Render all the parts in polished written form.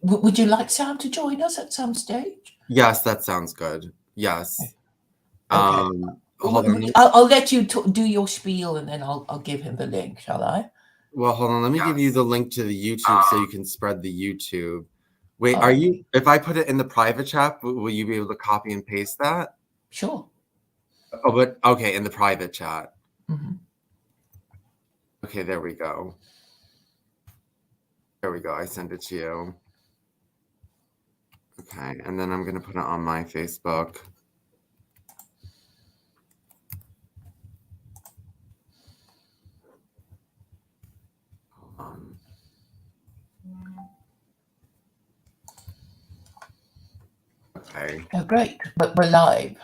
Would you like Sam to join us at some stage? Yes, that sounds good. Yes. Okay. Hold on. I'll let you do your spiel, and then I'll give him the link, shall I? Well, hold on. Let me give you the link to the YouTube so you can spread the YouTube. Wait, are you? If I put it in the private chat, will you be able to copy and paste that? Sure. Oh, but okay, in the private chat. Mm-hmm. Okay, there we go. There we go. I sent it to you. Okay, and then I'm gonna put it on my Facebook. Okay. Oh, great. But we're live.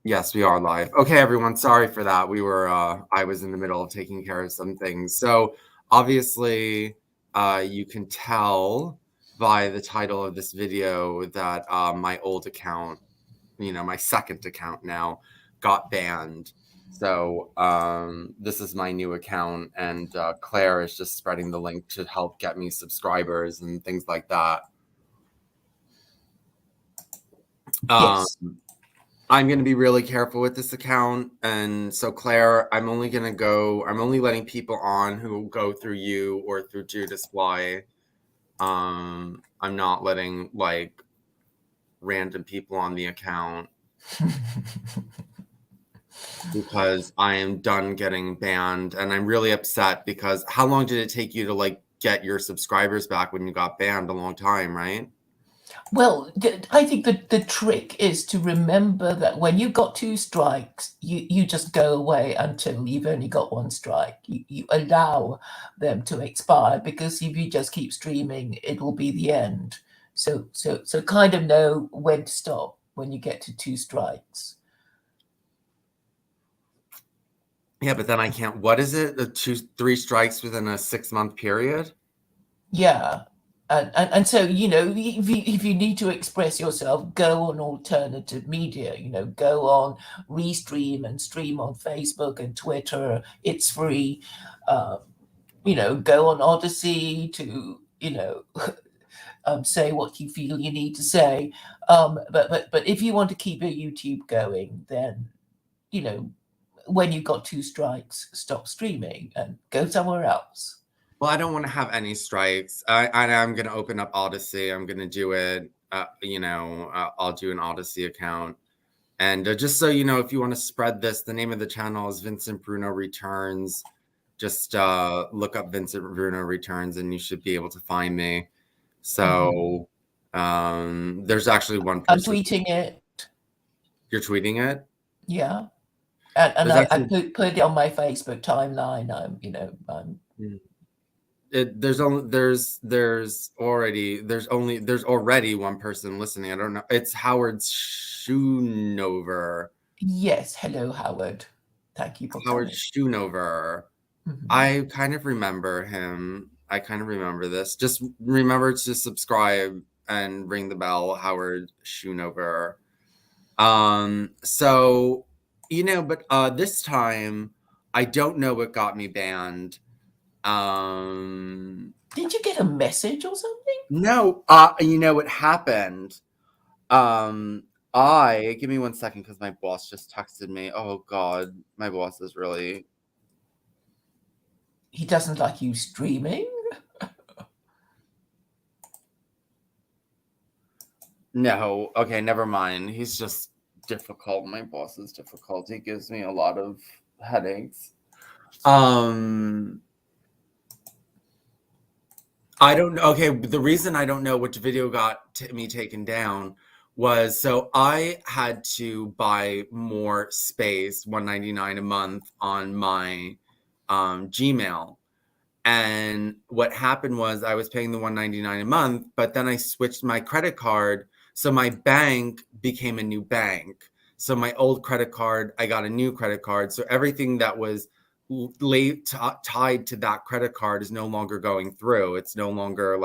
Yes, we are live. Okay, everyone. Sorry for that. We were. I was in the middle of taking care of some things. So obviously, you can tell by the title of this video that my old account, my second account now, got banned. So this is my new account, and Claire is just spreading the link to help get me subscribers and things like that. Yes. I'm going to be really careful with this account. And so, Claire, I'm only letting people on who go through you or through Judas Fly. I'm not letting like random people on the account because I am done getting banned. And I'm really upset because how long did it take you to like get your subscribers back when you got banned? A long time, right? Well, I think the trick is to remember that when you got 2 strikes, you just go away until you've only got 1 strike. You allow them to expire, because if you just keep streaming, it will be the end. So kind of know when to stop when you get to 2 strikes. Yeah, but then I can't. What is it? 3 strikes within a 6-month period? Yeah. And so, if you need to express yourself, go on alternative media, go on Restream and stream on Facebook and Twitter. It's free. Go on Odyssey to, say what you feel you need to say. But if you want to keep your YouTube going, then, when you've got 2 strikes, stop streaming and go somewhere else. Well, I don't want to have any strikes. I'm going to open up Odyssey. I'm going to do it. I'll do an Odyssey account. And just so you know, if you want to spread this, the name of the channel is Vincent Bruno Returns. Just look up Vincent Bruno Returns and you should be able to find me. So there's actually one person. I'm tweeting it. You're tweeting it? Yeah. And I put it on my Facebook timeline. There's already one person listening. I don't know. It's Howard Schoonover. Yes. Hello, Howard. Thank you for Howard Schoonover. Mm-hmm. I kind of remember him. I kind of remember this. Just remember to subscribe and ring the bell, Howard Schoonover. So, but this time I don't know what got me banned. Did you get a message or something? No, what happened? Give me 1 second because my boss just texted me. Oh God, my boss is really. He doesn't like you streaming? No, okay, never mind. He's just difficult. My boss is difficult. He gives me a lot of headaches. I don't know. Okay, the reason I don't know which video got me taken down was so I had to buy more space, $1.99 a month on my Gmail. And what happened was I was paying the $1.99 a month, but then I switched my credit card. So my bank became a new bank. So my old credit card, I got a new credit card. So everything that was tied to that credit card is no longer going through. It's no longer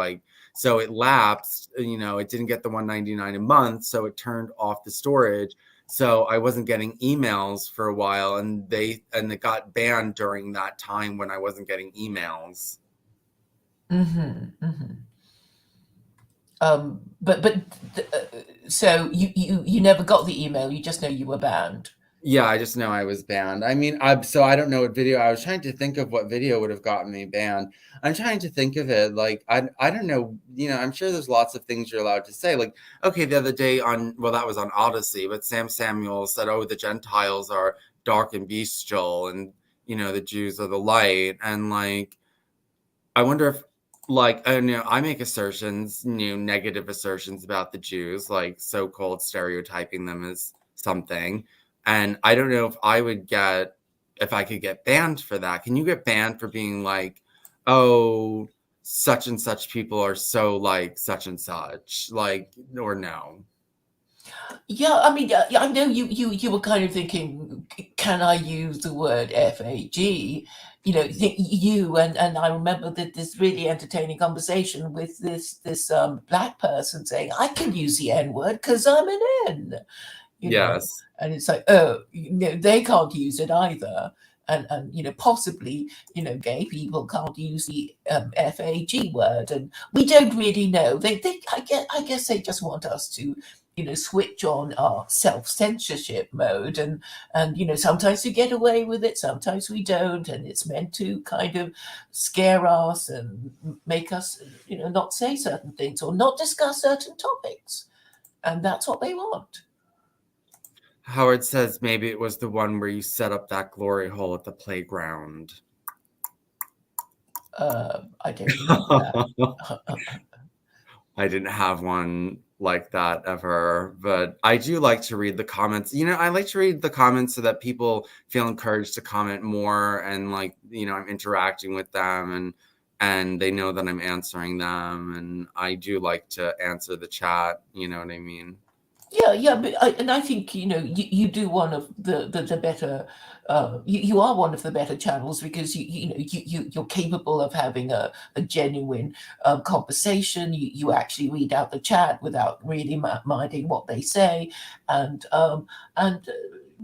so it lapsed, it didn't get the $1.99 a month. So it turned off the storage. So I wasn't getting emails for a while, and it got banned during that time when I wasn't getting emails. Mm-hmm. Mm-hmm. But so you never got the email. You just know you were banned. Yeah, I just know I was banned. I mean, I don't know what video. I was trying to think of what video would have gotten me banned. I'm trying to think of it. Like, I don't know. I'm sure there's lots of things you're allowed to say. Like, okay, the other day that was on Odyssey, but Sam Samuel said, "Oh, the Gentiles are dark and bestial, and the Jews are the light." And like, I wonder if, like, I don't know, I make assertions, negative assertions about the Jews, like so-called stereotyping them as something. And I don't know if I could get banned for that. Can you get banned for being like, oh, such and such people are so like such and such, like, or no? Yeah, I mean, I know you were kind of thinking, can I use the word FAG? And I remember that this really entertaining conversation with this black person saying, I can use the N word because I'm an N. Yes. And it's like, oh, they can't use it either. And possibly, gay people can't use the FAG word, and we don't really know. I guess they just want us to, switch on our self-censorship mode, and sometimes we get away with it, sometimes we don't, and it's meant to kind of scare us and make us, not say certain things or not discuss certain topics, and that's what they want. Howard says maybe it was the one where you set up that glory hole at the playground. I don't remember that. I didn't have one like that ever, but I do like to read the comments. I like to read the comments so that people feel encouraged to comment more, and like, I'm interacting with them, and they know that I'm answering them, and I do like to answer the chat, you know what I mean? Yeah, but I think you do one of the better. You are one of the better channels because you're capable of having a genuine conversation. You actually read out the chat without really minding what they say, and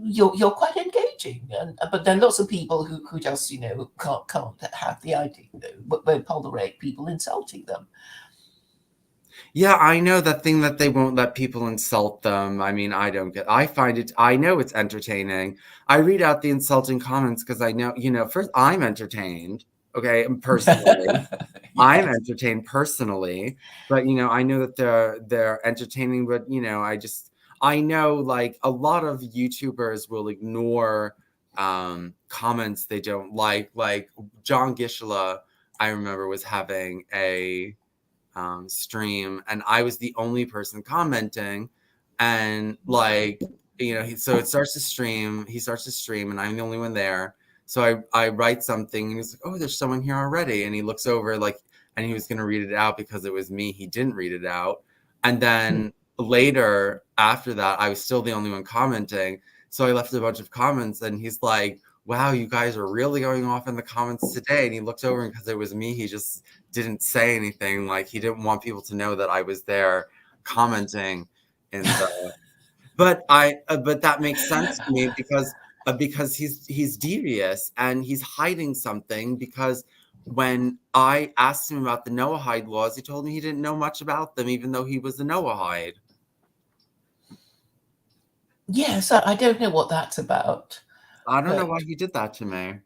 you're quite engaging. But there are lots of people who just can't have the idea, won't tolerate people insulting them. Yeah, I know that thing that they won't let people insult them. I mean, I know it's entertaining. I read out the insulting comments because I know, first I'm entertained, okay, personally. I'm Yes. entertained personally, but I know that they're entertaining, but I know like a lot of YouTubers will ignore comments they don't like. Like John Gisela, I remember, was having a stream, and I was the only person commenting, and like, so it starts to stream, he starts to stream, and I'm the only one there. So I write something, and he's like, oh, there's someone here already, and he looks over, like, and he was going to read it out because it was me. He didn't read it out. And then later, after that, I was still the only one commenting, so I left a bunch of comments, and he's like, wow, you guys are really going off in the comments today. And he looked over, and because it was me, he just didn't say anything. Like, he didn't want people to know that I was there commenting in the but that makes sense to me because he's devious, and he's hiding something, because when I asked him about the Noahide laws, he told me he didn't know much about them, even though he was a Noahide. Yes, I don't know what that's about. I don't know But why he did that to me.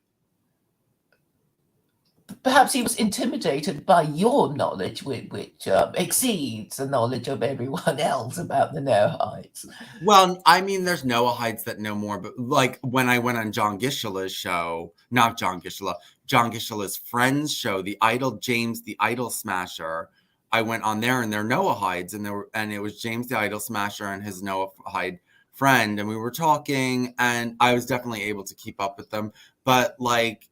perhaps he was intimidated by your knowledge, which exceeds the knowledge of everyone else about the Noahides. Well, I mean, there's Noahides that know more, but like when I went on John Gishela's show, not John Gishela, John Gishela's friend's show, the Idol James the Idol Smasher, I went on there, and they're Noahides, and it was James the Idol Smasher and his Noahide friend, and we were talking, and I was definitely able to keep up with them. But like,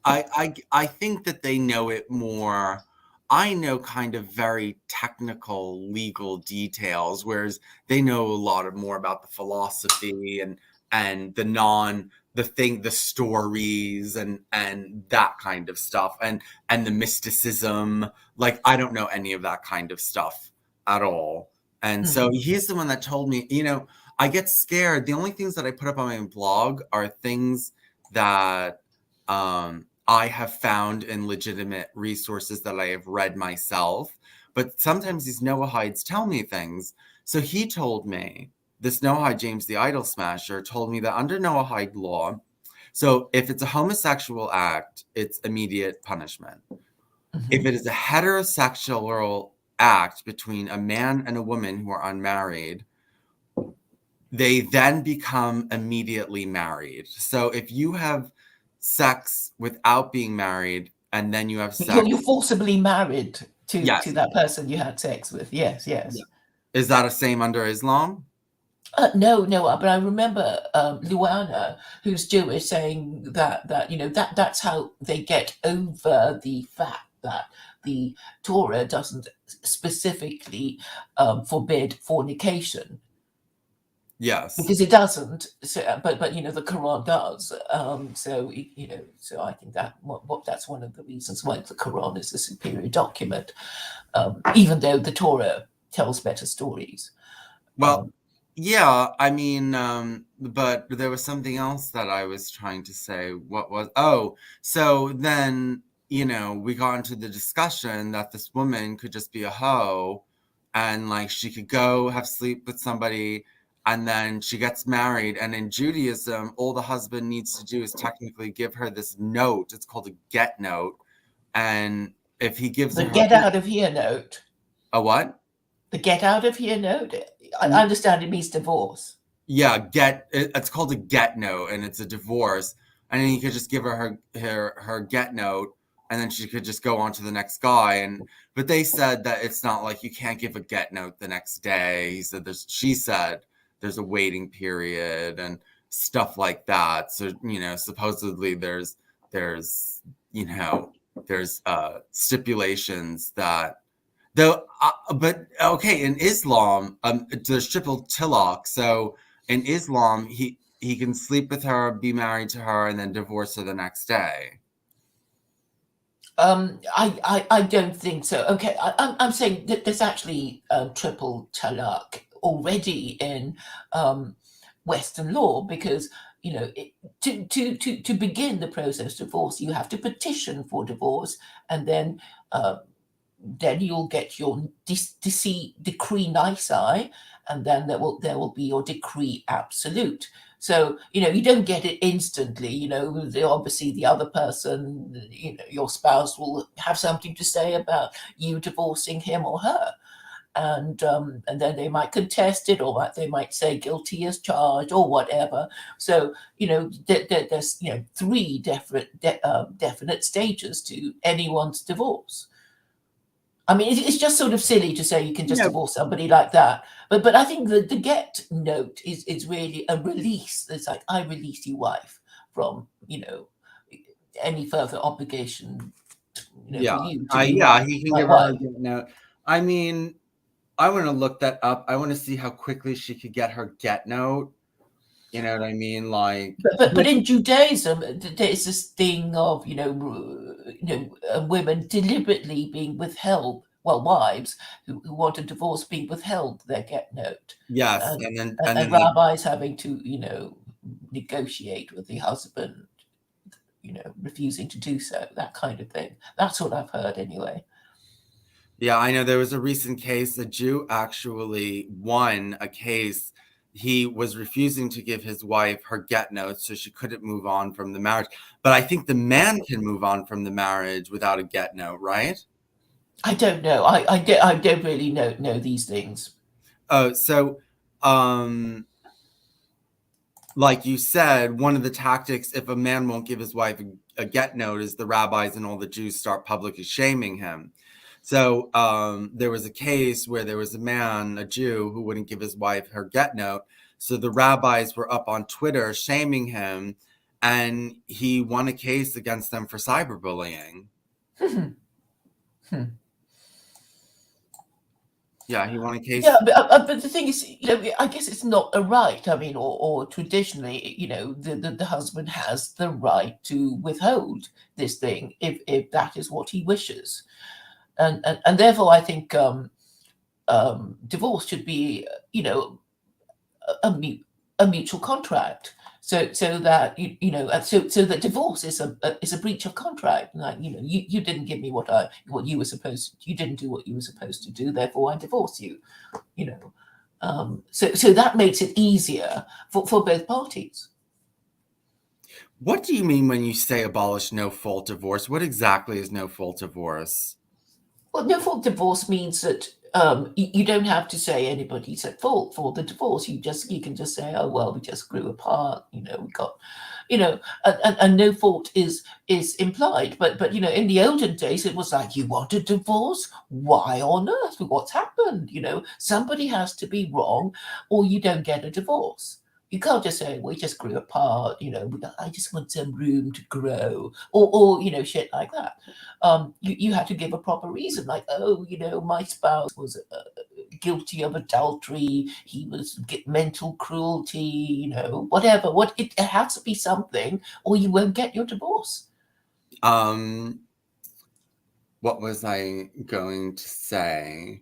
I think that they know it more. I know kind of very technical legal details, whereas they know a lot more about the philosophy and the stories and that kind of stuff, and the mysticism. Like, I don't know any of that kind of stuff at all. And so he's the one that told me, I get scared. The only things that I put up on my blog are things that I have found in legitimate resources that I have read myself. but sometimes these Noahides tell me things. So he told me, this Noahide, James the Idol Smasher, told me that under Noahide law, so if it's a homosexual act, it's immediate punishment. If it is a heterosexual act between a man and a woman who are unmarried, they then become immediately married. So if you have sex without being married and then you have sex, You're forcibly married yes, to that person you had sex with. Yes, yes. yeah. Is that the same under Islam? No, but I remember Luana, who's Jewish, saying that that's how they get over the fact that the Torah doesn't specifically forbid fornication. Yes. Because it doesn't, so, but the Quran does. So I think that that's one of the reasons why the Quran is a superior document, even though the Torah tells better stories. Well, yeah, I mean, but there was something else that I was trying to say. What was, so then, we got into the discussion that this woman could just be a hoe and like she could go have sleep with somebody and then she gets married. And in Judaism, all the husband needs to do is technically give her this note. It's called a get note. And if he gives The her get out of here note. a what? The get out of here note. I understand it means divorce. Yeah, it's called a get note, and it's a divorce. And then he could just give her get note, and then she could just go on to the next guy. But they said that it's not like you can't give a get note the next day. She said there's a waiting period and stuff like that. So supposedly there's stipulations that. Though, but okay, in Islam, there's triple tilak. So in Islam, he can sleep with her, be married to her, and then divorce her the next day. I don't think so. Okay, I'm saying that there's actually triple talaq already in Western law, because to begin the process of divorce, you have to petition for divorce, and then you'll get your decree nisi, and then there will be your decree absolute. So you don't get it instantly. Obviously the other person, your spouse, will have something to say about you divorcing him or her, and then they might contest it, or they might say guilty as charged or whatever. So there's three definite stages to anyone's divorce. I mean, it's just sort of silly to say you can just divorce somebody like that. But I think the get note is really a release. It's like, I release you, wife, from any further obligation. For you to be he can my give her a wife. get note. I mean, I want to look that up. I want to see how quickly she could get her get note. You know what I mean? Like, but in Judaism, there's this thing of women deliberately being withheld. Well, wives who want a divorce being withheld their get note. yes, and then rabbis having to negotiate with the husband, refusing to do so. That kind of thing. That's what I've heard anyway. Yeah, I know there was a recent case. A Jew actually won a case. He was refusing to give his wife her get note, so she couldn't move on from the marriage. But I think the man can move on from the marriage without a get note, right? I don't know. I don't really know these things. Oh, so like you said, one of the tactics, if a man won't give his wife a get note, is the rabbis and all the Jews start publicly shaming him. So there was a case where there was a man, a Jew, who wouldn't give his wife her get note. So the rabbis were up on Twitter shaming him, and he won a case against them for cyberbullying. Yeah, he won a case. Yeah, but the thing is, I guess it's not a right. I mean, or traditionally, the husband has the right to withhold this thing if that is what he wishes, and therefore I think divorce should be, a a mutual contract. So that so that divorce is a breach of contract. Like, you didn't give me what you were supposed to, you didn't do what you were supposed to do, therefore I divorce you. So that makes it easier for both parties. What do you mean when you say abolish no-fault divorce? What exactly is no-fault divorce? Well, no fault divorce means that you don't have to say anybody's at fault for the divorce. You can just say, oh well, we just grew apart. We got, and no fault is implied. But in the olden days, it was like, you want a divorce? Why on earth? What's happened? Somebody has to be wrong, or you don't get a divorce. You can't just say, we just grew apart. I just want some room to grow, or shit like that. You have to give a proper reason, like, oh, my spouse was guilty of adultery, he was mental cruelty, whatever. It has to be something, or you won't get your divorce. What was I going to say?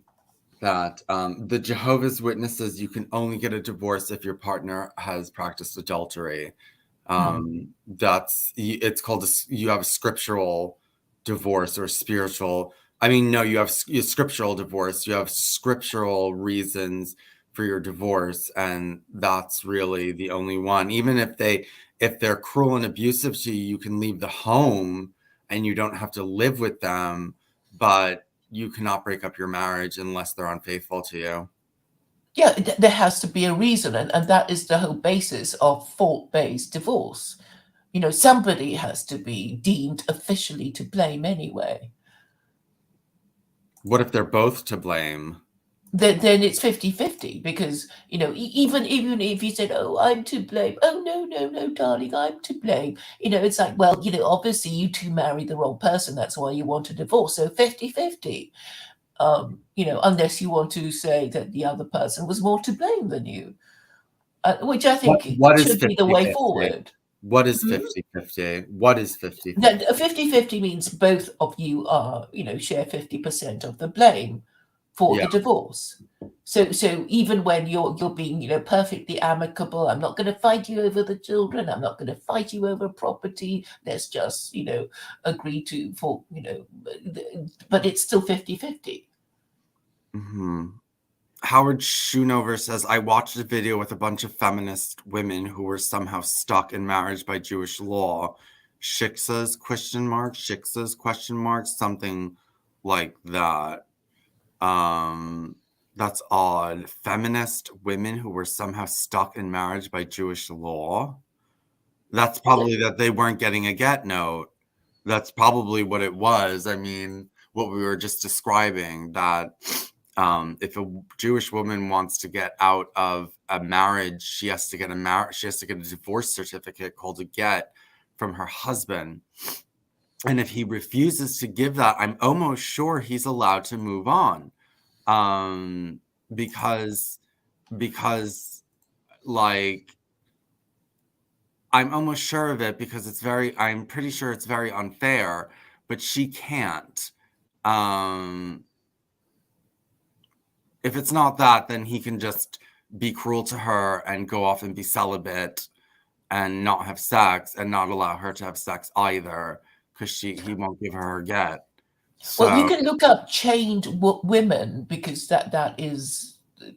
That the Jehovah's Witnesses, you can only get a divorce if your partner has practiced adultery. It's called you have a scriptural divorce or spiritual. I mean, no, you have scriptural divorce. You have scriptural reasons for your divorce, and that's really the only one. Even if they're cruel and abusive to you, you can leave the home and you don't have to live with them, but you cannot break up your marriage unless they're unfaithful to you. Yeah, there has to be a reason, and that is the whole basis of fault-based divorce. Somebody has to be deemed officially to blame anyway. What if they're both to blame? Then it's 50-50, because even if you said, oh, I'm to blame, oh no darling, I'm to blame, it's like, well, obviously you two married the wrong person, that's why you want a divorce. So 50-50. Unless you want to say that the other person was more to blame than you, which I think What is should be the way 50-50? forward. What is 50-50? What is 50-50? That 50-50 means both of you are, share 50% of the blame for Yeah. the divorce. So even when you're being, perfectly amicable, I'm not going to fight you over the children, I'm not going to fight you over property, let's just, agree but it's still 50-50. Howard Schoonover says, I watched a video with a bunch of feminist women who were somehow stuck in marriage by Jewish law. Shiksas, ? Shiksas, ? Something like that. That's odd. Feminist women who were somehow stuck in marriage by Jewish law. That's probably that they weren't getting a get note. That's probably what it was. I mean, what we were just describing, that if a Jewish woman wants to get out of a marriage, she has to get a divorce certificate called a get from her husband. And if he refuses to give that, I'm almost sure he's allowed to move on. Because like, I'm almost sure of it, because I'm pretty sure it's very unfair, but she can't. If it's not that, then he can just be cruel to her and go off and be celibate and not have sex, and not allow her to have sex either, because he won't give her a get. So, Well, you can look up chained women, because that is, the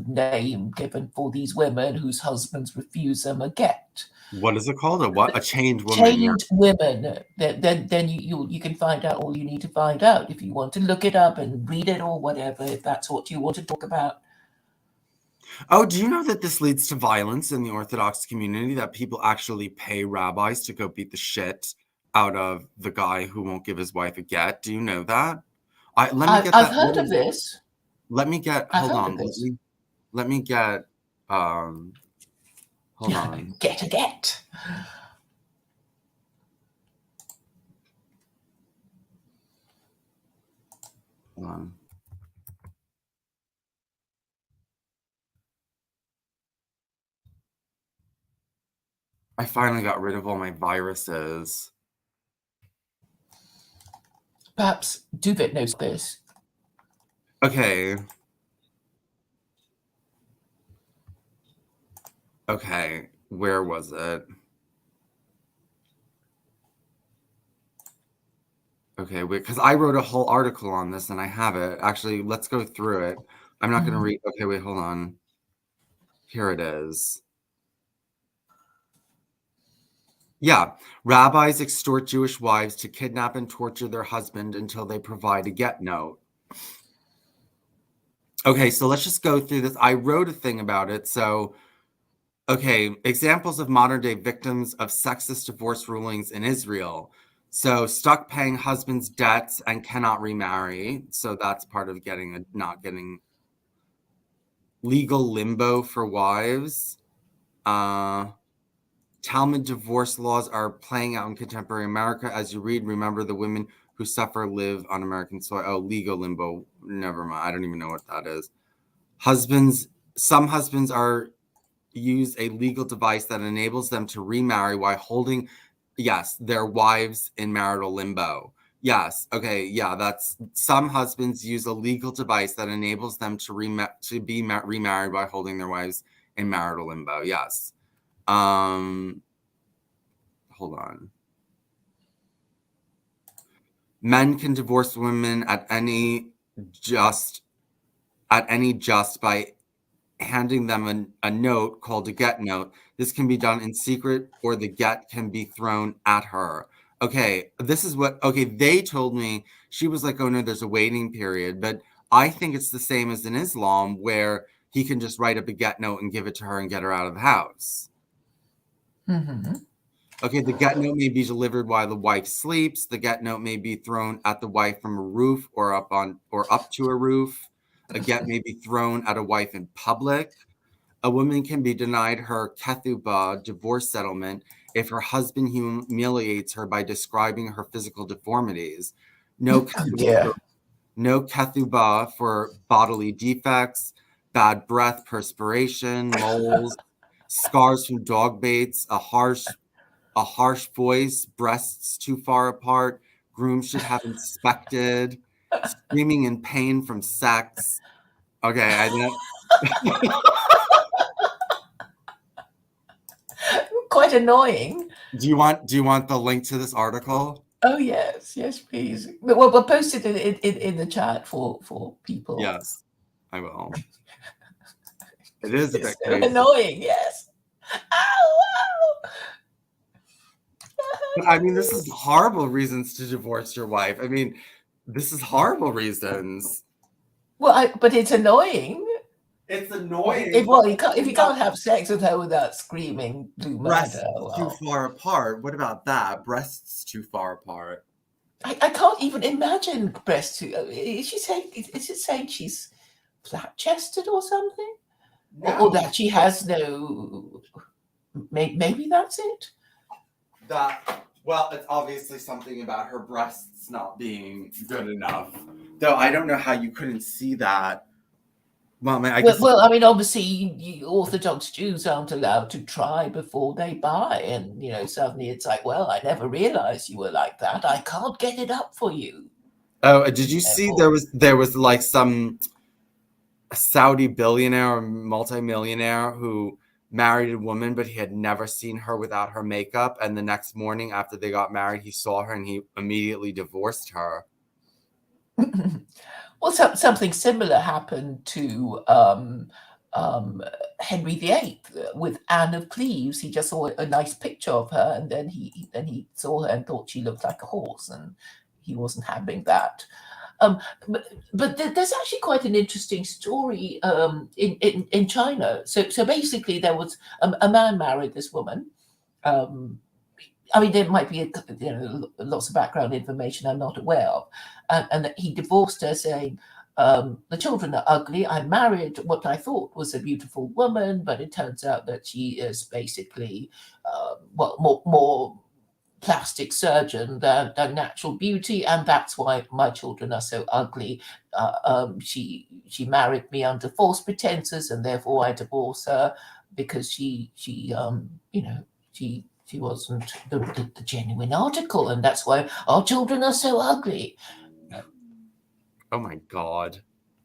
name given for these women whose husbands refuse them a get. what is it called? A chained woman? Chained women. Then you can find out all you need to find out if you want to look it up and read it or whatever, if that's what you want to talk about. Oh, do you know that this leads to violence in the Orthodox community, that people actually pay rabbis to go beat the shit out of the guy who won't give his wife a get? Do you know that? I've heard of this. Let me get, hold on. Let me get, hold on. Get a get. Hold on. I finally got rid of all my viruses. Perhaps Duvet knows this. Okay. Okay, where was it? Okay, wait, because I wrote a whole article on this and I have it. Actually, let's go through it. I'm not going to read. Okay, wait, hold on. Here it is. Yeah, rabbis extort Jewish wives to kidnap and torture their husband until they provide a get note. Okay, so let's just go through this. I wrote a thing about it. So, okay, examples of modern day victims of sexist divorce rulings in Israel. So, stuck paying husband's debts and cannot remarry. So, that's part of not getting legal limbo for wives. Talmud divorce laws are playing out in contemporary America. As you read, remember the women who suffer live on American soil. Oh, legal limbo. Never mind. I don't even know what that is. Some husbands are use a legal device that enables them to remarry while holding, yes, their wives in marital limbo. Yes. Okay. Yeah. That's some husbands use a legal device that enables them to be remarried by holding their wives in marital limbo. Yes. Hold on. Men can divorce women at any just by handing them a note called a get note. This can be done in secret, or the get can be thrown at her. Okay, they told me. She was like, oh no, there's a waiting period. But I think it's the same as in Islam, where he can just write up a get note and give it to her and get her out of the house. Mm-hmm. Okay, the get note may be delivered while the wife sleeps. The get note may be thrown at the wife from a roof or up to a roof. A get may be thrown at a wife in public. A woman can be denied her ketubah divorce settlement if her husband humiliates her by describing her physical deformities. No ketubah, no ketubah for bodily defects, bad breath, perspiration, moles, scars from dog baits, a harsh voice, breasts too far apart, groom should have inspected, screaming in pain from sex. Okay, I know. Quite annoying. Do you want the link to this article? Oh yes, please. We'll post it in the chat for people. Yes, I will. It is a bit So crazy. annoying. Yes. Ow! But I mean, this is horrible reasons to divorce your wife. I mean, this is horrible reasons. Well, but it's annoying. It's annoying. If you can't have sex with her without screaming blue breasts murder, too far apart. What about that? Breasts too far apart. I can't even imagine breasts too. Is it saying she's flat chested or something? No. Or that she has no. Maybe that's it. Well, it's obviously something about her breasts not being good enough. Though I don't know how you couldn't see that. Well, I guess. Well, I mean, obviously, Orthodox Jews aren't allowed to try before they buy, and suddenly it's like, well, I never realized you were like that. I can't get it up for you. Oh, did you see there was like some Saudi billionaire or multimillionaire who married a woman, but he had never seen her without her makeup, and the next morning after they got married, he saw her and he immediately divorced her. Well, something similar happened to Henry VIII with Anne of Cleves. He just saw a nice picture of her, and then he saw her and thought she looked like a horse, and he wasn't having that. But there's actually quite an interesting story in China. So basically, there was a man married this woman. I mean, there might be lots of background information I'm not aware of, and that he divorced her, saying, "The children are ugly. I married what I thought was a beautiful woman, but it turns out that she is basically, more plastic surgeon than natural beauty, and that's why my children are so ugly. She married me under false pretenses, and therefore I divorce her because she wasn't the genuine article, and that's why our children are so ugly." Oh my God.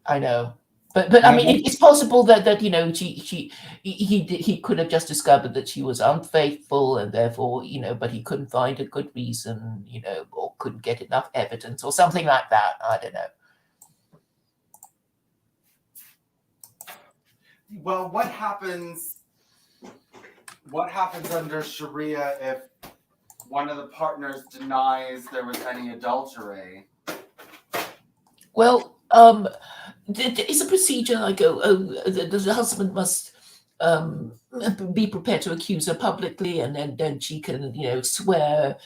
I know. But I No, mean, it's possible that you know he could have just discovered that she was unfaithful, and therefore, you know, but he couldn't find a good reason, you know, or couldn't get enough evidence or something like that. I don't know. well, what happens under Sharia if one of the partners denies there was any adultery? Well, it's a procedure like the husband must be prepared to accuse her publicly, and then she can, you know, swear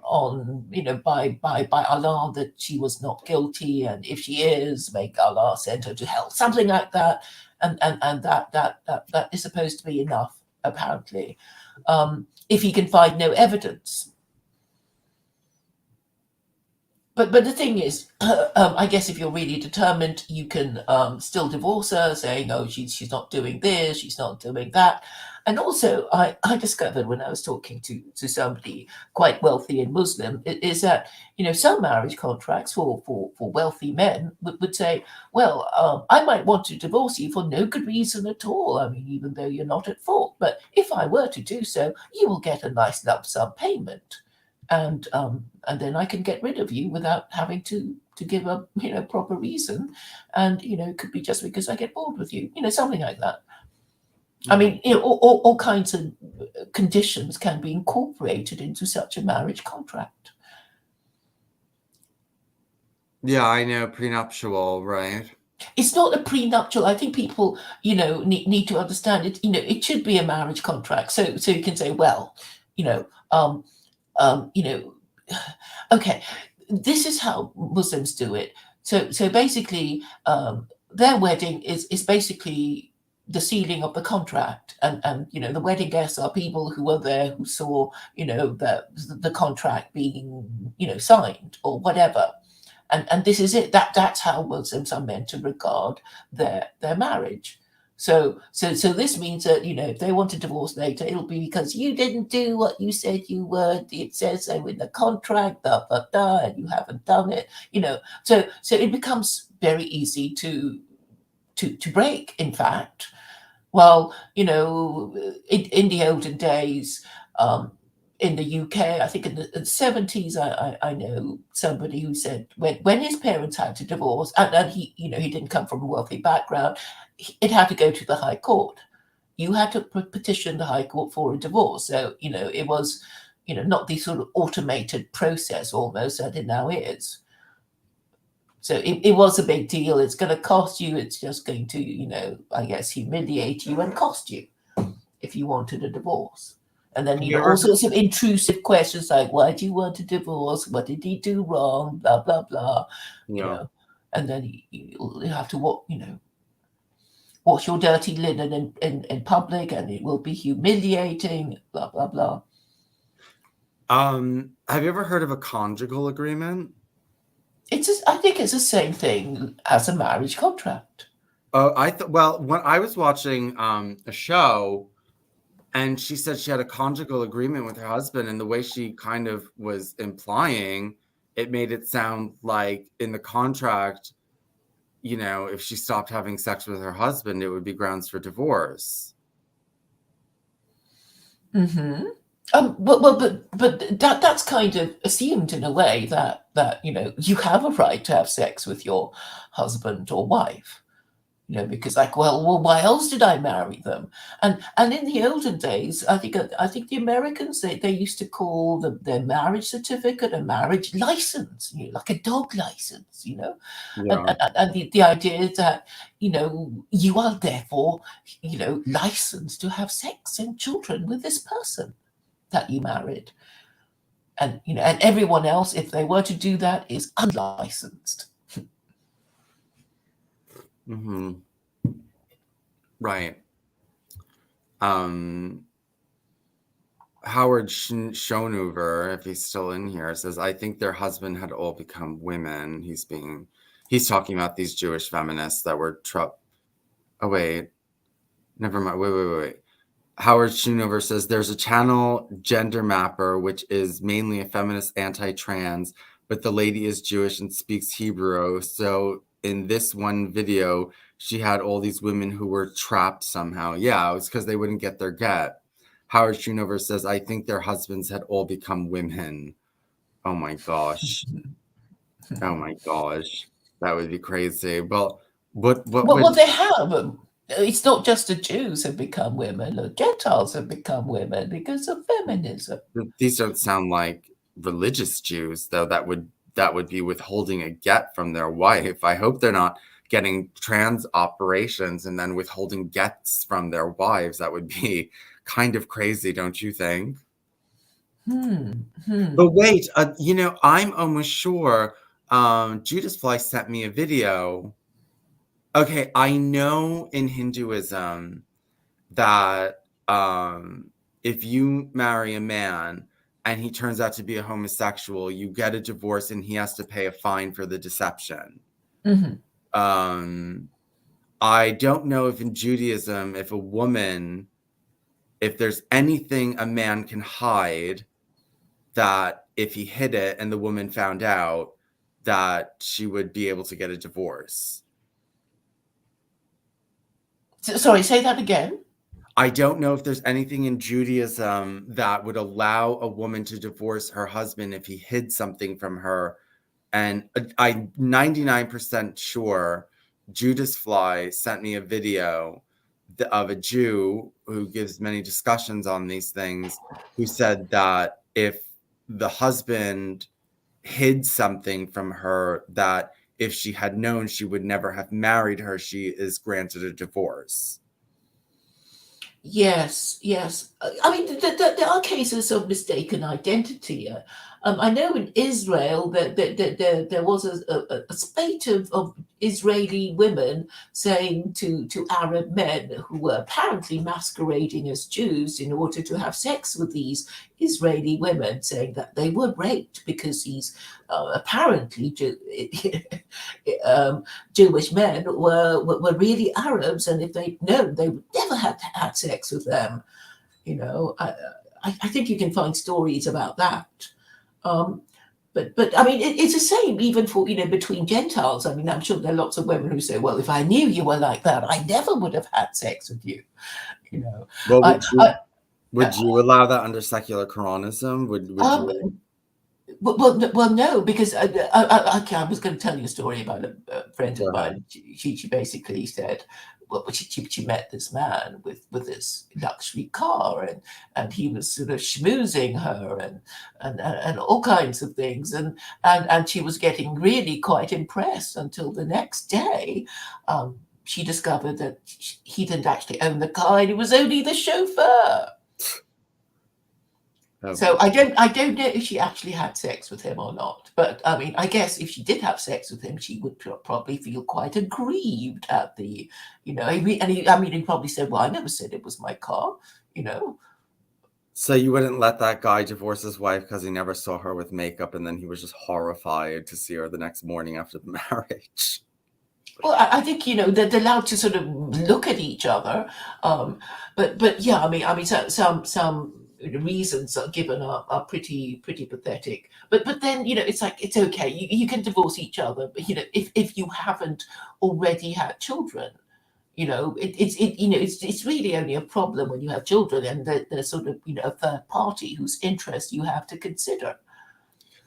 on, you know, by Allah that she was not guilty, and if she is, make Allah send her to hell, something like that, and that is supposed to be enough, apparently, if he can find no evidence. But the thing is, I guess if you're really determined, you can still divorce her, saying, "Oh, she's not doing this, she's not doing that." And also, I discovered when I was talking to somebody quite wealthy and Muslim, is that, you know, some marriage contracts for wealthy men would say, "Well, I might want to divorce you for no good reason at all. I mean, even though you're not at fault, but if I were to do so, you will get a nice lump sum payment." And then I can get rid of you without having to give a, you know, proper reason, and, you know, it could be just because I get bored with you, you know, something like that. I mean, you know, all kinds of conditions can be incorporated into such a marriage contract. Yeah, I know, prenuptial, right? It's not a prenuptial. I think people, you know, need to understand it. You know, it should be a marriage contract. So you can say, well, you know, you know, okay, this is how Muslims do it. So basically, their wedding is basically the sealing of the contract, and you know, the wedding guests are people who were there, who saw, you know, the contract being, you know, signed or whatever, and this is it. That's how Muslims are meant to regard their marriage. So this means that, you know, if they want to divorce later, it'll be because you didn't do what you said you would. It says so in the contract, and you haven't done it. You know, so it becomes very easy to break. In fact, well, you know, in the olden days, in the UK, I think in the 70s, I know somebody who said when his parents had to divorce, and he, you know, he didn't come from a wealthy background, it had to go to the High Court. You had to petition the High Court for a divorce. So, you know, it was, you know, not the sort of automated process almost that it now is. So it was a big deal. It's going to cost you. It's just going to, you know, I guess, humiliate you and cost you if you wanted a divorce. And then, Have you you know, ever? all sorts of intrusive questions like, why do you want a divorce? What did he do wrong? Blah, blah, blah. You Yeah. know, and then you have to, you know, wash your dirty linen in public, and it will be humiliating, blah, blah, blah. Have you ever heard of a conjugal agreement? I think it's the same thing as a marriage contract. Oh, well, when I was watching a show, and she said she had a conjugal agreement with her husband, and the way she kind of was implying, it made it sound like in the contract, you know, if she stopped having sex with her husband, it would be grounds for divorce. Mm-hmm. But that's kind of assumed in a way that, you know, you have a right to have sex with your husband or wife. You know, because like, well, why else did I marry them? And in the olden days, I think the Americans, they used to call their marriage certificate a marriage license, you know, like a dog license, you know, Yeah. and the idea is that, you know, you are therefore, you know, licensed to have sex and children with this person that you married, and, you know, and everyone else, if they were to do that, is unlicensed. Mm-hmm. Right. Howard Schonover, if he's still in here, says, I think their husband had all become women. He's talking about these Jewish feminists that were oh, wait. Never mind. Wait. Howard Schoonover says there's a channel Gender Mapper, which is mainly a feminist anti-trans, but the lady is Jewish and speaks Hebrew, so in this one video, she had all these women who were trapped somehow. Yeah, it was because they wouldn't get their get. Howard Schoonover says, I think their husbands had all become women. Oh my gosh. Oh my gosh. That would be crazy. Well, what Well, would they have. It's not just the Jews have become women. The Gentiles have become women because of feminism. these don't sound like religious Jews, though. That would be withholding a get from their wife. I hope they're not getting trans operations and then withholding gets from their wives. That would be kind of crazy, don't you think? But wait, I'm almost sure Judas Fly sent me a video. Okay, I know in Hinduism that if you marry a man and he turns out to be a homosexual, you get a divorce and he has to pay a fine for the deception. I don't know if in Judaism, if there's anything a man can hide, that if he hid it and the woman found out, that she would be able to get a divorce. Sorry, say that again. I don't know if there's anything in Judaism that would allow a woman to divorce her husband if he hid something from her. And I'm 99% sure Judas Fly sent me a video of a Jew who gives many discussions on these things, who said that if the husband hid something from her, that if she had known, she would never have married her, she is granted a divorce. Yes. I mean, there are cases of mistaken identity. I know in Israel that there was a spate of Israeli women saying to Arab men who were apparently masquerading as Jews in order to have sex with these Israeli women, saying that they were raped because these apparently Jewish men were really Arabs, and if they'd known, they would never have had sex with them. I think you can find stories about that. But I mean, it's the same even for between Gentiles. I mean, I'm sure there are lots of women who say, "Well, if I knew you were like that, I never would have had sex with you." Well, would I, you allow that under secular Quranism? Would you? Well, no, because I was going to tell you a story about a friend of mine. She basically said, well, she met this man with this luxury car, and he was sort of schmoozing her and all kinds of things, and she was getting really quite impressed until the next day. She discovered that he didn't actually own the car, and he was only the chauffeur. So I don't know if she actually had sex with him or not. But I mean, I guess if she did have sex with him, she would probably feel quite aggrieved at the, he probably said, "Well, I never said it was my car," So you wouldn't let that guy divorce his wife because he never saw her with makeup, and then he was just horrified to see her the next morning after the marriage. Well, I think they're allowed to sort of look at each other, but yeah, I mean, some reasons are given are pretty pathetic. But then it's like it's okay. You can divorce each other, but if you haven't already had children, it's really only a problem when you have children and there's sort of a third party whose interest you have to consider.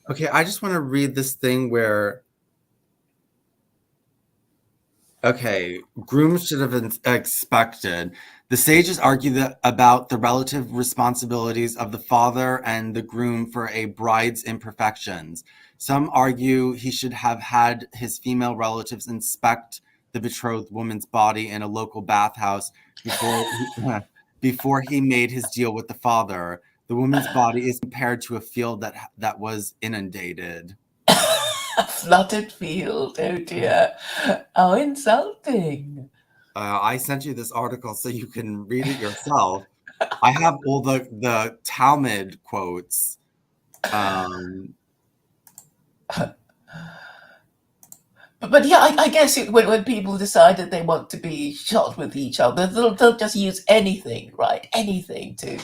Okay, I just want to read this thing where. Okay, grooms should have been expected. The sages argue about the relative responsibilities of the father and the groom for a bride's imperfections. Some argue he should have had his female relatives inspect the betrothed woman's body in a local bathhouse before he made his deal with the father. The woman's body is compared to a field that was inundated. A flooded field. Oh dear. How insulting. I sent you this article so you can read it yourself. I have all the Talmud quotes. But yeah, I guess when people decide that they want to be shot with each other, they'll just use anything, right? Anything to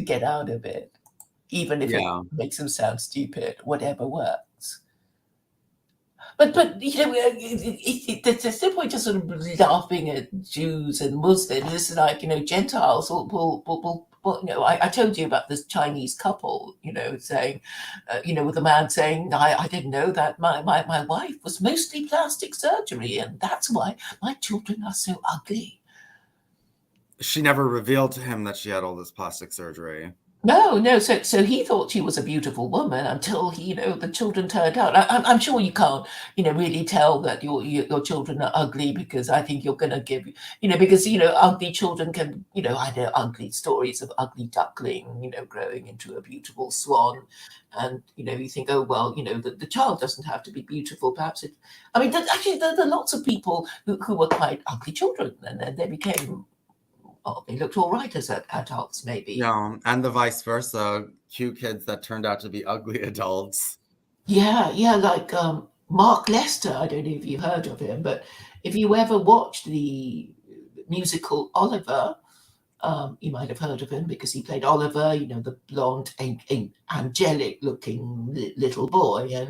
get out of it, even if it makes them sound stupid. Whatever works. But there's no point just sort of laughing at Jews and Muslims. It's like, Gentiles I told you about this Chinese couple, saying, with a man saying, I didn't know that my wife was mostly plastic surgery, and that's why my children are so ugly. She never revealed to him that she had all this plastic surgery. No. So he thought she was a beautiful woman until the children turned out. I'm sure you can't, really tell that your children are ugly, because I think you're going to give, because ugly children can, I know ugly stories of ugly duckling, growing into a beautiful swan, and you think, oh well, the child doesn't have to be beautiful. Perhaps it. I mean, actually, there are lots of people who were quite ugly children, and then they became. Oh, they looked all right as adults, maybe. Yeah, and the vice versa. Cute kids that turned out to be ugly adults. Yeah, like Mark Lester. I don't know if you heard of him, but if you ever watched the musical Oliver, you might have heard of him because he played Oliver, the blonde, angelic-looking little boy,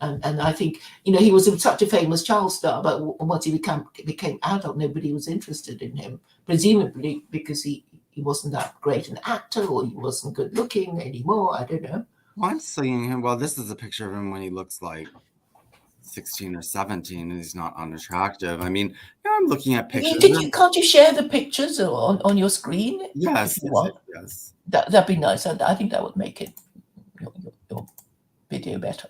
and I think he was such a famous child star, but once he became adult, nobody was interested in him, presumably because he wasn't that great an actor, or he wasn't good looking anymore. I don't know. Well, I'm seeing him. Well, this is a picture of him when he looks like 16 or 17, and he's not unattractive. I mean, I'm looking at pictures. Can't you share the pictures on your screen? Yes, If you want? yes. That'd be nice. I think that would make it your video better.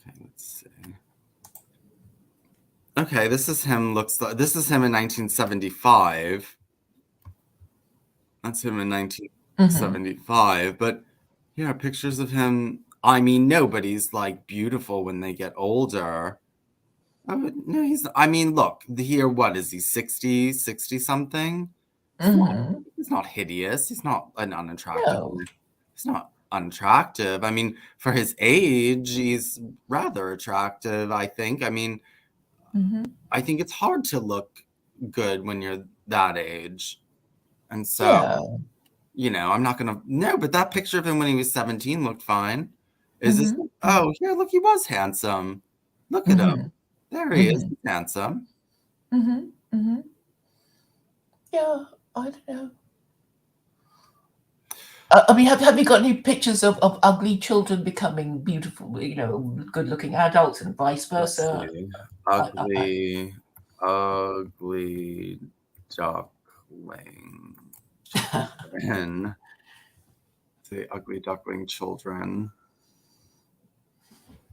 Okay, let's see. Okay, this is him. This is him in 1975. That's him in 1975. But yeah, pictures of him. I mean, nobody's like beautiful when they get older. Oh, no, he's. I mean, look here. What is he? 60 something. He's not hideous. He's not an unattractive. No. He's not unattractive. I mean, for his age, he's rather attractive, I think. I mean, I think it's hard to look good when you're that age. And so, I'm not going to. No, but that picture of him when he was 17 looked fine. Is this? Oh, yeah, look, he was handsome. Look at him. There he is. He's handsome. Yeah, I don't know. I mean, have you got any pictures of ugly children becoming beautiful, good-looking adults, and vice versa? Ugly duckling children. The ugly duckling children.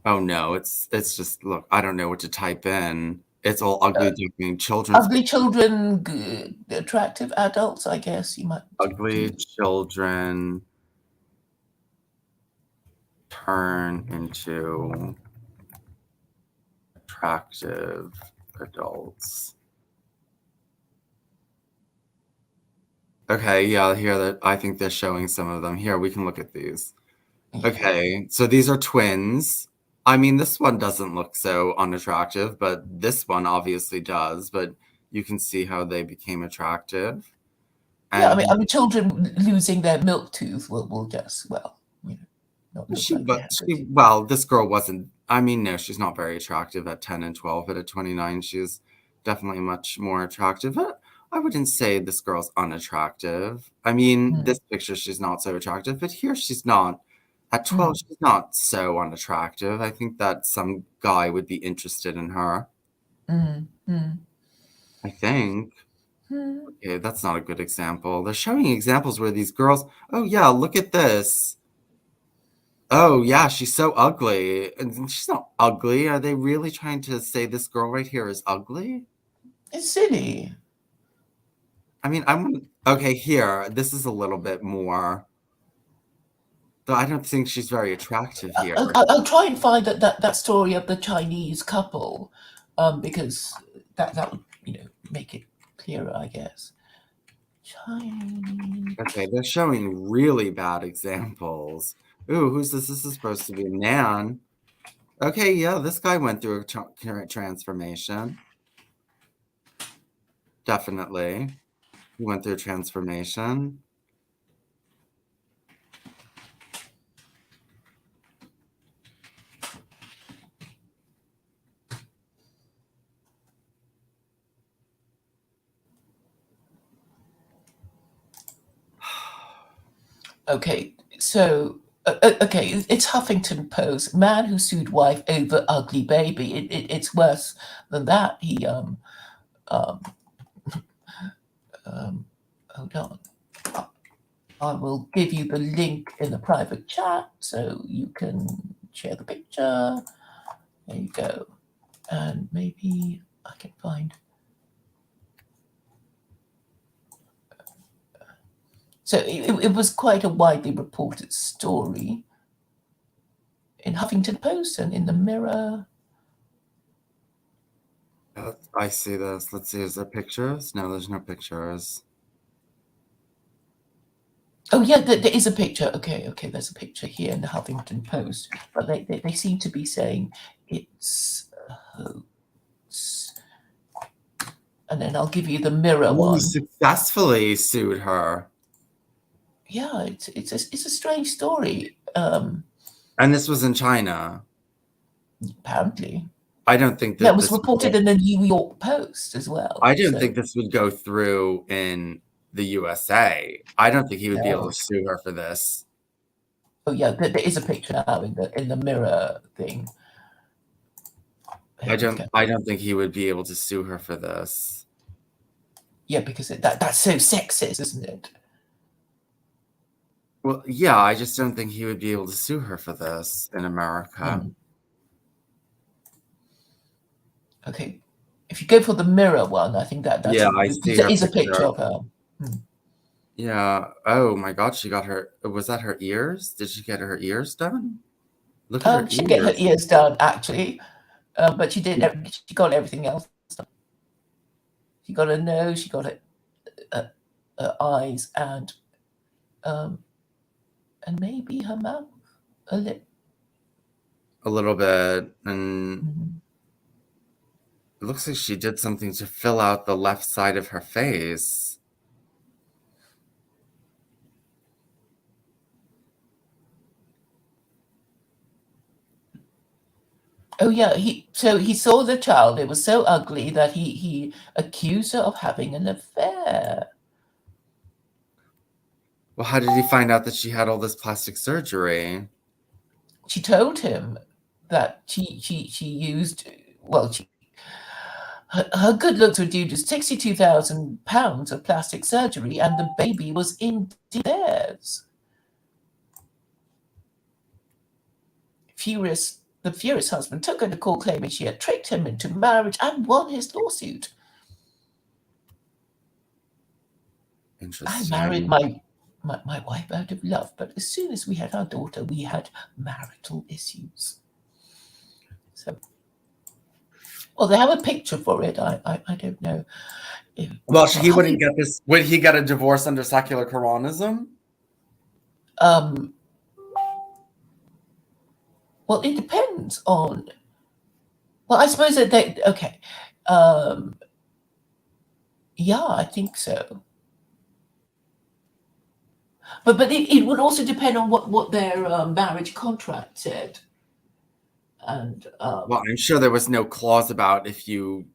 Oh no, it's just, look, I don't know what to type in. It's all ugly duckling children. Ugly children, good, attractive adults, I guess you might. Ugly children turn into attractive adults. Okay, yeah, here I think they're showing some of them. Here, we can look at these. Okay, so these are twins. I mean, this one doesn't look so unattractive, but this one obviously does. But you can see how they became attractive. And yeah, I mean, children losing their milk tooth will just, not look like well, this girl wasn't. I mean, no, she's not very attractive at 10 and 12, but at 29, she's definitely much more attractive. But I wouldn't say this girl's unattractive. I mean, this picture, she's not so attractive, but here she's not. At 12, she's not so unattractive. I think that some guy would be interested in her. I think. Okay, that's not a good example. They're showing examples where these girls, oh yeah, look at this. Oh yeah, she's so ugly. And she's not ugly. Are they really trying to say this girl right here is ugly? It's silly. I mean, okay, here, this is a little bit more. But I don't think she's very attractive here. I'll try and find that story of the Chinese couple, because that would make it clearer, I guess. Chinese. Okay, they're showing really bad examples. Ooh, who's this? This is supposed to be a man. Okay, yeah, this guy went through a transformation. Definitely. He went through a transformation. Okay, so okay, it's Huffington Post. Man who sued wife over ugly baby. It's worse than that. He um hold on. I will give you the link in the private chat so you can share the picture. There you go. And maybe I can find. So it was quite a widely reported story in Huffington Post and in the Mirror. I see this. Let's see. Is there pictures? No, there's no pictures. Oh yeah, there is a picture. Okay, there's a picture here in the Huffington Post, but they seem to be saying it's a hoax. And then I'll give you the Mirror one. He successfully sued her. Yeah, it's a strange story. And this was in China. Apparently, I don't think that was reported in the New York Post as well. I didn't think this would go through in the USA. I don't think he would be able to sue her for this. Oh yeah, there is a picture now in the Mirror thing. I don't think he would be able to sue her for this. Yeah, because that's so sexist, isn't it? Well, yeah, I just don't think he would be able to sue her for this in America. Okay, if you go for the Mirror one, I think that's I see her is a picture of her. Yeah. Oh my God, she got her. Was that her ears? Did she get her ears done? Look at her ears. She didn't get her ears done actually, but she did. She got everything else done. She got her nose. She got her eyes and maybe her mouth, a lip. A little bit, and it looks like she did something to fill out the left side of her face. Oh yeah, he saw the child. It was so ugly that he accused her of having an affair. Well, how did he find out that she had all this plastic surgery? She told him that she used, well, her good looks were due to £62,000 of plastic surgery, and the baby was in theirs. The furious husband took her to court, claiming she had tricked him into marriage and won his lawsuit. Interesting. I married my wife out of love, but as soon as we had our daughter, we had marital issues. So, well, they have a picture for it. I don't know. Well, he wouldn't get this. Would he get a divorce under secular Quranism? Well, it depends on. Well, I suppose that they. Okay. Yeah, I think so. But it would also depend on what their marriage contract said. And well, I'm sure there was no clause about if you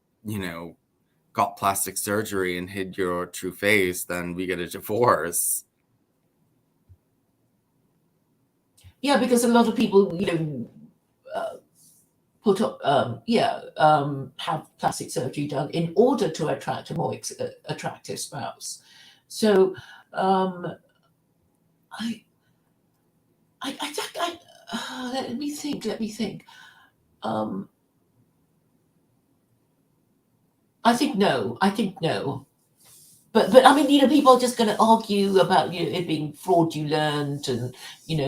got plastic surgery and hid your true face, then we get a divorce. Yeah, because a lot of people, put up, have plastic surgery done in order to attract a more attractive spouse. So, let me think. I think no. But I mean, people are just going to argue about it being fraudulent and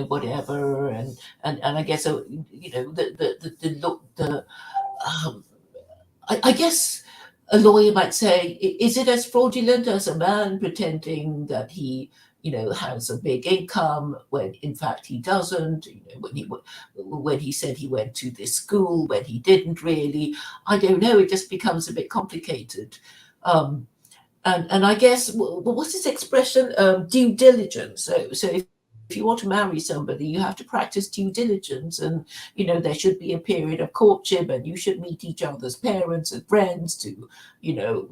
whatever, and I guess I guess a lawyer might say, is it as fraudulent as a man pretending that he has a big income when in fact he doesn't? When he said he went to this school when he didn't really. I don't know. It just becomes a bit complicated. And I guess what's this expression? Due diligence. So if if you want to marry somebody, you have to practice due diligence, and there should be a period of courtship, and you should meet each other's parents and friends to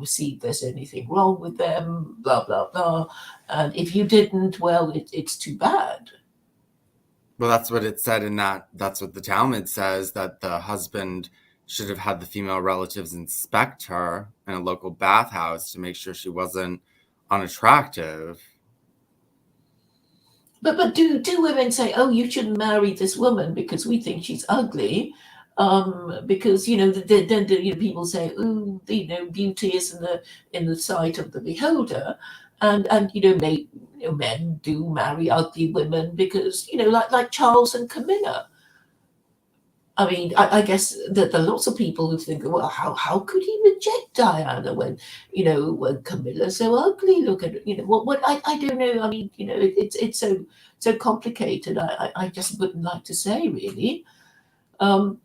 see if there's anything wrong with them, blah blah blah. And if you didn't, well, it's too bad. Well, that's what it said in that's what the Talmud says, that the husband should have had the female relatives inspect her in a local bathhouse to make sure she wasn't unattractive. But do women say, "Oh, you shouldn't marry this woman because we think she's ugly"? Because then people say, "Oh, beauty is in the sight of the beholder," and men do marry ugly women because like Charles and Camilla. I mean, I guess that there are lots of people who think, well, how could he reject Diana when Camilla's so ugly? Look at what I don't know. I mean, it's so complicated. I just wouldn't like to say really. But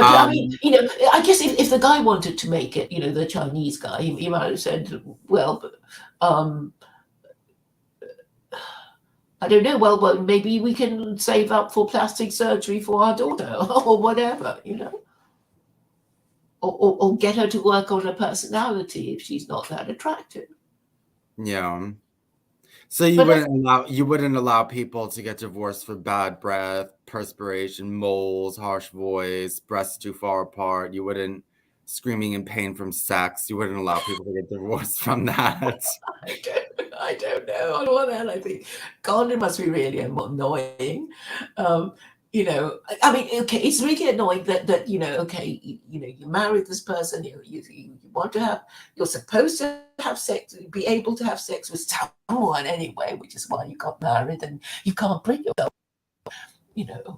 I mean, I guess if the guy wanted to make it, the Chinese guy, he might have said, well, but, I don't know. Well, maybe we can save up for plastic surgery for our daughter or whatever, or get her to work on her personality if she's not that attractive. Yeah. So you wouldn't allow people to get divorced for bad breath, perspiration, moles, harsh voice, breasts too far apart. You wouldn't screaming in pain from sex. You wouldn't allow people to get divorced from that. I don't know. On one hand, I think, God, it must be really annoying. I mean, okay, it's really annoying that okay, you married this person, you want to have, you're supposed to have sex, be able to have sex with someone anyway, which is why you got married, and you can't bring yourself.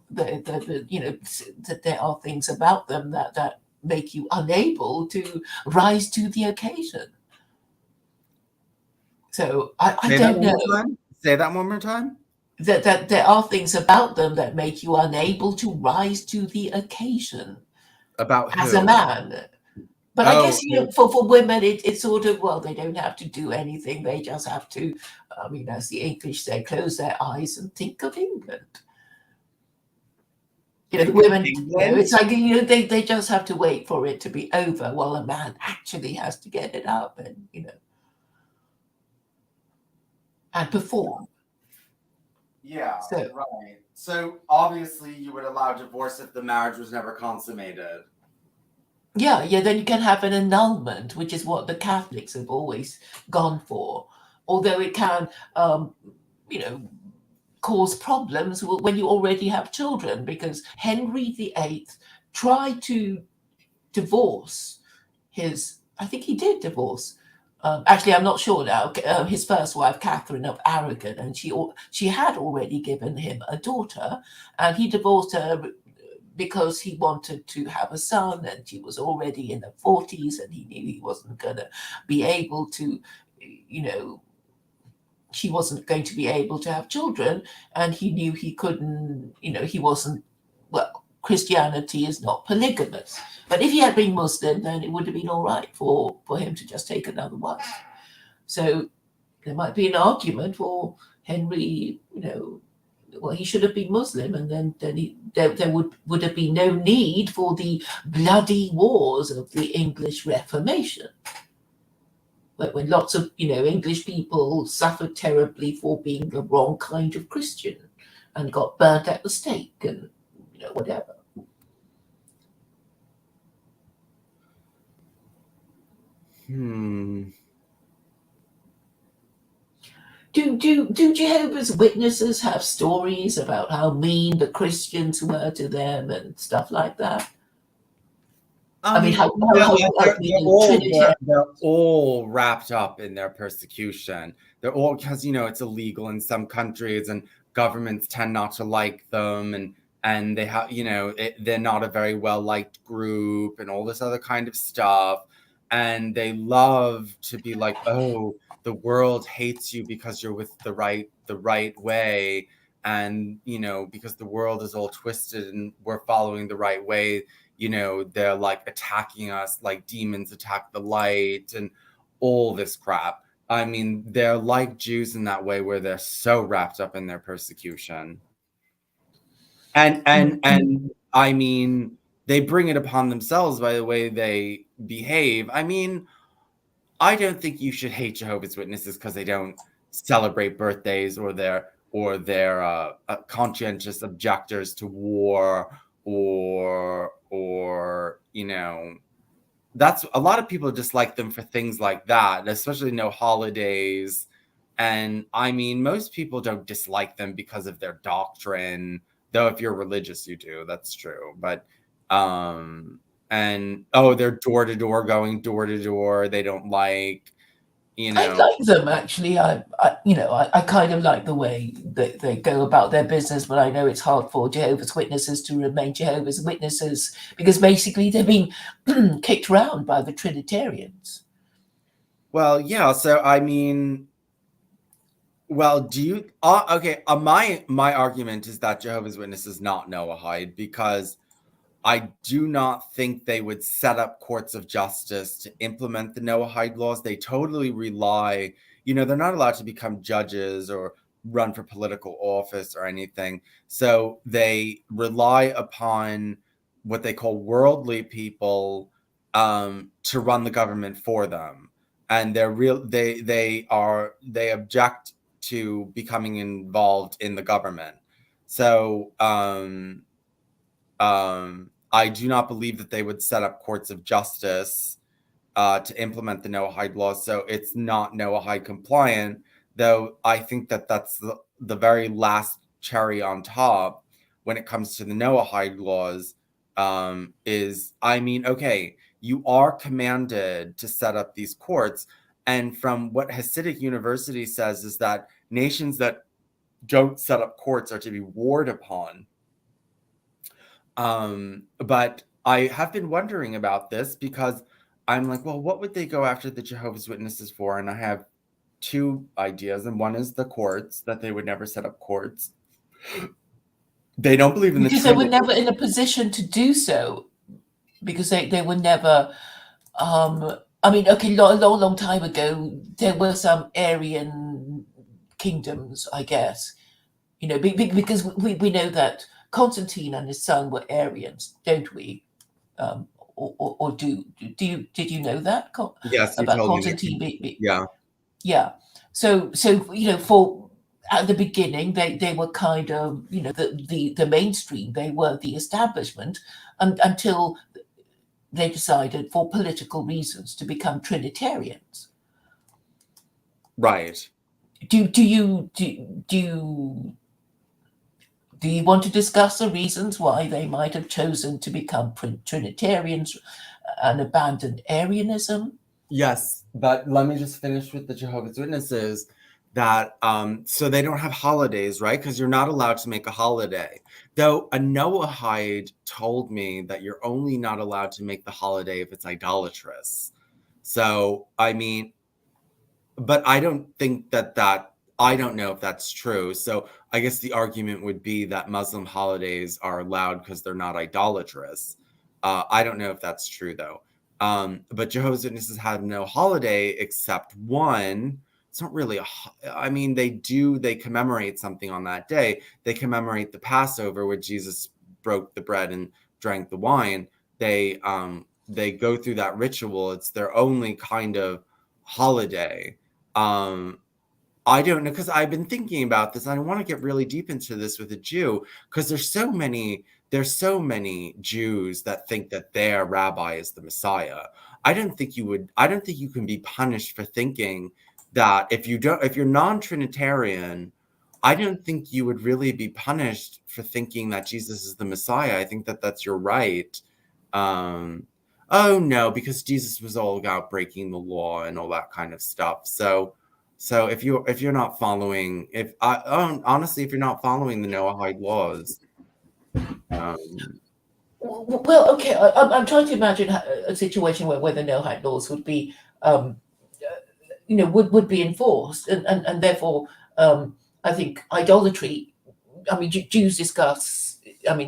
That there are things about them that make you unable to rise to the occasion. So I don't know. Say that one more time. That there are things about them that make you unable to rise to the occasion. About as who? a man. But I guess for women, it's sort of, well, they don't have to do anything. They just have to, I mean, as the English say, close their eyes and think of England. The women, it's like they just have to wait for it to be over, while a man actually has to get it up and and perform. Yeah, right. So obviously you would allow divorce if the marriage was never consummated. Yeah, then you can have an annulment, which is what the Catholics have always gone for. Although it can, cause problems when you already have children, because Henry VIII tried to divorce I think he did divorce. Actually, I'm not sure now. His first wife, Catherine of Aragon, and she had already given him a daughter, and he divorced her because he wanted to have a son, and she was already in her 40s, and he knew he wasn't going to be able to, she wasn't going to be able to have children, and he knew he couldn't, he wasn't, well, Christianity is not polygamous. But if he had been Muslim, then it would have been all right for him to just take another wife. So there might be an argument for Henry, well, he should have been Muslim, and then there would have been no need for the bloody wars of the English Reformation, when lots of English people suffered terribly for being the wrong kind of Christian and got burnt at the stake and whatever. Do Jehovah's Witnesses have stories about how mean the Christians were to them and stuff like that? I mean, they're all wrapped up in their persecution. They're all, because it's illegal in some countries, and governments tend not to like them, and they have they're not a very well liked group, and all this other kind of stuff. And they love to be like, oh, the world hates you because you're with the right way, and because the world is all twisted and we're following the right way. They're like attacking us like demons attack the light, and all this crap. I mean, they're like Jews in that way, where they're so wrapped up in their persecution. And I mean, they bring it upon themselves by the way they behave. I mean, I don't think you should hate Jehovah's Witnesses because they don't celebrate birthdays, or they're conscientious objectors to war, or that's a lot of people dislike them for things like that, especially no holidays. And I mean, most people don't dislike them because of their doctrine, though if you're religious, you do. That's true. But and they're going door to door. They don't like, I like them, actually. I kind of like the way that they go about their business, but I know it's hard for Jehovah's Witnesses to remain Jehovah's Witnesses because basically they're being kicked around by the Trinitarians. Well, yeah. So I mean, well, do you? Okay. My argument is that Jehovah's Witnesses not Noahide, because I do not think they would set up courts of justice to implement the Noahide laws. They totally rely, they're not allowed to become judges or run for political office or anything. So they rely upon what they call worldly people to run the government for them. And they object to becoming involved in the government. So I do not believe that they would set up courts of justice to implement the Noahide laws. So it's not Noahide compliant, though I think that that's the very last cherry on top when it comes to the Noahide laws. Okay, you are commanded to set up these courts. And from what Hasidic University says is that nations that don't set up courts are to be warred upon. But I have been wondering about this because I'm like, well, what would they go after the Jehovah's Witnesses for? And I have two ideas. And one is the courts, that they would never set up courts. They don't believe in the Because they were never in a position to do so, because they were never, a long time ago, there were some Aryan kingdoms, I guess, because we know that Constantine and his son were Aryans, don't we? Or did you know that? Yes, you about told Constantine? Me. Yeah. So for at the beginning they were kind of the mainstream. They were the establishment until they decided for political reasons to become Trinitarians. Right. Do you want to discuss the reasons why they might have chosen to become Trinitarians and abandon Arianism? Yes, but let me just finish with the Jehovah's Witnesses. That so they don't have holidays, right? Because you're not allowed to make a holiday. Though a Noahide told me that you're only not allowed to make the holiday if it's idolatrous. So I mean, but I don't think I don't know if that's true. So I guess the argument would be that Muslim holidays are allowed because they're not idolatrous. I don't know if that's true though. But Jehovah's Witnesses have no holiday except one. It's not really they commemorate something on that day. They commemorate the Passover, where Jesus broke the bread and drank the wine. They go through that ritual. It's their only kind of holiday. I don't know, because I've been thinking about this. And I want to get really deep into this with a Jew, because there's so many Jews that think that their rabbi is the Messiah. I don't think you can be punished for thinking that if you're non-Trinitarian, I don't think you would really be punished for thinking that Jesus is the Messiah. I think that that's your right. Oh no, because Jesus was all about breaking the law and all that kind of stuff. So if you're not following, honestly, if you're not following the Noahide laws, well, okay, I'm trying to imagine a situation where the Noahide laws would be, would be enforced, and therefore, I think idolatry. I mean, Jews discuss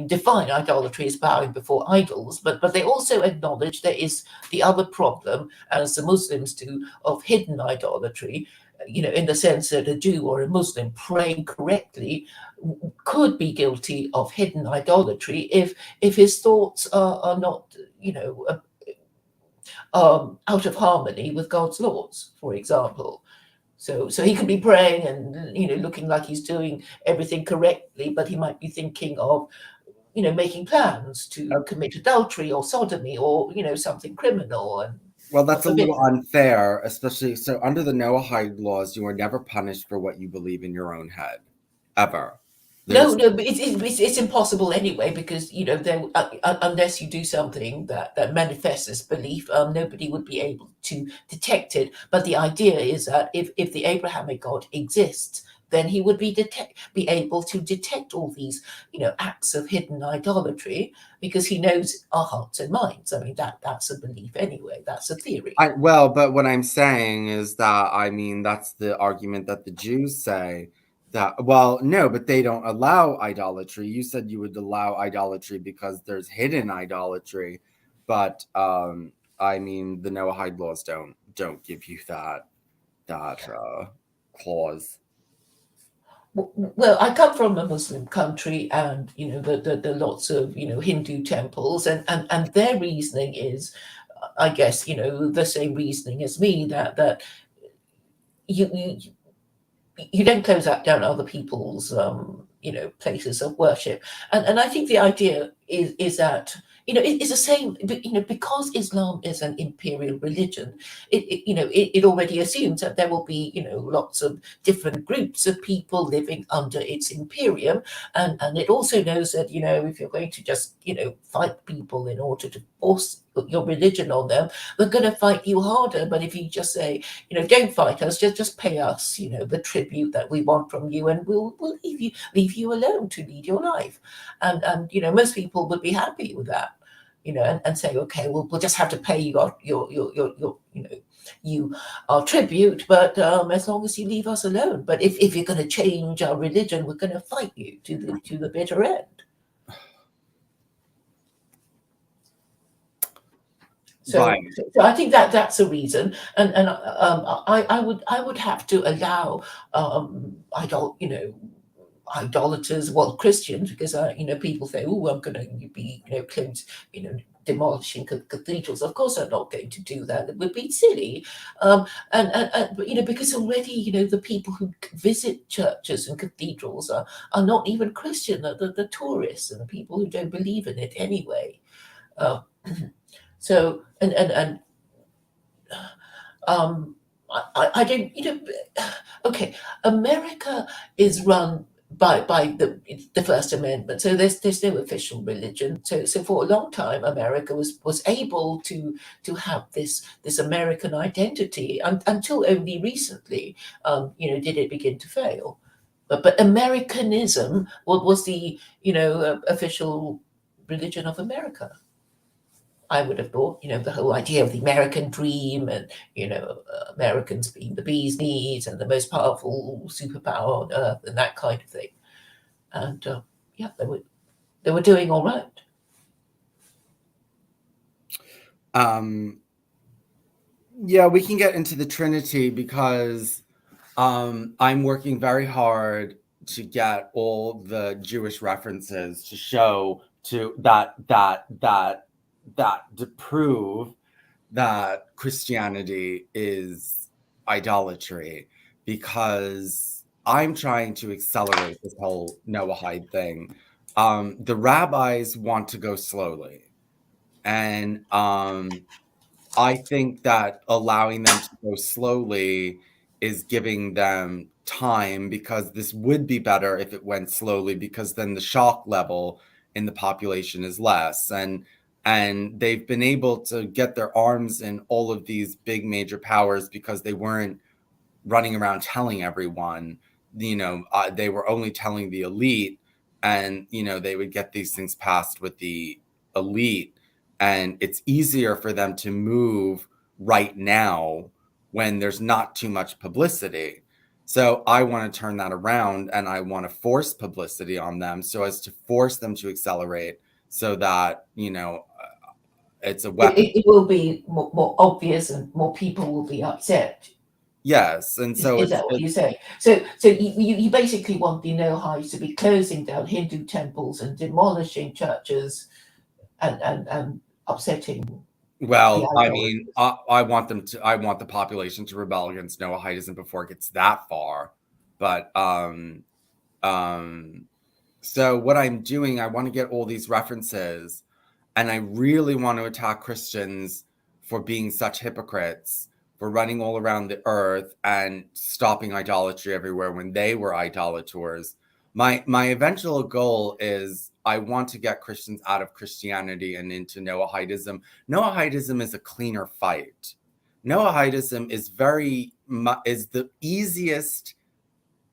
define idolatry as bowing before idols, but they also acknowledge there is the other problem, as the Muslims do, of hidden idolatry, in the sense that a Jew or a Muslim praying correctly could be guilty of hidden idolatry if his thoughts are not, out of harmony with God's laws, for example. So he could be praying and looking like he's doing everything correctly, but he might be thinking of making plans to commit adultery or sodomy or something criminal. And well, that's a little unfair, especially so under the Noahide laws, you are never punished for what you believe in your own head, ever. No, but it's impossible anyway, because unless you do something that manifests as belief, nobody would be able to detect it. But the idea is that if the Abrahamic God exists, then he would be able to detect all these acts of hidden idolatry, because he knows our hearts and minds. I mean, that's a belief anyway. That's a theory. Well, but what I'm saying is that that's the argument that the Jews say. Well, no, but they don't allow idolatry. You said you would allow idolatry because there's hidden idolatry, but the Noahide laws don't give you that clause. Well, I come from a Muslim country, and the lots of Hindu temples, and their reasoning is, I guess, the same reasoning as me, that you you don't close down other people's places of worship. And I think the idea is that it's the same, because Islam is an imperial religion. It already assumes that there will be lots of different groups of people living under its imperium, and it also knows that if you're going to just fight people in order to force your religion on them, they're going to fight you harder. But if you just say, don't fight us, just pay us, the tribute that we want from you, and we'll leave you alone to lead your life. And most people would be happy with that, and say, okay, we'll just have to pay you our tribute, but as long as you leave us alone. But if you're going to change our religion, we're going to fight you to the bitter end. So, right. so I think that's a reason, and I would have to allow idolaters, well, Christians, because people say, oh, I'm going to be demolishing cathedrals. Of course, I'm not going to do that. It would be silly, but because already the people who visit churches and cathedrals are not even Christian. The tourists and the people who don't believe in it anyway. So I don't okay, America is run by the First Amendment, so there's no official religion. So for a long time, America was able to have this American identity, until only recently, did it begin to fail. But Americanism was the official religion of America. I would have thought, the whole idea of the American dream, and, Americans being the bee's knees and the most powerful superpower on earth, and that kind of thing. And yeah, they were doing all right. Yeah, we can get into the Trinity, because I'm working very hard to get all the Jewish references to show to to prove that Christianity is idolatry, because I'm trying to accelerate this whole Noahide thing. The rabbis want to go slowly, and I think that allowing them to go slowly is giving them time, because this would be better if it went slowly, because then the shock level in the population is less. And they've been able to get their arms in all of these big major powers because they weren't running around telling everyone. They were only telling the elite, and they would get these things passed with the elite, and it's easier for them to move right now when there's not too much publicity. So I want to turn that around, and I want to force publicity on them so as to force them to accelerate, so that, it's a weapon. It will be more obvious and more people will be upset. Yes, and so Is that what you say? So you basically want the Noahides to be closing down Hindu temples and demolishing churches and upsetting the well, I idolaters. mean, I want the population to rebel against Noahidism before it gets that far. But so what I'm doing, I want to get all these references, and I really want to attack Christians for being such hypocrites, for running all around the earth and stopping idolatry everywhere when they were idolaters. My eventual goal is I want to get Christians out of Christianity and into Noahidism. Noahidism is a cleaner fight. Noahidism is is the easiest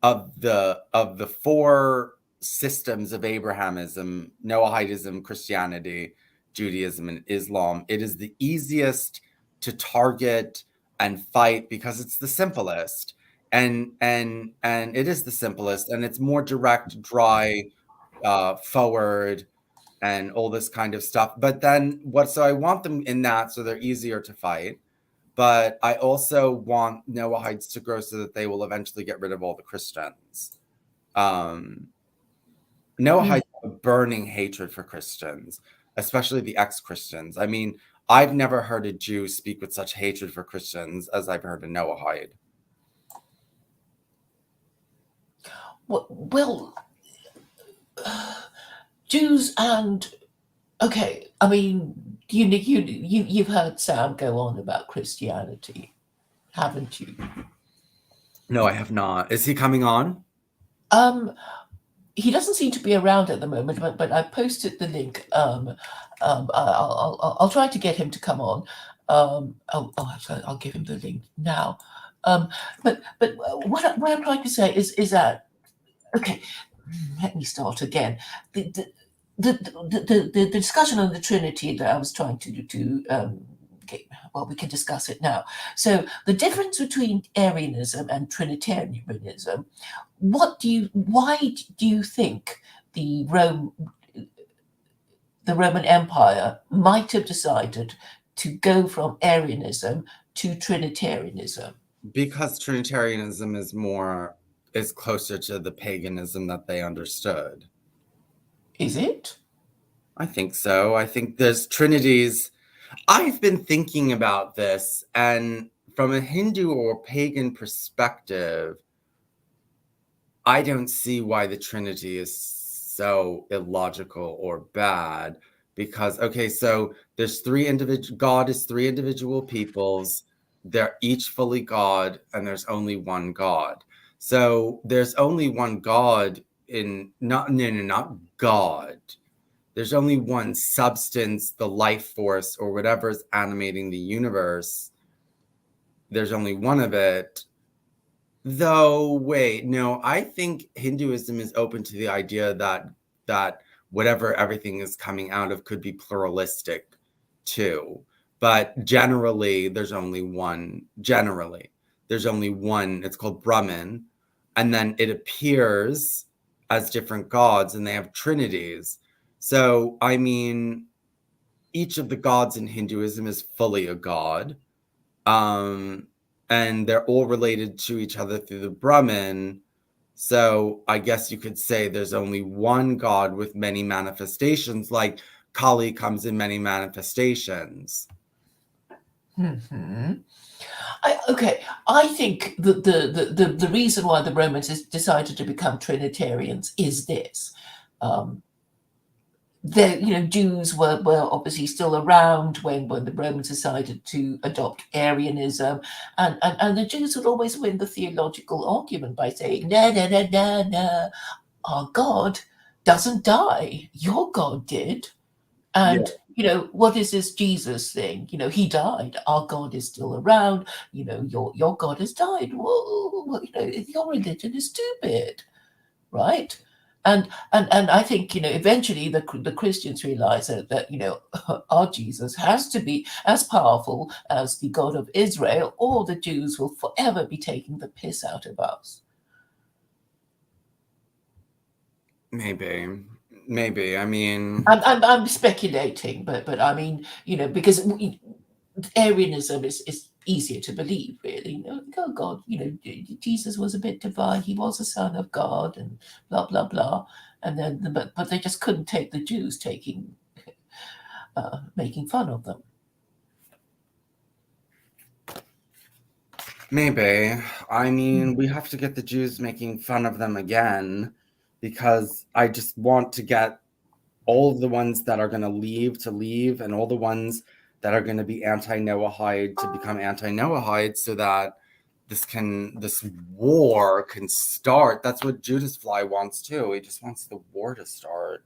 of the four systems of Abrahamism: Noahidism, Christianity, Judaism, and Islam. It is the easiest to target and fight because it's the simplest, and it is the simplest, and it's more direct, dry, forward, and all this kind of stuff. But then so I want them in that, so they're easier to fight. But I also want Noahides to grow so that they will eventually get rid of all the Christians. Noahides have a burning hatred for Christians, especially the ex-Christians. I mean, I've never heard a Jew speak with such hatred for Christians as I've heard a Noahide. Well, Jews and okay, I mean, you've heard Sam go on about Christianity, haven't you? No, I have not. Is he coming on? He doesn't seem to be around at the moment, but I posted the link. I'll try to get him to come on. Actually, I'll give him the link now. But what I'm trying to say is that okay. Let me start again. The discussion on the Trinity that I was trying to get, well, we can discuss it now. So the difference between Arianism and Trinitarianism, why do you think the Roman Empire might have decided to go from Arianism to Trinitarianism? Because Trinitarianism is closer to the paganism that they understood. Is it? I think so. I think there's trinities. I've been thinking about this, and from a Hindu or pagan perspective, I don't see why the Trinity is so illogical or bad. Because, okay, so there's God is three individual peoples. They're each fully God, and there's only one God. So there's only one God not God. There's only one substance, the life force, or whatever is animating the universe. There's only one of it. Though, wait, no, I think Hinduism is open to the idea that whatever everything is coming out of could be pluralistic too. But generally, there's only one. Generally, there's only one. It's called Brahman, and then it appears as different gods, and they have trinities. So, I mean, each of the gods in Hinduism is fully a god. And they're all related to each other through the Brahman. So I guess you could say there's only one God with many manifestations, like Kali comes in many manifestations. Mm-hmm. I think that the reason why the Romans decided to become Trinitarians is this. Jews were obviously still around when the Romans decided to adopt Arianism, and the Jews would always win the theological argument by saying, no, our God doesn't die. Your God did. And, what is this Jesus thing? He died. Our God is still around. Your God has died. Well, your religion is stupid, right? And I think eventually the Christians realize that our Jesus has to be as powerful as the God of Israel, or the Jews will forever be taking the piss out of us. Maybe. I mean, I'm speculating, but I mean, because Arianism is easier to believe, really. Oh God, Jesus was a bit divine. He was a son of God, and blah blah blah. And then, but they just couldn't take the Jews making fun of them. maybe. I mean, we have to get the Jews making fun of them again, because I just want to get all of the ones that are going to leave, and all the ones that are going to be anti-Noahide to become anti-Noahide, so that this war can start. That's what Judas Fly wants too. He just wants the war to start.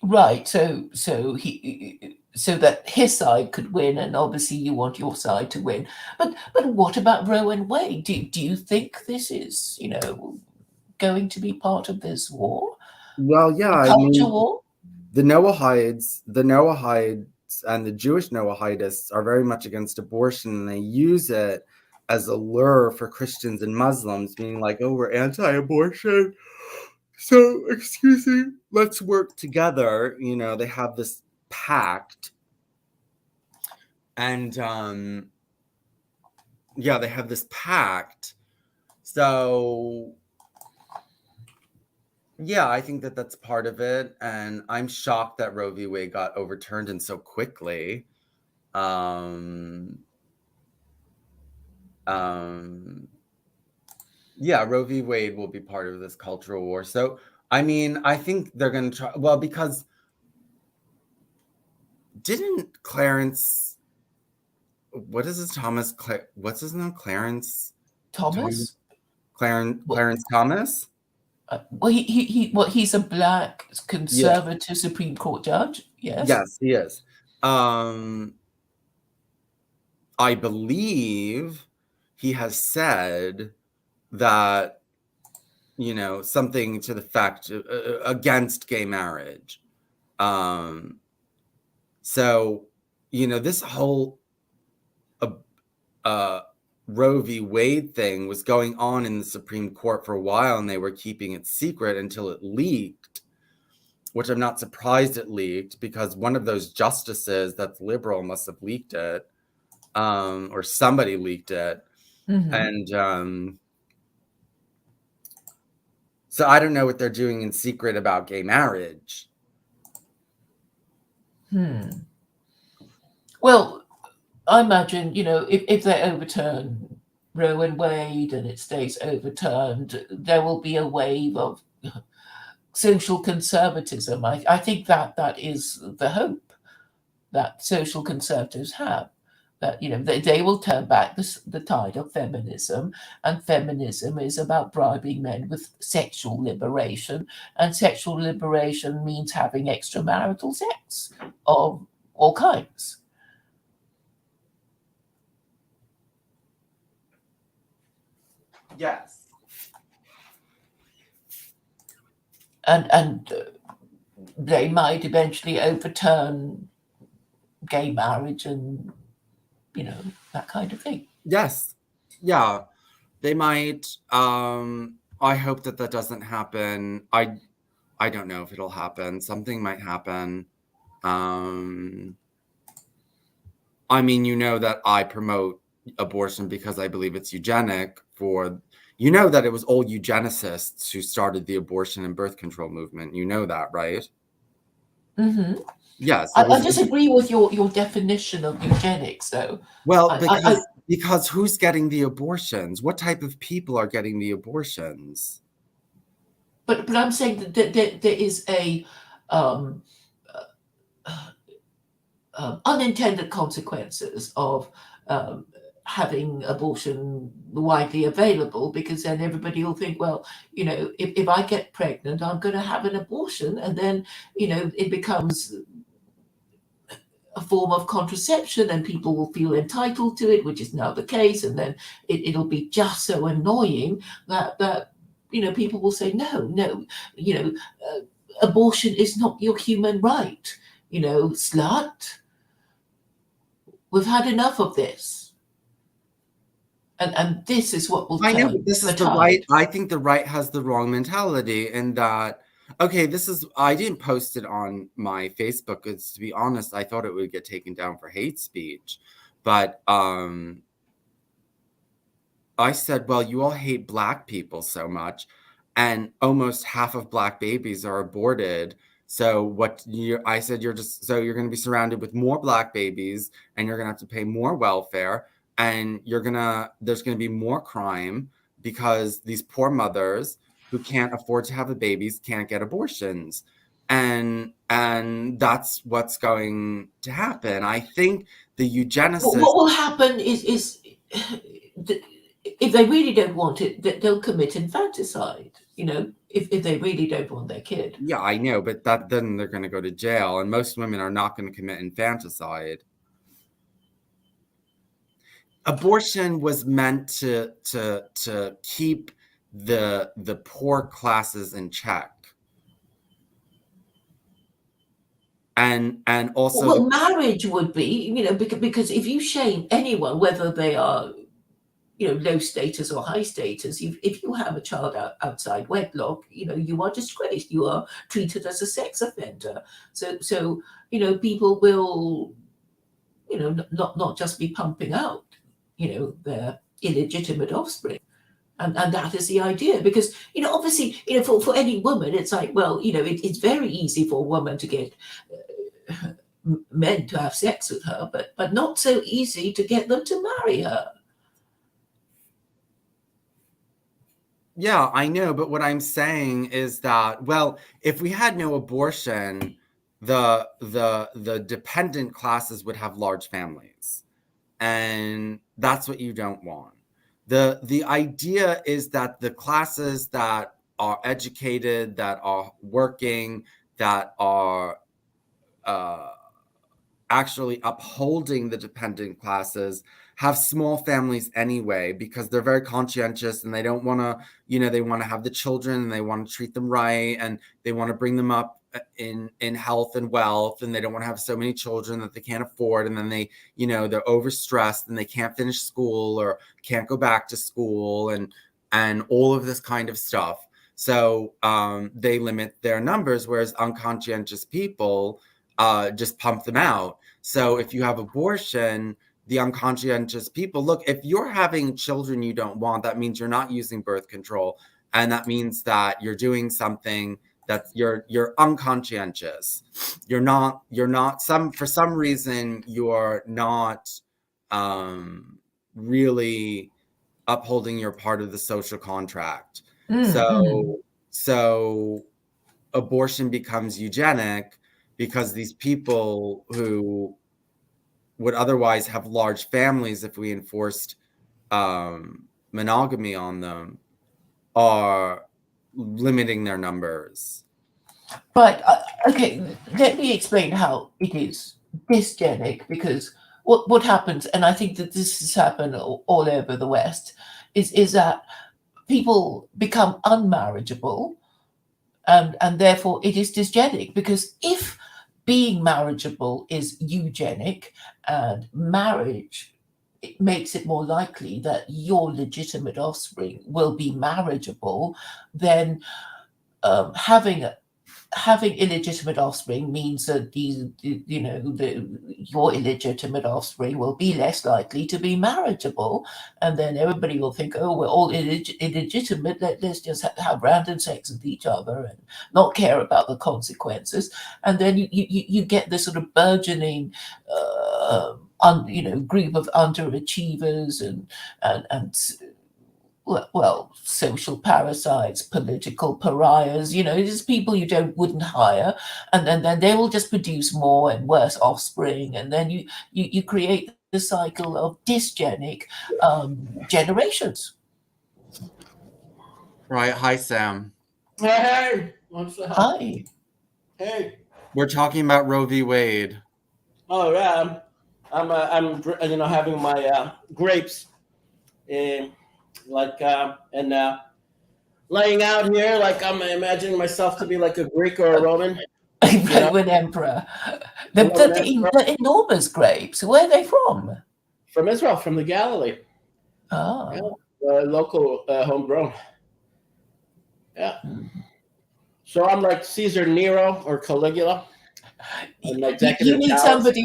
Right. So that his side could win, and obviously you want your side to win. But what about Roe and Wade? Do you think this is going to be part of this war? Well, yeah, A I culture mean, war? the Noahides and the Jewish Noahidists are very much against abortion, and they use it as a lure for Christians and Muslims, being like, oh, we're anti-abortion, so excuse me, let's work together. They have this pact, and yeah, they have this pact. So yeah, I think that that's part of it, and I'm shocked that Roe v. Wade got overturned and so quickly. Yeah, Roe v. Wade will be part of this cultural war. So, I mean, I think they're going to try. Well, because didn't Clarence, what is his Thomas? What's his name? Clarence Thomas? Clarence Thomas? Well, he's a black Yeah. conservative Supreme Court judge. Yes. Yes, he is. I believe he has said that, something to the fact against gay marriage. So, this whole Roe v. Wade thing was going on in the Supreme Court for a while, and they were keeping it secret until it leaked, which I'm not surprised it leaked, because one of those justices that's liberal must have leaked it, or somebody leaked it. Mm-hmm. And so I don't know what they're doing in secret about gay marriage. Well, I imagine, if they overturn Roe and Wade and it stays overturned, there will be a wave of social conservatism. I think that is the hope that social conservatives have. That they will turn back the tide of feminism, and feminism is about bribing men with sexual liberation, and sexual liberation means having extramarital sex of all kinds. Yes. And they might eventually overturn gay marriage and that kind of thing. Yes. Yeah. They might. I hope that doesn't happen. I don't know if it'll happen. Something might happen. I mean, that I promote abortion because I believe it's eugenic that it was all eugenicists who started the abortion and birth control movement. You know that, right? Mm-hmm. Yes. I disagree with your definition of eugenics, though. Well, because who's getting the abortions? What type of people are getting the abortions? But I'm saying that there is a unintended consequences of having abortion widely available, because then everybody will think, well, if I get pregnant, I'm going to have an abortion, and then it becomes a form of contraception, and people will feel entitled to it, which is now the case, and then it'll be just so annoying that people will say, no, abortion is not your human right, slut. We've had enough of this. And this is what will I know, turn but this the is the right. tide. I think the right has the wrong mentality in that. Okay, I didn't post it on my Facebook because, to be honest, I thought it would get taken down for hate speech. But I said, well, you all hate Black people so much, and almost half of Black babies are aborted. So I said, you're going to be surrounded with more Black babies, and you're going to have to pay more welfare, and there's going to be more crime because these poor mothers who can't afford to have the babies can't get abortions. And that's what's going to happen. I think the eugenicists. What will happen is if they really don't want it, they'll commit infanticide. If they really don't want their kid. Yeah, I know, but then they're going to go to jail, and most women are not going to commit infanticide. Abortion was meant to keep the poor classes in check, and also. Well, marriage would be, because if you shame anyone, whether they are, low status or high status, if you have a child outside wedlock, you are disgraced. You are treated as a sex offender. So people will, not just be pumping out, their illegitimate offspring. And that is the idea, because, obviously, for any woman, it's like, well, it's very easy for a woman to get men to have sex with her, but not so easy to get them to marry her. Yeah, I know, but what I'm saying is that, well, if we had no abortion, the dependent classes would have large families, and that's what you don't want. The idea is that the classes that are educated, that are working, that are actually upholding the dependent classes have small families anyway, because they're very conscientious and they don't want to, they want to have the children and they want to treat them right, and they want to bring them up in health and wealth, and they don't want to have so many children that they can't afford, and then they're overstressed and they can't finish school or can't go back to school, and all of this kind of stuff. So they limit their numbers, whereas unconscientious people just pump them out. So if you have abortion, the unconscientious people, look, if you're having children you don't want, that means you're not using birth control, and that means that you're doing something that you're unconscientious. You're not for some reason you're not really upholding your part of the social contract. So abortion becomes eugenic, because these people who would otherwise have large families if we enforced monogamy on them are limiting their numbers. But okay, let me explain how it is dysgenic, because what happens, and I think that this has happened all over the West, is that people become unmarriageable, and therefore it is dysgenic, because if being marriageable is eugenic, and marriage, it makes it more likely that your legitimate offspring will be marriageable, then having illegitimate offspring means that your illegitimate offspring will be less likely to be marriageable, and then everybody will think, oh, we're all illegitimate. Let's just have random sex with each other and not care about the consequences, and then you get this sort of burgeoning group of underachievers and well, social parasites, political pariahs, just people you wouldn't hire, and then they will just produce more and worse offspring, and then you create the cycle of dysgenic generations. Right. Hi, Sam. Hey, what's up? Hi. Hey. We're talking about Roe v. Wade. Oh yeah, I'm having my grapes, and laying out here, like I'm imagining myself to be like a Greek or a Roman. Roman emperor. The enormous grapes. Where are they from? From Israel, from the Galilee. Ah. Local, homegrown. Yeah. So I'm like Caesar Nero or Caligula. In the You executive need palace. somebody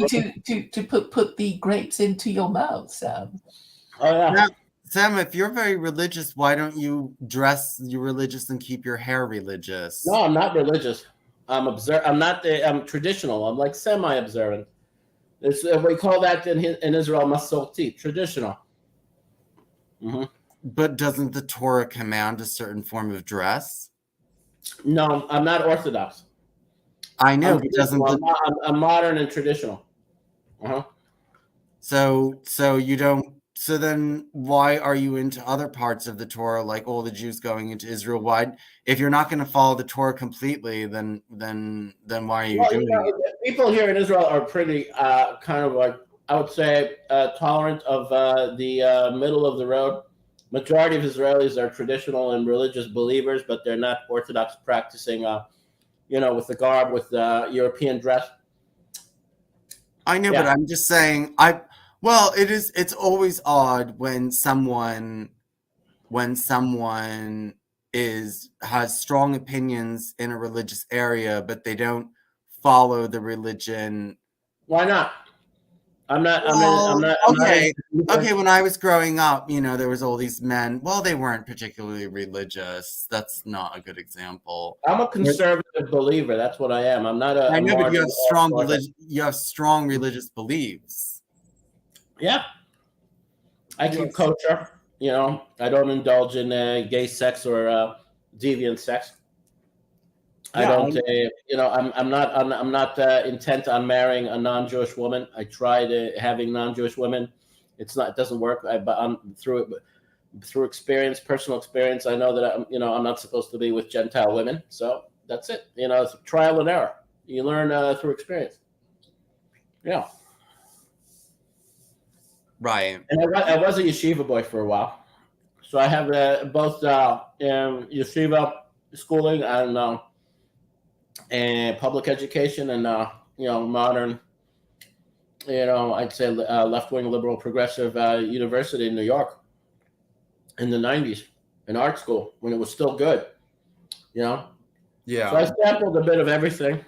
to put the grapes into your mouth, Sam. Oh yeah. Now, Sam, if you're very religious, why don't you dress you religious and keep your hair religious? No, I'm not religious. I'm not. I'm traditional. I'm like semi-observant. We call that in Israel masorti, traditional. Hmm. But doesn't the Torah command a certain form of dress? No, I'm not orthodox. I know, I'm but doesn't traditional. the I'm modern and traditional. Uh-huh. so you don't so then why are you into other parts of the Torah, like all the Jews going into Israel? Why, if you're not going to follow the Torah completely, then why are you Well, doing it? people here in Israel are pretty kind of like, I would say, tolerant of the middle of the road. Majority of Israelis are traditional and religious believers, but they're not orthodox practicing. With the garb, with European dress. I know, but Yeah. I'm just saying it's always odd when someone has strong opinions in a religious area, but they don't follow the religion. Why not? I'm not. Well, I'm not okay. into. Okay, when I was growing up, there was all these men. Well, they weren't particularly religious. That's not a good example. I'm a conservative believer. That's what I am. I'm not I a know, but martial art. you have strong religious beliefs. Yeah. I keep Yes. kosher. I don't indulge in gay sex or deviant sex. I Yeah, don't. I'm not intent on marrying a non-Jewish woman. I tried having non-Jewish women. It doesn't work. But I'm through experience, personal experience. I know that I'm not supposed to be with Gentile women. So that's it. It's trial and error. You learn through experience. Yeah. right. And I was a yeshiva boy for a while. So I have both yeshiva schooling and public education and modern, I'd say left-wing liberal progressive university in New York in the 90s, in art school when it was still good. So I sampled a bit of everything,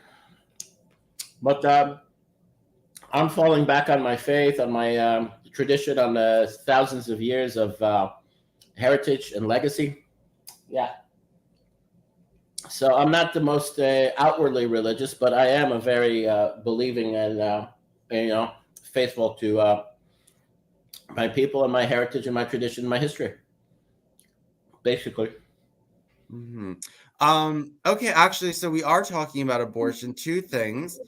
but I'm falling back on my faith, on my tradition, on the thousands of years of heritage and legacy. Yeah. So I'm not the most outwardly religious, but I am a very believing and faithful to my people and my heritage and my tradition and my history, basically. Mm-hmm. Okay, actually, so we are talking about abortion. Two things.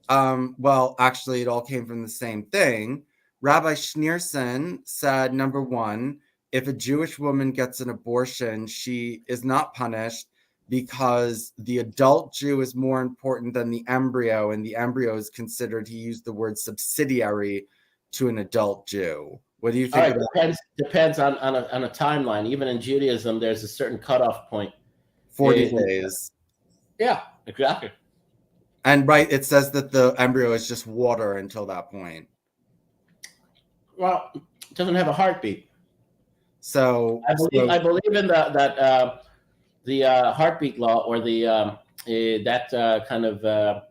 Well, actually, it all came from the same thing. Rabbi Schneerson said, number one, if a Jewish woman gets an abortion, she is not punished because the adult Jew is more important than the embryo, and the embryo is considered, he used the word subsidiary to an adult Jew. What do you think? All right, depends on a timeline. Even in Judaism, there's a certain cutoff point. 40 days. Yeah, exactly. And right, it says that the embryo is just water until that point. Well, it doesn't have a heartbeat. So I believe in the heartbeat law, or the that kind of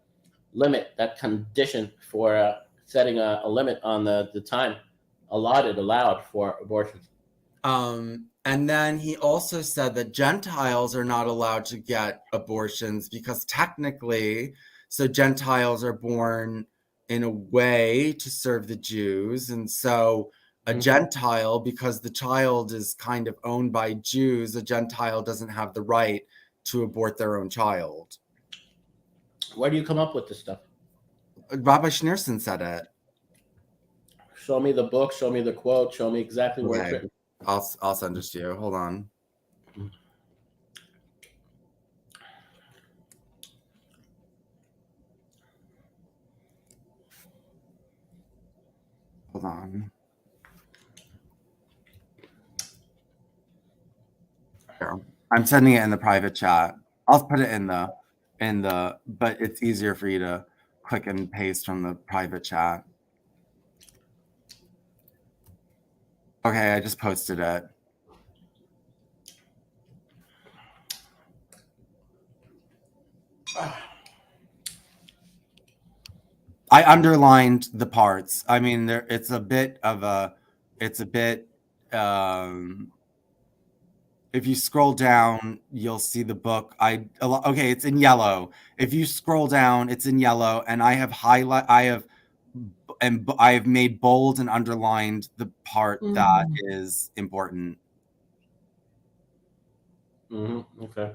limit, that condition for setting a limit on the time allowed for abortions. And then he also said that Gentiles are not allowed to get abortions because technically, so Gentiles are born in a way to serve the Jews. And so a Gentile, because the child is kind of owned by Jews, a Gentile doesn't have the right to abort their own child. Where do you come up with this stuff? Rabbi Schneerson said it. Show me the book, show me the quote, show me exactly where it's written. I'll send it to you. Hold on. Hold on. Here. I'm sending it in the private chat. I'll put it in the but it's easier for you to click and paste from the private chat. Okay, I just posted it. I underlined the parts. I mean, it's a bit. If you scroll down, you'll see the book. Okay, it's in yellow. If you scroll down, it's in yellow, and I have made bold and underlined the part that is important. Okay.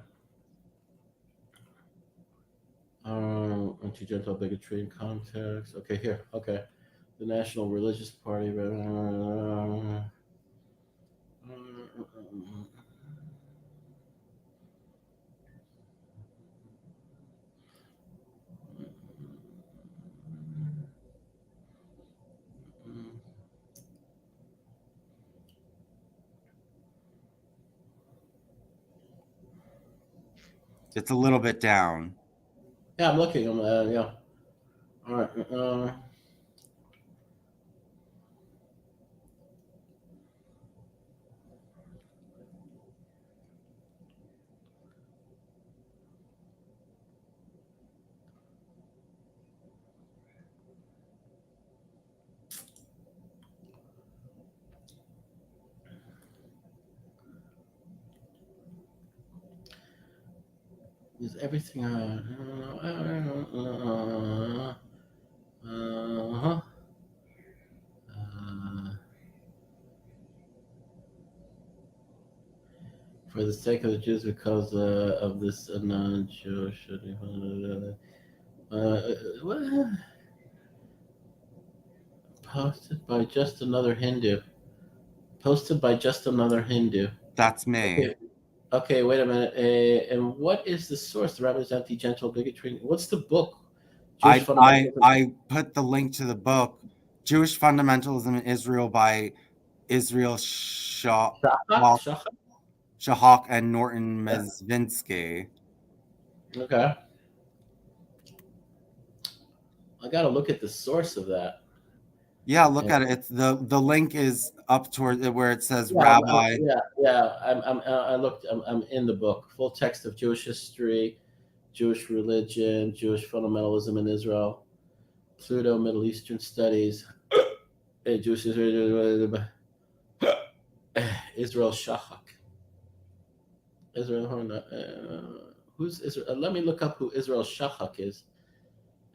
Anti-gentle bigotry in context. Okay, here. Okay. The National Religious Party. It's a little bit down. Yeah, I'm looking. Yeah. All right. Is everything for the sake of the Jews because of this non-Jewish what? Posted by Just Another Hindu. Posted by Just Another Hindu. That's me. Okay, wait a minute. And what is the source? The rabbi's anti-gentle bigotry. What's the book? I put the link to the book, Jewish Fundamentalism in Israel by Israel Shahak and Norton Mezvinsky. Okay. I got to look at the source of that. Yeah, look at it. It's the link is up toward where it says Rabbi. I looked. I'm in the book. Full text of Jewish history, Jewish religion, Jewish fundamentalism in Israel, Pluto, Middle Eastern studies, Jewish Israel Shahak. Israel. Who's Israel? Let me look up who Israel Shahak is.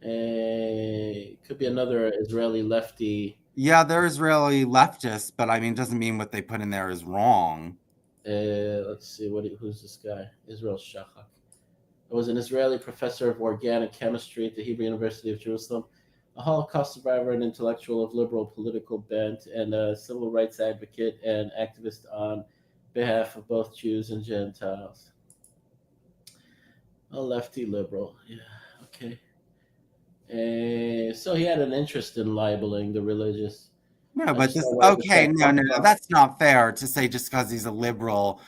Could be another Israeli lefty. Yeah, they're Israeli leftists, but I mean, doesn't mean what they put in there is wrong. Let's see, who's this guy? Israel Shahak. I was an Israeli professor of organic chemistry at the Hebrew University of Jerusalem, a Holocaust survivor and intellectual of liberal political bent, and a civil rights advocate and activist on behalf of both Jews and Gentiles. A lefty liberal. Yeah, okay. So he had an interest in libeling the religious. No, but no, that's not fair to say just because he's a liberal.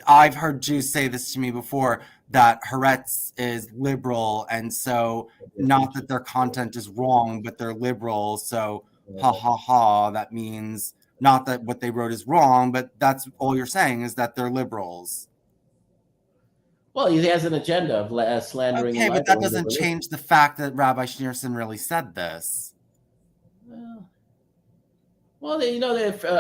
I've heard Jews say this to me before, that Haaretz is liberal, and so not that their content is wrong, but they're liberal. So that means not that what they wrote is wrong, but that's all you're saying is that they're liberals. Well, he has an agenda of slandering. Okay, but that doesn't change the fact that Rabbi Schneerson really said this. Well,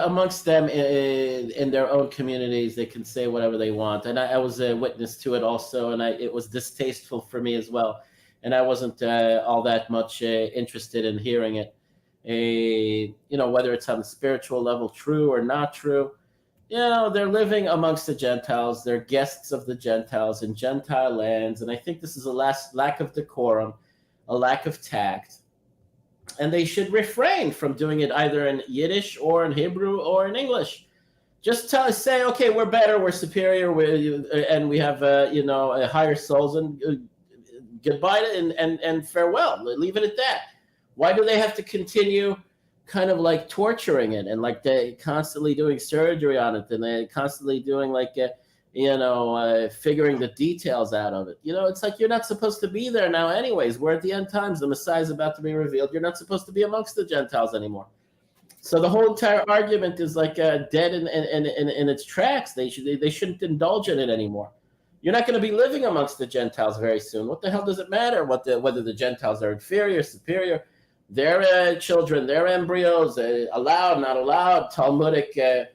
amongst them in their own communities, they can say whatever they want, and I was a witness to it also, and it was distasteful for me as well, and I wasn't all that much interested in hearing it. Whether it's on the spiritual level, true or not true. They're living amongst the Gentiles. They're guests of the Gentiles in Gentile lands. And I think this is a lack of decorum, a lack of tact. And they should refrain from doing it either in Yiddish or in Hebrew or in English. Just say, okay, we're better, we're superior, and we have, higher souls, and goodbye and farewell. Leave it at that. Why do they have to continue kind of like torturing it, and like they constantly doing surgery on it, and they constantly doing figuring the details out of it? It's like you're not supposed to be there now anyways. We're at the end times. The Messiah is about to be revealed. You're not supposed to be amongst the Gentiles anymore. So the whole entire argument is like dead in its tracks. They shouldn't indulge in it anymore. You're not going to be living amongst the Gentiles very soon. What the hell does it matter whether the Gentiles are inferior, superior? Their children, their embryos, allowed, not allowed, Talmudic, back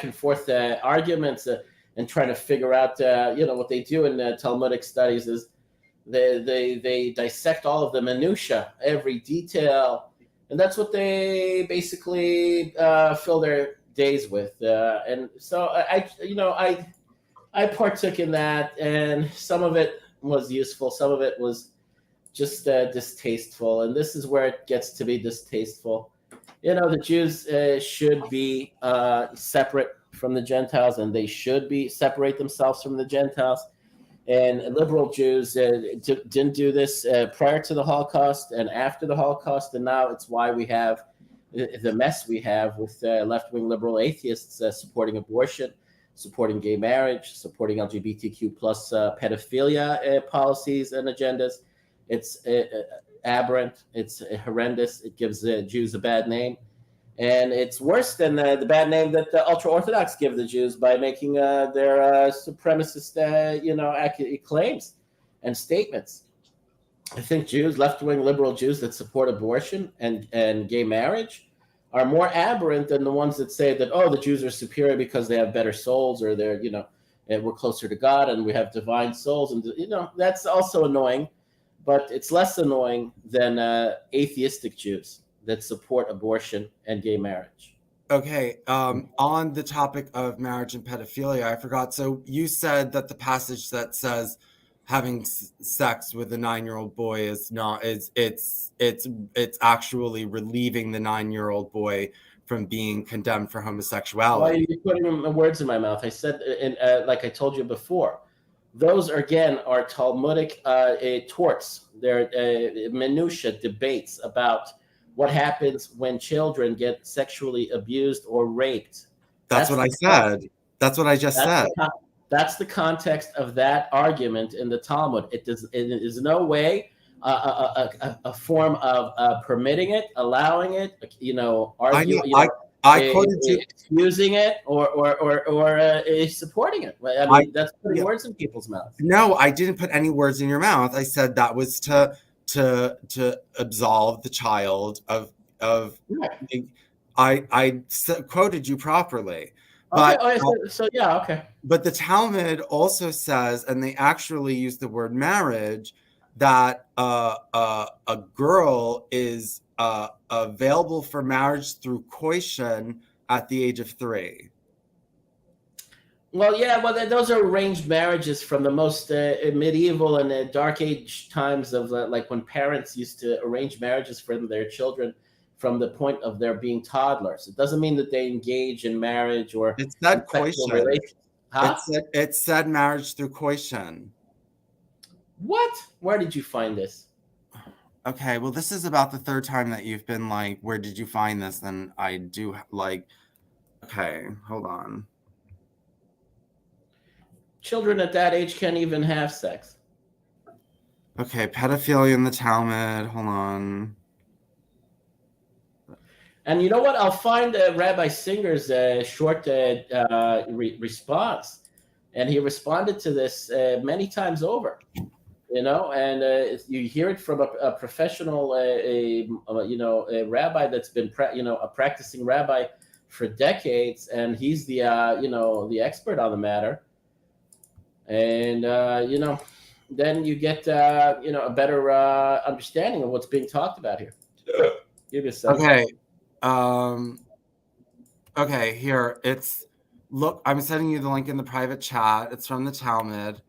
and forth arguments and trying to figure out, what they do in Talmudic studies is they dissect all of the minutia, every detail, and that's what they basically fill their days with. And so I partook in that, and some of it was useful, some of it was just distasteful, and this is where it gets to be distasteful. The Jews should be separate from the Gentiles, and they should separate themselves from the Gentiles. And liberal Jews didn't do this prior to the Holocaust and after the Holocaust, and now it's why we have the mess we have with left-wing liberal atheists supporting abortion, supporting gay marriage, supporting LGBTQ plus pedophilia policies and agendas. It's aberrant. It's horrendous. It gives Jews a bad name. And it's worse than the bad name that the ultra-Orthodox give the Jews by making their supremacist, claims and statements. I think Jews, left-wing liberal Jews that support abortion and gay marriage are more aberrant than the ones that say that, the Jews are superior because they have better souls, or they're, and we're closer to God and we have divine souls. And, that's also annoying, but it's less annoying than atheistic Jews that support abortion and gay marriage. Okay, on the topic of marriage and pedophilia, I forgot. So you said that the passage that says having sex with a 9-year-old boy is not it's actually relieving the 9-year-old boy from being condemned for homosexuality. Why are you putting words in my mouth? I said, like I told you before, those again are Talmudic torts. They're minutia debates about what happens when children get sexually abused or raped. That's what I said. That's what I just said. That's the context of that argument in the Talmud. It is no way a form of permitting it, allowing it, arguing, I quoted you, excusing it, or supporting it. I mean, that's putting words in people's mouths. No, I didn't put any words in your mouth. I said that was to absolve the child of. I quoted you properly. But, okay. But the Talmud also says, and they actually use the word marriage, that a girl is available for marriage through coition at the age of 3. Well, yeah, those are arranged marriages from the most medieval and dark age times of like when parents used to arrange marriages for their children from the point of their being toddlers. It doesn't mean that they engage in marriage or it's that coition. Huh? It said marriage through coition. What? Where did you find this? Okay, well, this is about the 3rd time that you've been like, where did you find this? And I do like, okay, hold on. Children at that age can't even have sex. Okay, pedophilia in the Talmud. Hold on. And you know what? I'll find Rabbi Singer's short response. And he responded to this many times over, and you hear it from a professional, a rabbi that's been, a practicing rabbi for decades. And he's the expert on the matter. And, then you get, a better understanding of what's being talked about here. Give me a second. Okay. Okay, here look, I'm sending you the link in the private chat. It's from the Talmud,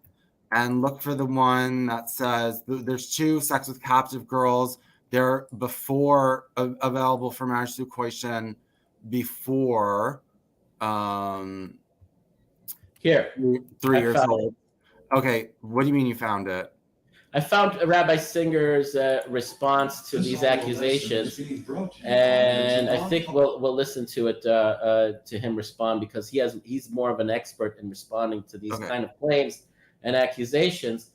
and look for the one that says there's 2 sex with captive girls. They're before available for marriage through coition before here 3 years old. Okay, what do you mean you found it? I found Rabbi Singer's response to these accusations, and I think we'll listen to it to him respond, because he's more of an expert in responding to these kind of claims and accusations.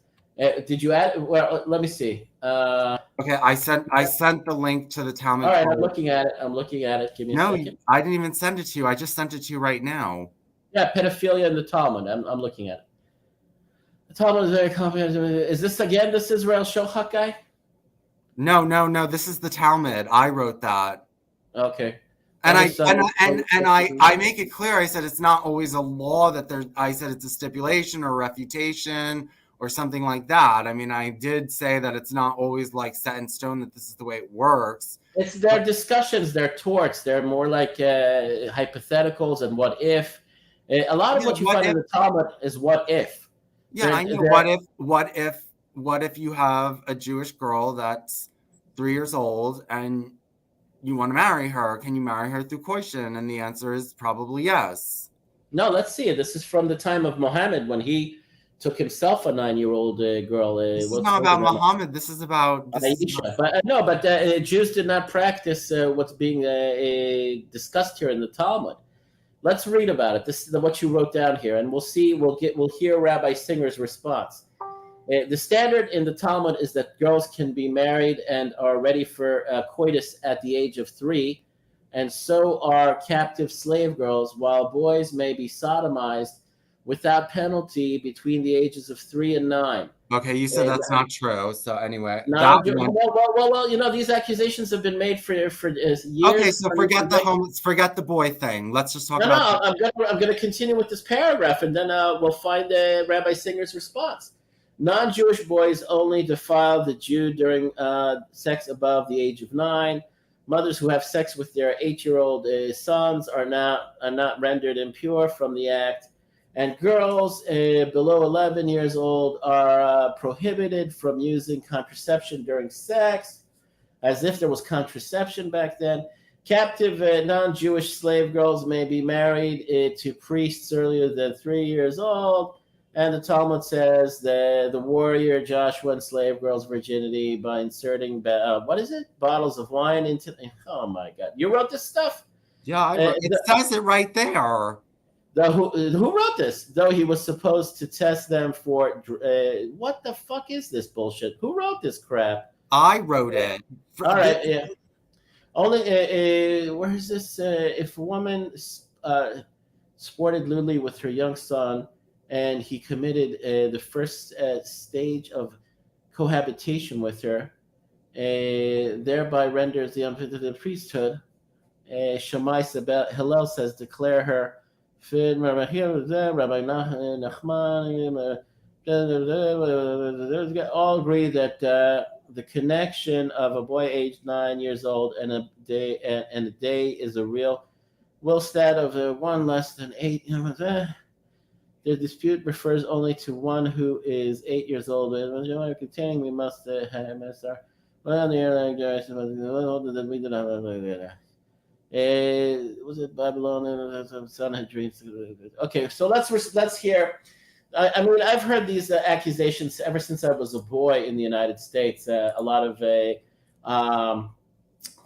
Did you add? Well, let me see. Okay, I sent the link to the Talmud. All right, I'm looking at it. Give me a No, second. I didn't even send it to you. I just sent it to you right now. Yeah, pedophilia in the Talmud. I'm looking at it. The Talmud is very comprehensive. Is this again this Israel Shohak guy? No. This is the Talmud. I wrote that. Okay. And I make it clear. I said it's not always a law that there. I said it's a stipulation or refutation or something like that. I mean, I did say that it's not always like set in stone that this is the way it works. It's their discussions, their torts. They're more like hypotheticals and what if. A lot of what you find in the Talmud is what if. Yeah, I know. What if you have a Jewish girl that's 3 years old and you want to marry her? Can you marry her through coition? And the answer is probably yes. No, let's see. This is from the time of Muhammad when he took himself a 9-year-old girl. This is not about Muhammad. This is about Aisha. But Jews did not practice what's being discussed here in the Talmud. Let's read about it. This is what you wrote down here, and we'll see. We'll hear Rabbi Singer's response. The standard in the Talmud is that girls can be married and are ready for coitus at the age of 3, and so are captive slave girls, while boys may be sodomized without penalty between the ages of 3 and 9. Okay, you said that's not true. So anyway, well, these accusations have been made for years. Okay, so forget the boy thing. Let's just talk about. I'm going to continue with this paragraph, and then we'll find Rabbi Singer's response. Non-Jewish boys only defile the Jew during sex above the age of 9. Mothers who have sex with their 8-year-old sons are not rendered impure from the act. And girls below 11 years old are prohibited from using contraception during sex, as if there was contraception back then. Captive non-Jewish slave girls may be married to priests earlier than 3 years old. And the Talmud says the warrior Joshua enslaved girls' virginity by inserting bottles of wine into. Oh my God! You wrote this stuff? Yeah, it says it right there. Who wrote this? Though he was supposed to test them for what the fuck is this bullshit? Who wrote this crap? I wrote it. All right, yeah. Only where is this? If a woman sported lewdly with her young son, and he committed the first stage of cohabitation with her, thereby renders the unfit to the priesthood. Shammai Hillel says, declare her. Rabbi Nachman all agree that the connection of a boy aged 9 years old and a day is a real will stat of one less than 8. The dispute refers only to one who is 8 years old. Containing we must have MSR. Was it Babylon? Son had dreams. Okay, so let's hear. I mean, I've heard these accusations ever since I was a boy in the United States. A lot of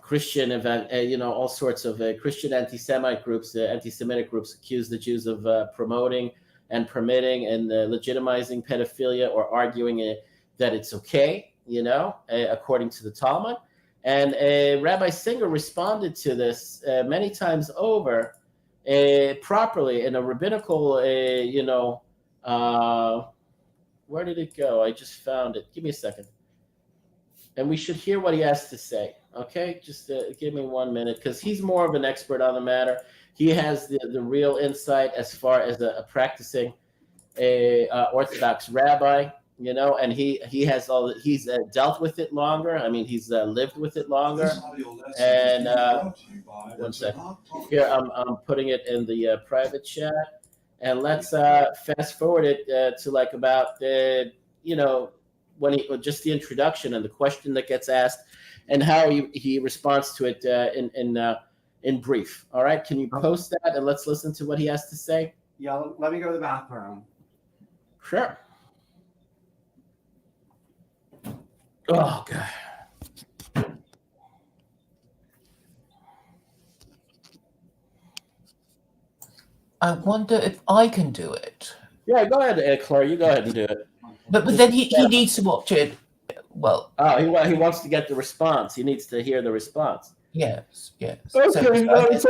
Christian event, all sorts of Christian anti-Semite groups, anti-Semitic groups accuse the Jews of promoting and permitting and legitimizing pedophilia or arguing that it's okay, according to the Talmud. And Rabbi Singer responded to this many times over properly in a rabbinical, where did it go? I just found it. Give me a second. And we should hear what he has to say. Okay, just give me 1 minute, because he's more of an expert on the matter. He has the real insight as far as a practicing Orthodox rabbi, and he has he's dealt with it longer. I mean, he's lived with it longer. And 1 second. Here, I'm putting it in the private chat, and let's fast forward it to like about when just the introduction and the question that gets asked, and how he responds to it in brief. All right, can you post that and let's listen to what he has to say? Yeah, let me go to the bathroom. Sure. Oh God. I wonder if I can do it. Yeah, go ahead, Claire. You go ahead and do it. But then he needs to watch it. Well, he wants to get the response. He needs to hear the response. yes. Okay, So I guess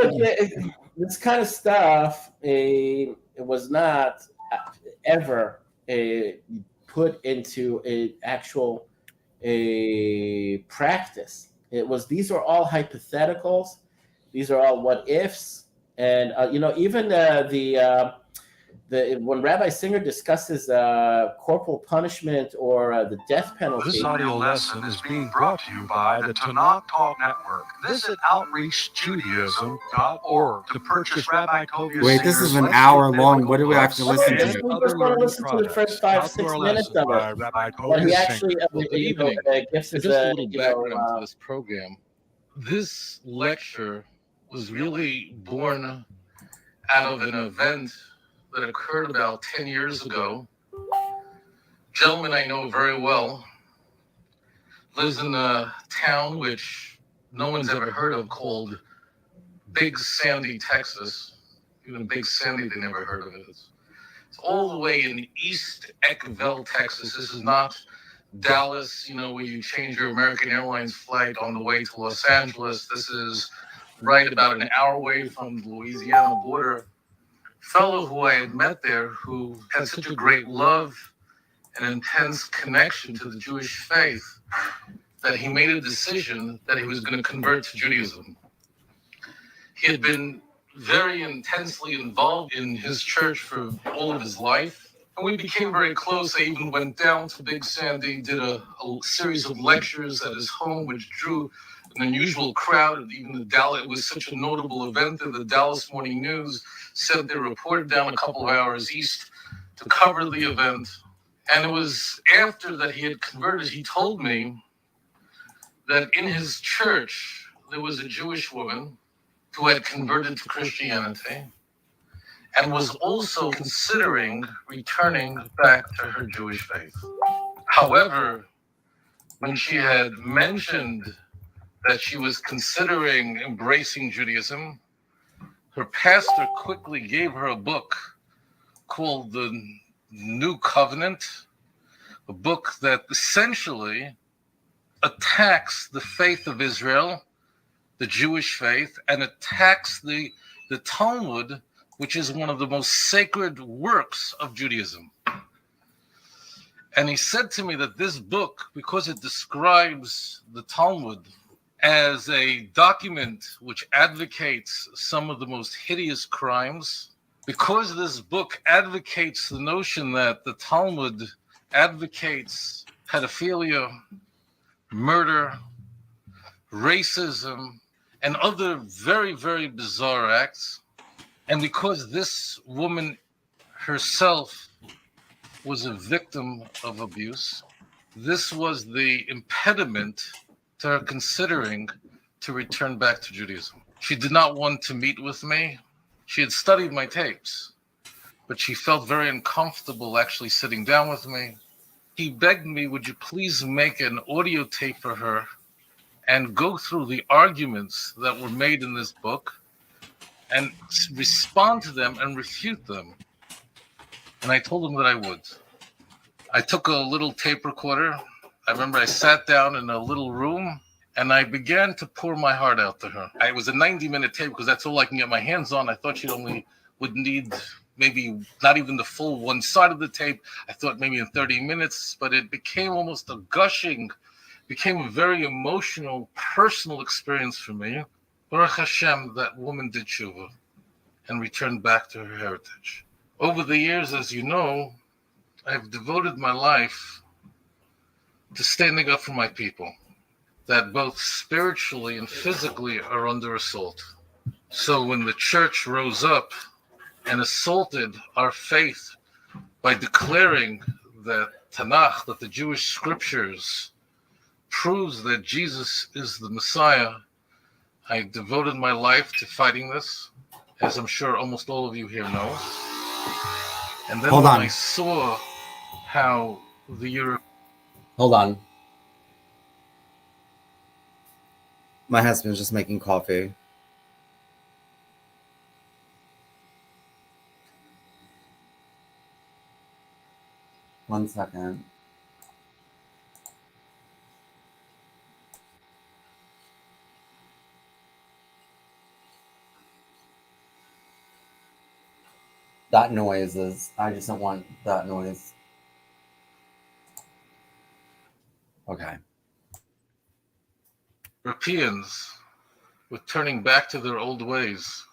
this kind of stuff, it was not ever put into an actual practice. These are all hypotheticals. These are all what ifs, and even when Rabbi Singer discusses corporal punishment or the death penalty. This audio lesson is being brought to you by the Tanakh Talk Network. Visit outreachjudaism.org to purchase Rabbi Tovia Wait, this is an Singer's hour long. What do we have to books listen and to? We other just want to learning listen to the first products. 5-6 Outdoor minutes lesson of by it. Rabbi When he Tovia actually Singer. Well, good evening. gives So us just a little background to this program. This lecture was really born out of an event that occurred about 10 years ago. Gentleman I know very well lives in a town which no one's ever heard of called Big Sandy, Texas. Even Big Sandy, they never heard of it. It's all the way in East Eckville, Texas. This is not Dallas, where you change your American Airlines flight on the way to Los Angeles. This is right about an hour away from the Louisiana border. Fellow who I had met there who had such a great love and intense connection to the Jewish faith that he made a decision that he was going to convert to Judaism. He had been very intensely involved in his church for all of his life. And we became very close. I even went down to Big Sandy, did a series of lectures at his home, which drew an unusual crowd. Even it was such a notable event that the Dallas Morning News sent their reporter down a couple of hours east to cover the event. And it was after that he had converted, he told me that in his church, there was a Jewish woman who had converted to Christianity and was also considering returning back to her Jewish faith. However, when she had mentioned that she was considering embracing Judaism, her pastor quickly gave her a book called The New Covenant, a book that essentially attacks the faith of Israel, the Jewish faith, and attacks the Talmud, which is one of the most sacred works of Judaism. And he said to me that this book, because it describes the Talmud as a document which advocates some of the most hideous crimes, because this book advocates the notion that the Talmud advocates pedophilia, murder, racism, and other very, very bizarre acts, and because this woman herself was a victim of abuse, this was the impediment to her considering to return back to Judaism. She did not want to meet with me. She had studied my tapes, but she felt very uncomfortable actually sitting down with me. He begged me, would you please make an audio tape for her and go through the arguments that were made in this book and respond to them and refute them. And I told him that I would. I took a little tape recorder. I remember I sat down in a little room and I began to pour my heart out to her. It was a 90-minute tape because that's all I can get my hands on. I thought she only would need maybe not even the full one side of the tape. I thought maybe in 30 minutes, but it became almost a gushing, became a very emotional, personal experience for me. Baruch Hashem, that woman did tshuva and returned back to her heritage. Over the years, as you know, I've devoted my life to standing up for my people that both spiritually and physically are under assault. So when the church rose up and assaulted our faith by declaring that Tanakh, that the Jewish scriptures proves that Jesus is the Messiah, I devoted my life to fighting this, as I'm sure almost all of you here know. And then when I saw how the Europe... Hold on. My husband's just making coffee. 1 second. That noise is, I just don't want that noise. Okay. Europeans were turning back to their old ways.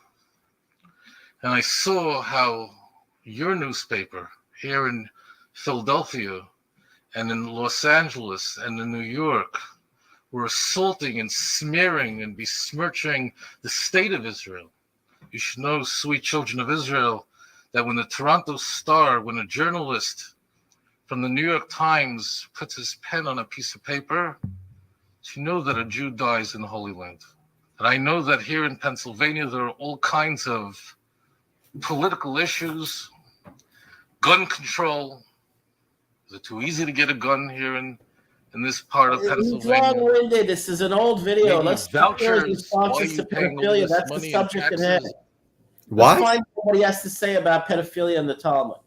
And I saw how your newspaper here in Philadelphia and in Los Angeles and in New York were assaulting and smearing and besmirching the state of Israel. You should know, sweet children of Israel, that when the Toronto Star, when a journalist from the New York Times puts his pen on a piece of paper, you know that a Jew dies in the Holy Land. And I know that here in Pennsylvania, there are all kinds of political issues, gun control. Is it too easy to get a gun here in this part of Pennsylvania? It's long-winded. This is an old video. Maybe Let's vouchers. responses to paying all pedophilia. this That's the money in subject at taxes? hand. What? Let's find what he has to say about pedophilia in the Talmud.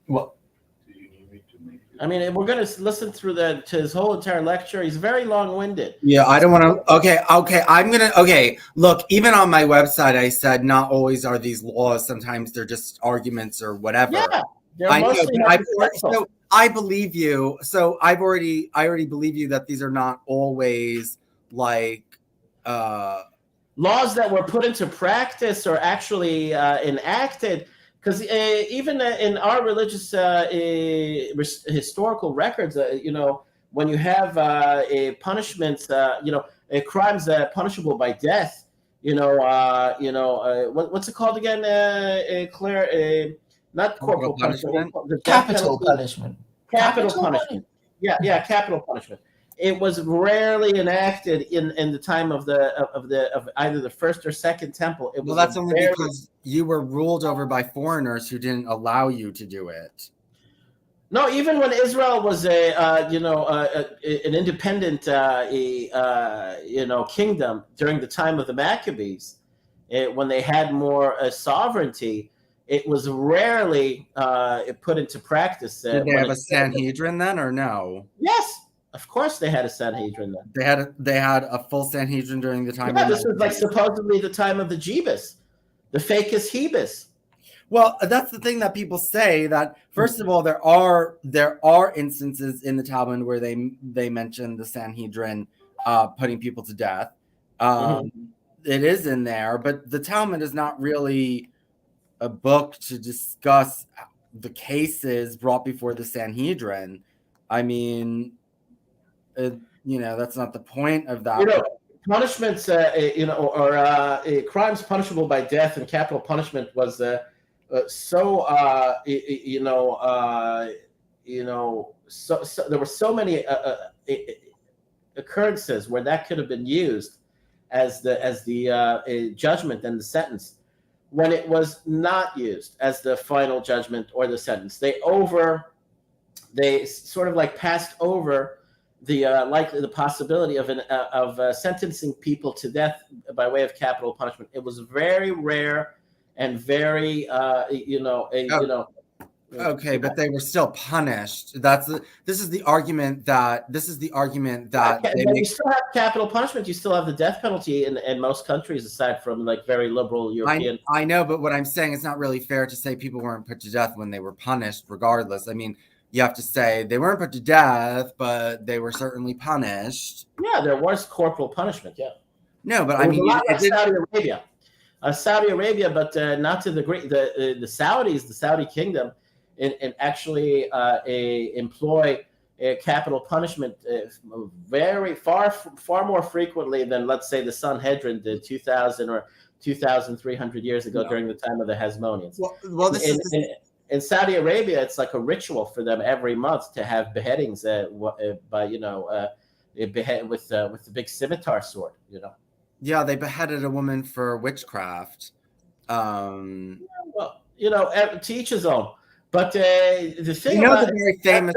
What? I mean, we're going to listen through to his whole entire lecture. He's very long-winded. Yeah, I don't want to. Okay. Look, even on my website, I said not always are these laws. Sometimes they're just arguments or whatever. Yeah, they're I know, mostly but so I believe you. So I already believe you that these are not always like laws that were put into practice or actually enacted. Because even in our religious historical records, when you have punishments, crimes punishable by death, what's it called again, Claire? Not corporal punishment. Capital punishment. Capital punishment. Yeah, capital punishment. It was rarely enacted in the time of either the first or second temple. It was that's only because you were ruled over by foreigners who didn't allow you to do it. No, even when Israel was an independent kingdom during the time of the Maccabees, when they had more sovereignty, it was rarely put into practice. Did they have a Sanhedrin then, or no? Yes. Of course, they had a Sanhedrin then. They had a full Sanhedrin during the time. Yeah, this was like supposedly the time of the Jebus, the Facus Hebus. Well, that's the thing that people say. That first of all, there are instances in the Talmud where they mention the Sanhedrin putting people to death. It is in there, but the Talmud is not really a book to discuss the cases brought before the Sanhedrin. I mean. That's not the point of that. Punishments, crimes punishable by death and capital punishment was there were so many occurrences where that could have been used as the judgment and the sentence, when it was not used as the final judgment or the sentence. They sort of like passed over the possibility of sentencing people to death by way of capital punishment. It was very rare and very Okay, but they were still punished. This is the argument that you still have capital punishment. You still have the death penalty in most countries, aside from like very liberal European. I know, but what I'm saying, it's not really fair to say people weren't put to death when they were punished, regardless. I mean, you have to say they weren't put to death, but they were certainly punished. Yeah, there was corporal punishment. Yeah. No, but I mean, Saudi Arabia, but not to the Saudis, the Saudi kingdom, and actually employ capital punishment very far more frequently than, let's say, the Sanhedrin did 2,000 or 2,300 years ago during the time of the Hasmoneans. Well, in Saudi Arabia, it's like a ritual for them every month to have beheadings with the big scimitar sword. Yeah, they beheaded a woman for witchcraft. Well, to each his own. But the thing about the very famous.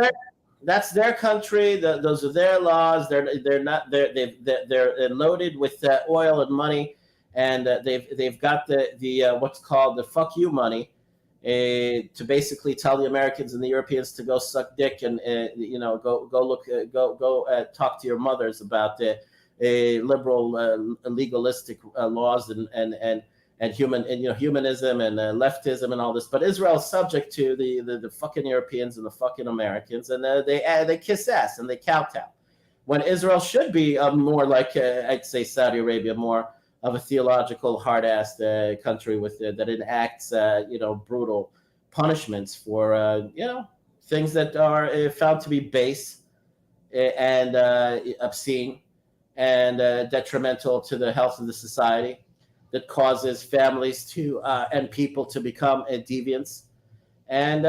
That's their country. Those are their laws. They're loaded with oil and money, and they've got the what's called the fuck you money. to basically tell the Americans and the Europeans to go suck dick and go talk to your mothers about the liberal legalistic laws and humanism and leftism and all this. But Israel's subject to the fucking Europeans and the fucking Americans, and they kiss ass and they kowtow. When Israel should be more like I'd say Saudi Arabia, more of a theological hard-assed country with that enacts brutal punishments for things that are found to be base and obscene and detrimental to the health of the society, that causes families to and people to become deviants. And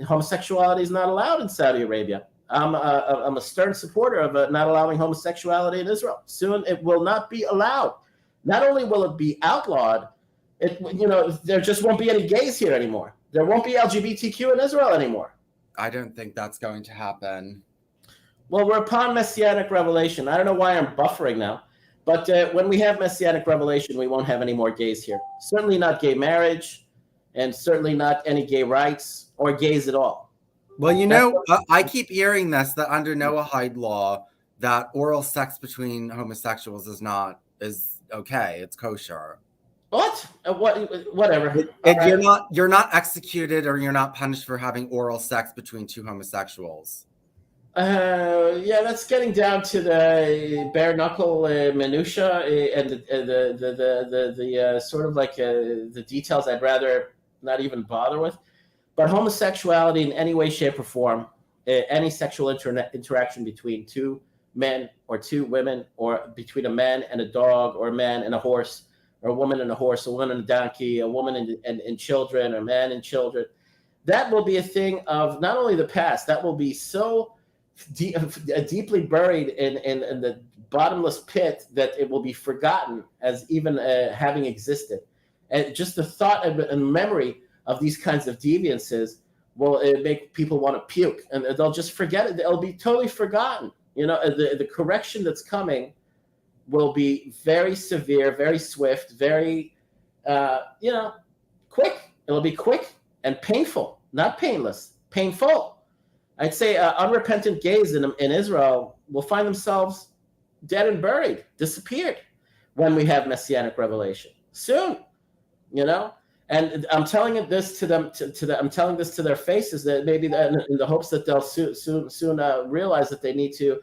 homosexuality is not allowed in Saudi Arabia. I'm a stern supporter of not allowing homosexuality in Israel. Soon it will not be allowed. Not only will it be outlawed, there just won't be any gays here anymore. There won't be LGBTQ in Israel anymore. I don't think that's going to happen. Well, we're upon Messianic revelation. I don't know why I'm buffering now, but when we have Messianic revelation, we won't have any more gays here. Certainly not gay marriage, and certainly not any gay rights or gays at all. Well, I keep hearing this, that under Noahide law, that oral sex between homosexuals is okay. It's kosher. What? Whatever. You're not executed or you're not punished for having oral sex between two homosexuals. That's getting down to the bare knuckle minutia and the sort of like the details I'd rather not even bother with. But homosexuality in any way, shape, or form, any sexual interaction between two men or two women, or between a man and a dog, or a man and a horse, or a woman and a horse, a woman and a donkey, a woman and children, or man and children, that will be a thing of not only the past, that will be so deeply buried in the bottomless pit that it will be forgotten as even having existed. And just the thought and memory of these kinds of deviances will make people want to puke, and they'll just forget it. It'll be totally forgotten. The correction that's coming will be very severe, very swift, very, quick. It'll be quick and painful, not painless, painful. I'd say unrepentant gays in Israel will find themselves dead and buried, disappeared, when we have Messianic revelation soon. And I'm telling this to them. I'm telling this to their faces, that maybe in the hopes that they'll soon realize that they need to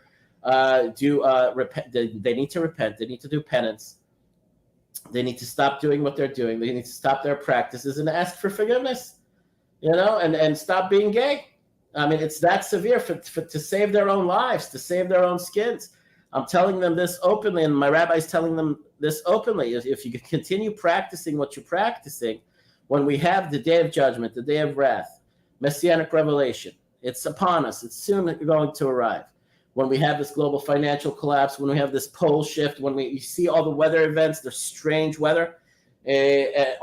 repent. They need to repent. They need to do penance. They need to stop doing what they're doing. They need to stop their practices and ask for forgiveness. And stop being gay. I mean, it's that severe to save their own lives, to save their own skins. I'm telling them this openly, and my rabbi's telling them this openly. If you continue practicing what you're practicing, when we have the day of judgment, the day of wrath, Messianic revelation, it's upon us. It's soon going to arrive. When we have this global financial collapse, when we have this pole shift, when you see all the weather events, the strange weather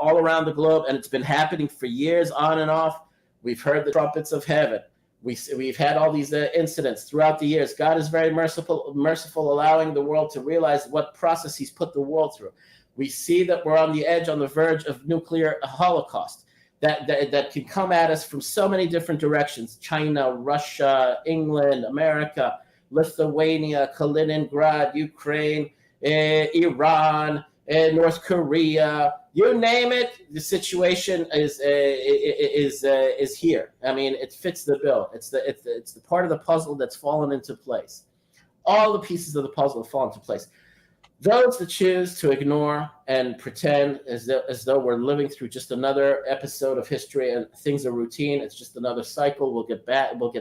all around the globe, and it's been happening for years on and off. We've heard the trumpets of heaven. We've had all these incidents throughout the years. God is very merciful, allowing the world to realize what process he's put the world through. We see that we're on the edge, on the verge of nuclear holocaust that can come at us from so many different directions. China, Russia, England, America, Lithuania, Kaliningrad, Ukraine, Iran, North Korea, you name it. The situation is here. I mean, it fits the bill. It's the part of the puzzle that's fallen into place. All the pieces of the puzzle have fallen into place. Those that choose to ignore and pretend as though we're living through just another episode of history and things are routine, it's just another cycle, we'll get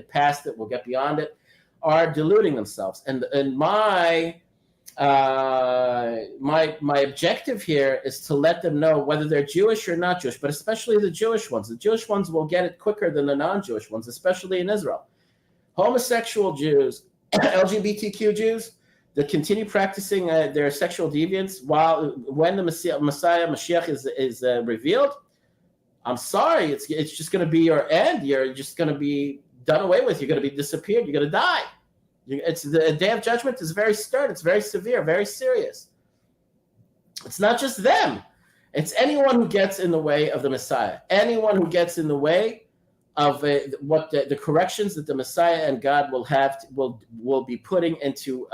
past it, we'll get beyond it, are deluding themselves. And my objective here is to let them know, whether they're Jewish or not Jewish, but especially the Jewish ones. The Jewish ones will get it quicker than the non-Jewish ones, especially in Israel. Homosexual Jews, LGBTQ Jews, that continue practicing their sexual deviance when the Messiah Mashiach is revealed, I'm sorry, it's just going to be your end. You're just going to be done away with. You're going to be disappeared. You're going to die. It's the day of judgment is very stern. It's very severe, very serious. It's not just them. It's anyone who gets in the way of the Messiah. Anyone who gets in the way of what the corrections that the Messiah and God will be putting into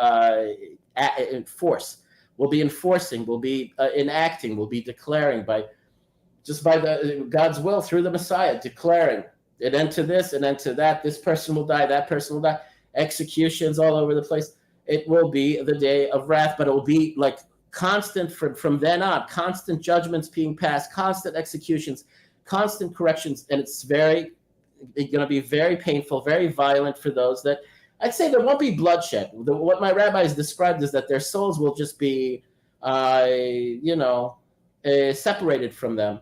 force, will be enforcing, will be enacting, will be declaring by God's will through the Messiah, declaring an end to this, an end to that. This person will die, that person will die. Executions all over the place. It will be the day of wrath, but it will be like constant from then on, constant judgments being passed, constant executions, constant corrections, and it's going to be very painful, very violent for those that, I'd say there won't be bloodshed. What my rabbis described is that their souls will just be, separated from them.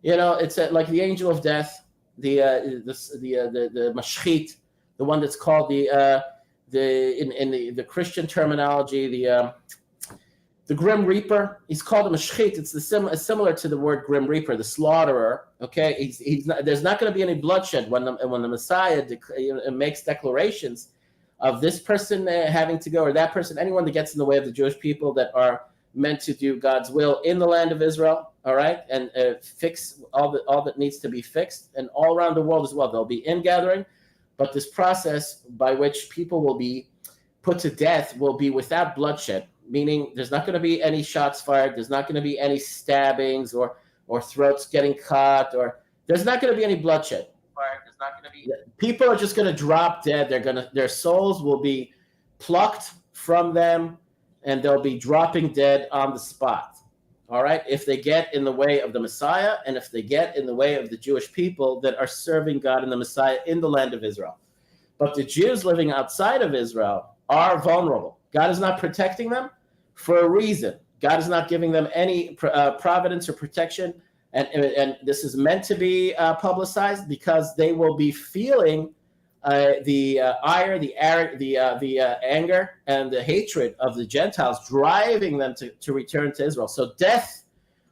It's like the angel of death, the mashchit, the one that's called in the Christian terminology, the Grim Reaper. He's called a mashchit. It's similar to the word Grim Reaper, the slaughterer. Okay, there's not going to be any bloodshed when the Messiah makes declarations of this person having to go, or that person, anyone that gets in the way of the Jewish people that are meant to do God's will in the land of Israel. All right, and fix all that needs to be fixed, and all around the world as well. There'll be ingathering, but this process by which people will be put to death will be without bloodshed, meaning there's not going to be any shots fired, there's not going to be any stabbings or throats getting cut, or there's not going to be any bloodshed. There's not going to be. People are just going to drop dead. Their souls will be plucked from them, and they'll be dropping dead on the spot. All right, if they get in the way of the Messiah, and if they get in the way of the Jewish people that are serving God and the Messiah in the land of Israel. But the Jews living outside of Israel are vulnerable. God is not protecting them for a reason. God is not giving them any providence or protection. And this is meant to be publicized because they will be feeling the ire, the anger, and the hatred of the Gentiles, driving them to return to Israel. So death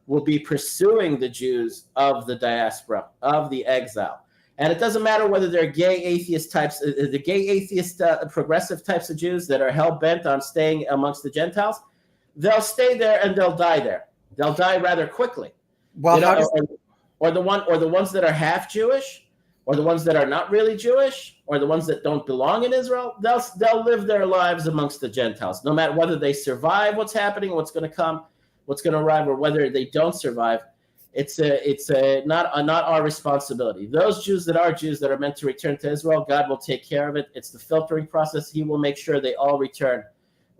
will be pursuing the Jews of the diaspora, of the exile. And it doesn't matter whether they're gay atheist types, the gay atheist progressive types of Jews that are hell-bent on staying amongst the Gentiles. They'll stay there and they'll die there. They'll die rather quickly. Well, or the ones that are half Jewish, or the ones that are not really Jewish, or the ones that don't belong in Israel, they'll live their lives amongst the Gentiles, no matter whether they survive what's happening, what's going to come, what's going to arrive, or whether they don't survive. It's not our responsibility. Those Jews that are meant to return to Israel, God will take care of it. It's the filtering process. He will make sure they all return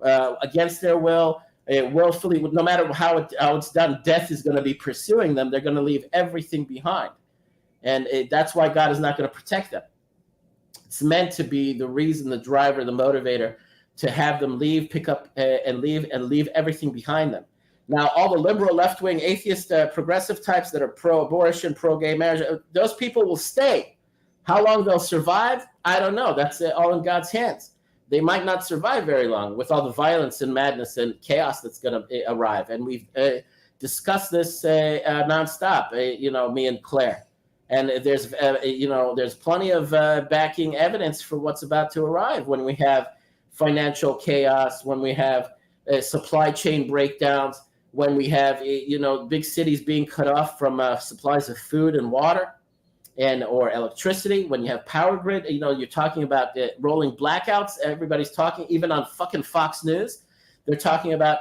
against their will. Willfully, no matter how it's done, death is going to be pursuing them. They're going to leave everything behind. And that's why God is not going to protect them. It's meant to be the reason, the driver, the motivator, to have them leave, pick up and leave everything behind them. Now, all the liberal, left-wing, atheist, progressive types that are pro-abortion, pro-gay marriage, those people will stay. How long they'll survive, I don't know. That's all in God's hands. They might not survive very long with all the violence and madness and chaos that's going to arrive. And we've discussed this nonstop, me and Claire. And there's plenty of backing evidence for what's about to arrive when we have financial chaos, when we have supply chain breakdowns, when we have big cities being cut off from supplies of food and water or electricity. When you have power grid, you're talking about rolling blackouts. Everybody's talking, even on fucking Fox News, they're talking about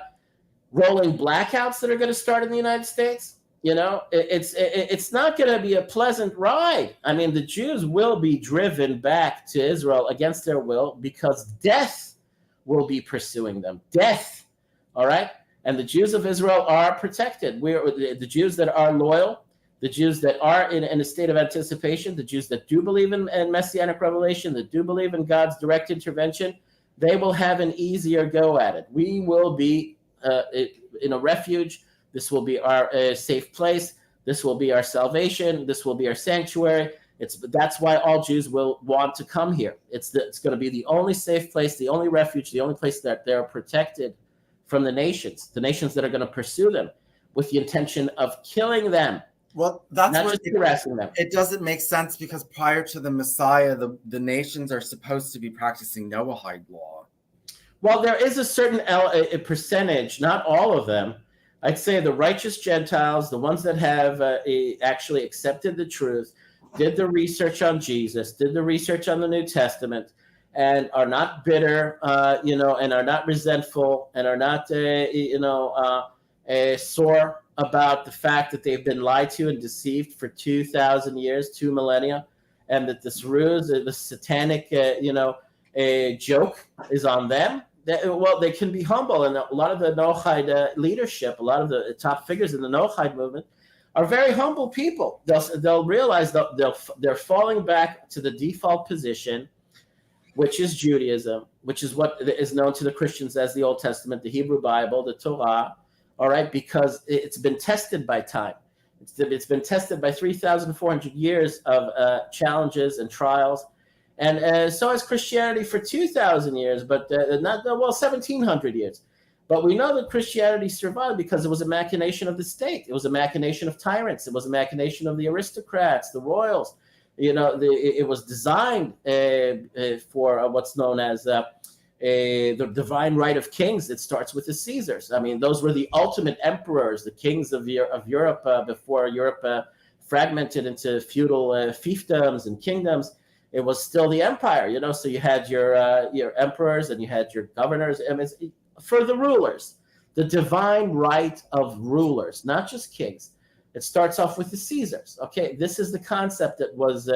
rolling blackouts that are going to start in the United States. It's not going to be a pleasant ride. I mean, the Jews will be driven back to Israel against their will because death will be pursuing them. Death, all right? And the Jews of Israel are protected. The Jews that are loyal, the Jews that are in a state of anticipation, the Jews that do believe in Messianic revelation, that do believe in God's direct intervention, they will have an easier go at it. We will be in a refuge. This will be our safe place. This will be our salvation. This will be our sanctuary. That's why all Jews will want to come here. It's going to be the only safe place, the only refuge, the only place that they're protected from the nations that are going to pursue them with the intention of killing them. Well, that's not what just harassing them. It doesn't make sense because prior to the Messiah, the nations are supposed to be practicing Noahide law. Well, there is a certain a percentage, not all of them, I'd say the righteous Gentiles, the ones that have actually accepted the truth, did the research on Jesus, did the research on the New Testament, and are not bitter, and are not resentful, and are not, sore about the fact that they've been lied to and deceived for 2,000 years, 2 millennia, and that this ruse, the satanic, joke is on them. Well, they can be humble, and a lot of the Noahide leadership, a lot of the top figures in the Noahide movement, are very humble people. They'll realize that they're falling back to the default position, which is Judaism, which is what is known to the Christians as the Old Testament, the Hebrew Bible, the Torah. All right, because it's been tested by time. It's been tested by 3,400 years of challenges and trials. And so has Christianity for 2,000 years, but 1,700 years. But we know that Christianity survived because it was a machination of the state. It was a machination of tyrants. It was a machination of the aristocrats, the royals. It was designed for what's known as the divine right of kings. It starts with the Caesars. I mean, those were the ultimate emperors, the kings of Europe before Europe fragmented into feudal fiefdoms and kingdoms. It was still the empire, so you had your emperors and you had your governors. And it's for the rulers, the divine right of rulers, not just kings. It starts off with the Caesars. Okay, this is the concept that was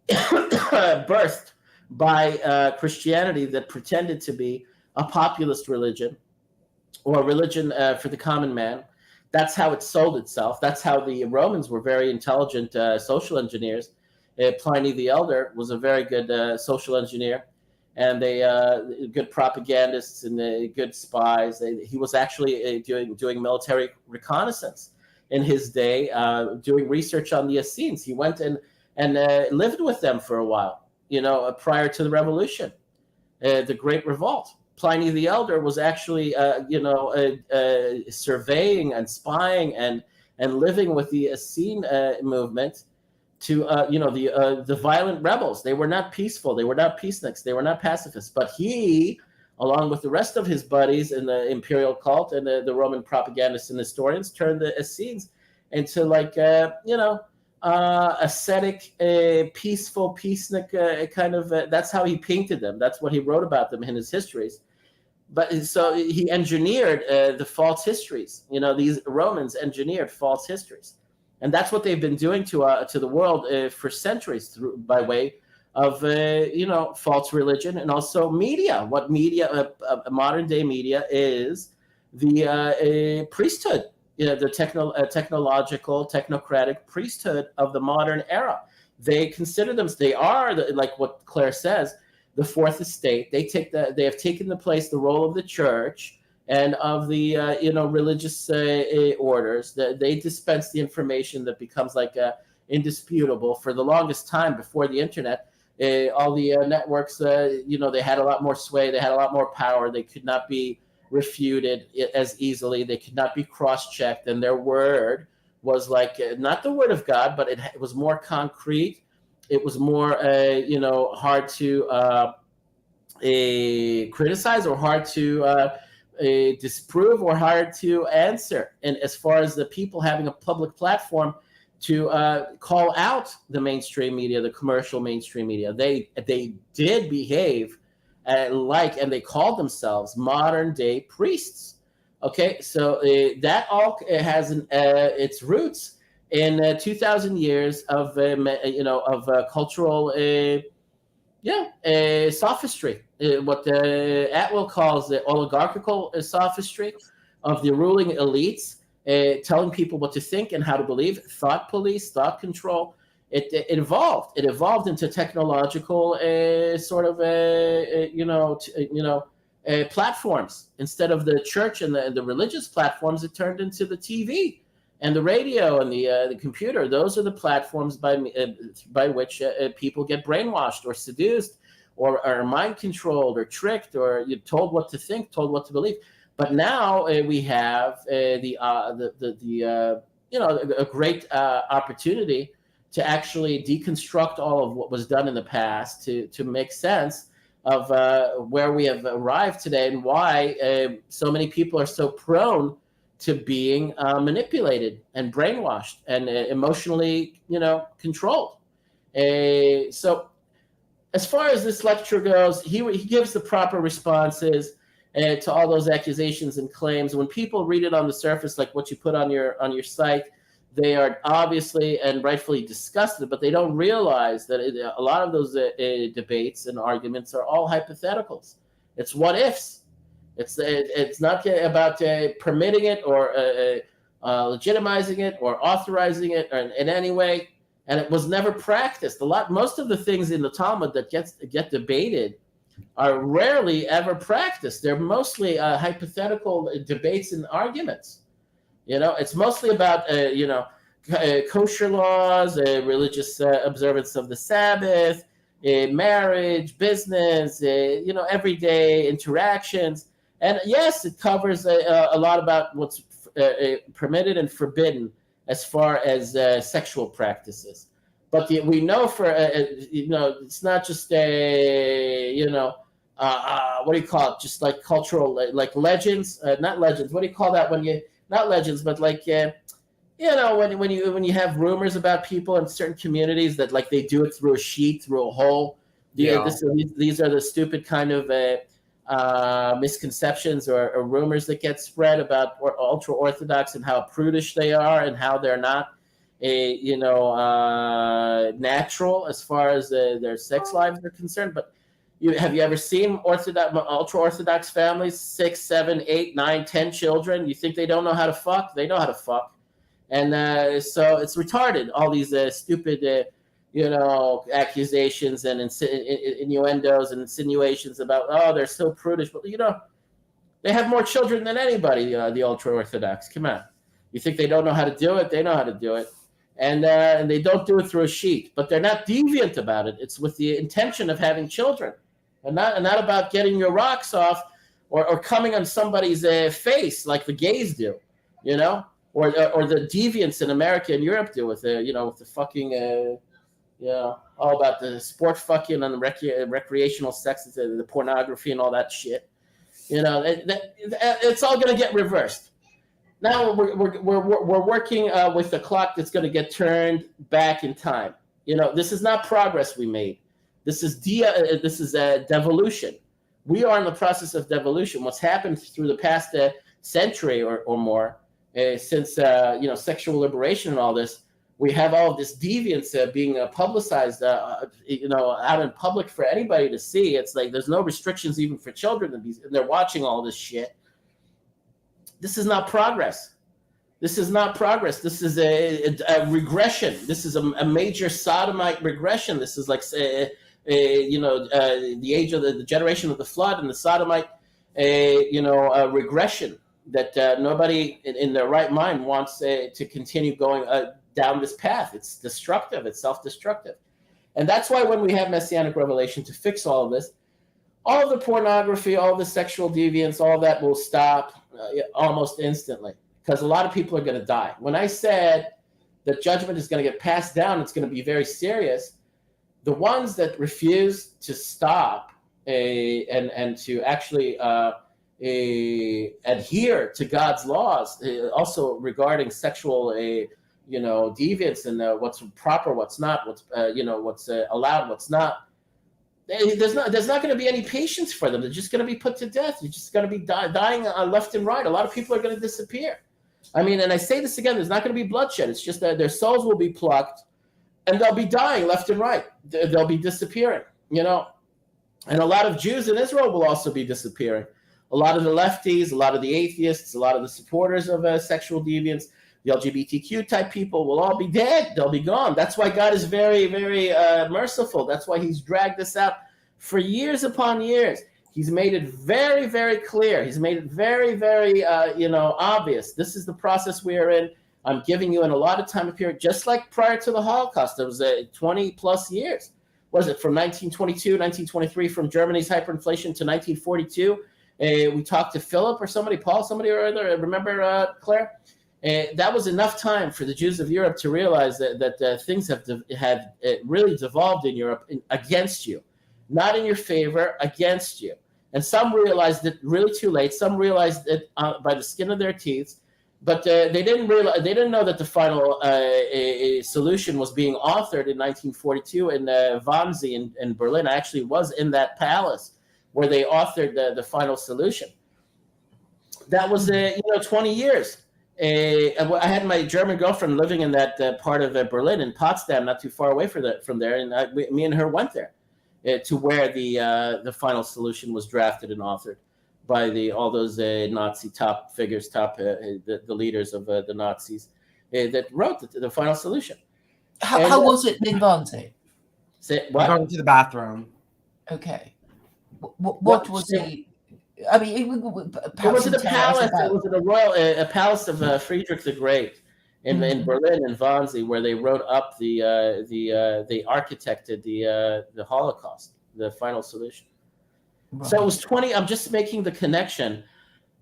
birthed by Christianity that pretended to be a populist religion or a religion for the common man. That's how it sold itself. That's how the Romans were very intelligent social engineers. Pliny the Elder was a very good social engineer, and they good propagandists and good spies. He was actually doing military reconnaissance in his day, doing research on the Essenes. He went and lived with them for a while, prior to the revolution, the Great Revolt. Pliny the Elder was actually, surveying and spying and living with the Essene movement to, the violent rebels. They were not peaceful. They were not peaceniks. They were not pacifists. But he, along with the rest of his buddies in the imperial cult and the Roman propagandists and historians, turned the Essenes into ascetic, peaceful, peacenik kind of. That's how he painted them. That's what he wrote about them in his histories. But so he engineered the false histories. These Romans engineered false histories, and that's what they've been doing to the world for centuries by way of false religion and also media. What media, modern day media, is the priesthood, the technological, technocratic priesthood of the modern era. They consider them. They are like what Claire says, the fourth estate. They have taken the role of the church and of the religious orders. They dispense the information that becomes indisputable. For the longest time before the internet, all the networks, they had a lot more sway. They had a lot more power. They could not be refuted as easily. They could not be cross-checked, and their word was not the word of God, but it was more concrete. It was more, hard to criticize or hard to disprove or hard to answer. And as far as the people having a public platform to call out the mainstream media, the commercial mainstream media, they did behave and they called themselves modern day priests. Okay, so that all has its roots in 2,000 years of cultural sophistry, what Atwell calls the oligarchical sophistry of the ruling elites, telling people what to think and how to believe, thought police, thought control. It evolved. It evolved into technological platforms. Instead of the church and the religious platforms, it turned into the TV and the radio and the computer. Those are the platforms by which people get brainwashed or seduced or are mind controlled or tricked or you're told what to think, told what to believe. But now we have a great opportunity to actually deconstruct all of what was done in the past to make sense of where we have arrived today and why so many people are so prone to being manipulated and brainwashed and emotionally, controlled. So as far as this lecture goes, he gives the proper responses to all those accusations and claims. When people read it on the surface, like what you put on your site, they are obviously and rightfully disgusted, but they don't realize that a lot of those debates and arguments are all hypotheticals. It's what ifs. It's not about permitting it or legitimizing it or authorizing it in any way, and it was never practiced. Most of the things in the Talmud that get debated are rarely ever practiced. They're mostly hypothetical debates and arguments. It's mostly about kosher laws, religious observance of the Sabbath, marriage, business, everyday interactions. And yes, it covers a lot about what's permitted and forbidden as far as sexual practices. But we know it's not just what do you call it? Just like cultural, like legends, not legends. What do you call that when you, not legends, but like, when you have rumors about people in certain communities that like they do it through a sheet, through a hole. Yeah. These are the stupid kind of misconceptions or rumors that get spread about ultra Orthodox and how prudish they are and how they're not natural as far as their sex lives are concerned. But have you ever seen ultra Orthodox families, 6, 7, 8, 9, 10 children? You think they don't know how to fuck? They know how to fuck. And so it's retarded, all these stupid accusations and innuendos and insinuations about, they're so prudish. But they have more children than anybody, the ultra Orthodox. Come on. You think they don't know how to do it? They know how to do it. And they don't do it through a sheet, but they're not deviant about it. It's with the intention of having children, and not about getting your rocks off or coming on somebody's face like the gays do, or the deviants in America and Europe do with with the fucking all about the sport fucking and the recreational sex, the pornography and all that shit. It's all going to get reversed. Now we're working with a clock that's going to get turned back in time. This is not progress we made. This is devolution. We are in the process of devolution. What's happened through the past century or more since sexual liberation and all this, we have all of this deviance being publicized out in public for anybody to see. It's like there's no restrictions even for children, and they're watching all this shit. This is not progress. This is not progress. This is a regression. This is a major sodomite regression. This is like, the age of the generation of the flood and the sodomite, regression that nobody in their right mind wants to continue going down this path. It's destructive. It's self-destructive. And that's why when we have Messianic revelation to fix all of this, all the pornography, all the sexual deviance, all that will stop almost instantly, because a lot of people are going to die. When I said that judgment is going to get passed down, it's going to be very serious. The ones that refuse to stop and to actually adhere to God's laws, also regarding sexual deviance and what's proper, what's not, what's allowed, what's not. There's not going to be any patience for them. They're just going to be put to death. You're just going to be dying left and right. A lot of people are going to disappear. I mean, and I say this again, there's not going to be bloodshed. It's just that their souls will be plucked and they'll be dying left and right. They'll be disappearing, And a lot of Jews in Israel will also be disappearing. A lot of the lefties, a lot of the atheists, a lot of the supporters of sexual deviance, the LGBTQ type people will all be dead. They'll be gone. That's why God is very, very merciful. That's why he's dragged this out for years upon years. He's made it very, very clear. He's made it very, very, obvious. This is the process we are in. I'm giving you an allotted time period, just like prior to the Holocaust. It was 20 plus years. What is it, from 1922, 1923, from Germany's hyperinflation to 1942? We talked to Philip or somebody, Paul, somebody or other. Remember, Claire? That was enough time for the Jews of Europe to realize that things have really devolved in Europe against you, not in your favor, against you. And some realized it really too late. Some realized it by the skin of their teeth. but they didn't realize, they didn't know that the final solution was being authored in 1942 in Wannsee in Berlin. I actually was in that palace where they authored the final solution. That was 20 years. I had my German girlfriend living in that part of Berlin, in Potsdam, not too far away from there, and me and her went there to where the final solution was drafted and authored by all those Nazi top figures, the leaders of the Nazis that wrote the final solution. How was it in Wannsee? What? Going to the bathroom. Okay. What was the? I mean, it was in a palace. It was in a royal a palace of Friedrich the Great in Berlin, in Wannsee, where they wrote up they architected the Holocaust, the final solution. Right. So it was 20. I'm just making the connection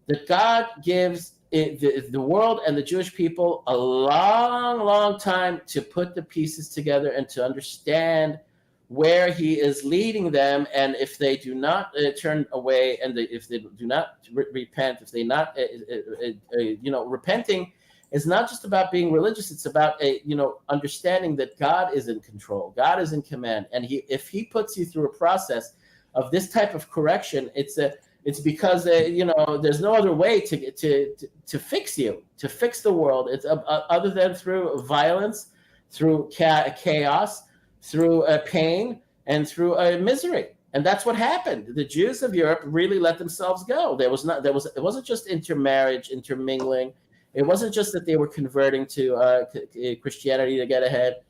that God gives the world and the Jewish people a long, long time to put the pieces together and to understand where he is leading them, and if they do not turn away, and if they do not repent, if they not, repenting is not just about being religious. It's about understanding that God is in control, God is in command, and if he puts you through a process of this type of correction, it's because there's no other way to fix you, to fix the world. It's other than through violence, through chaos, through pain, and through misery. And that's what happened. The Jews of Europe really let themselves go. It wasn't just intermarriage, intermingling. It wasn't just that they were converting to Christianity to get ahead.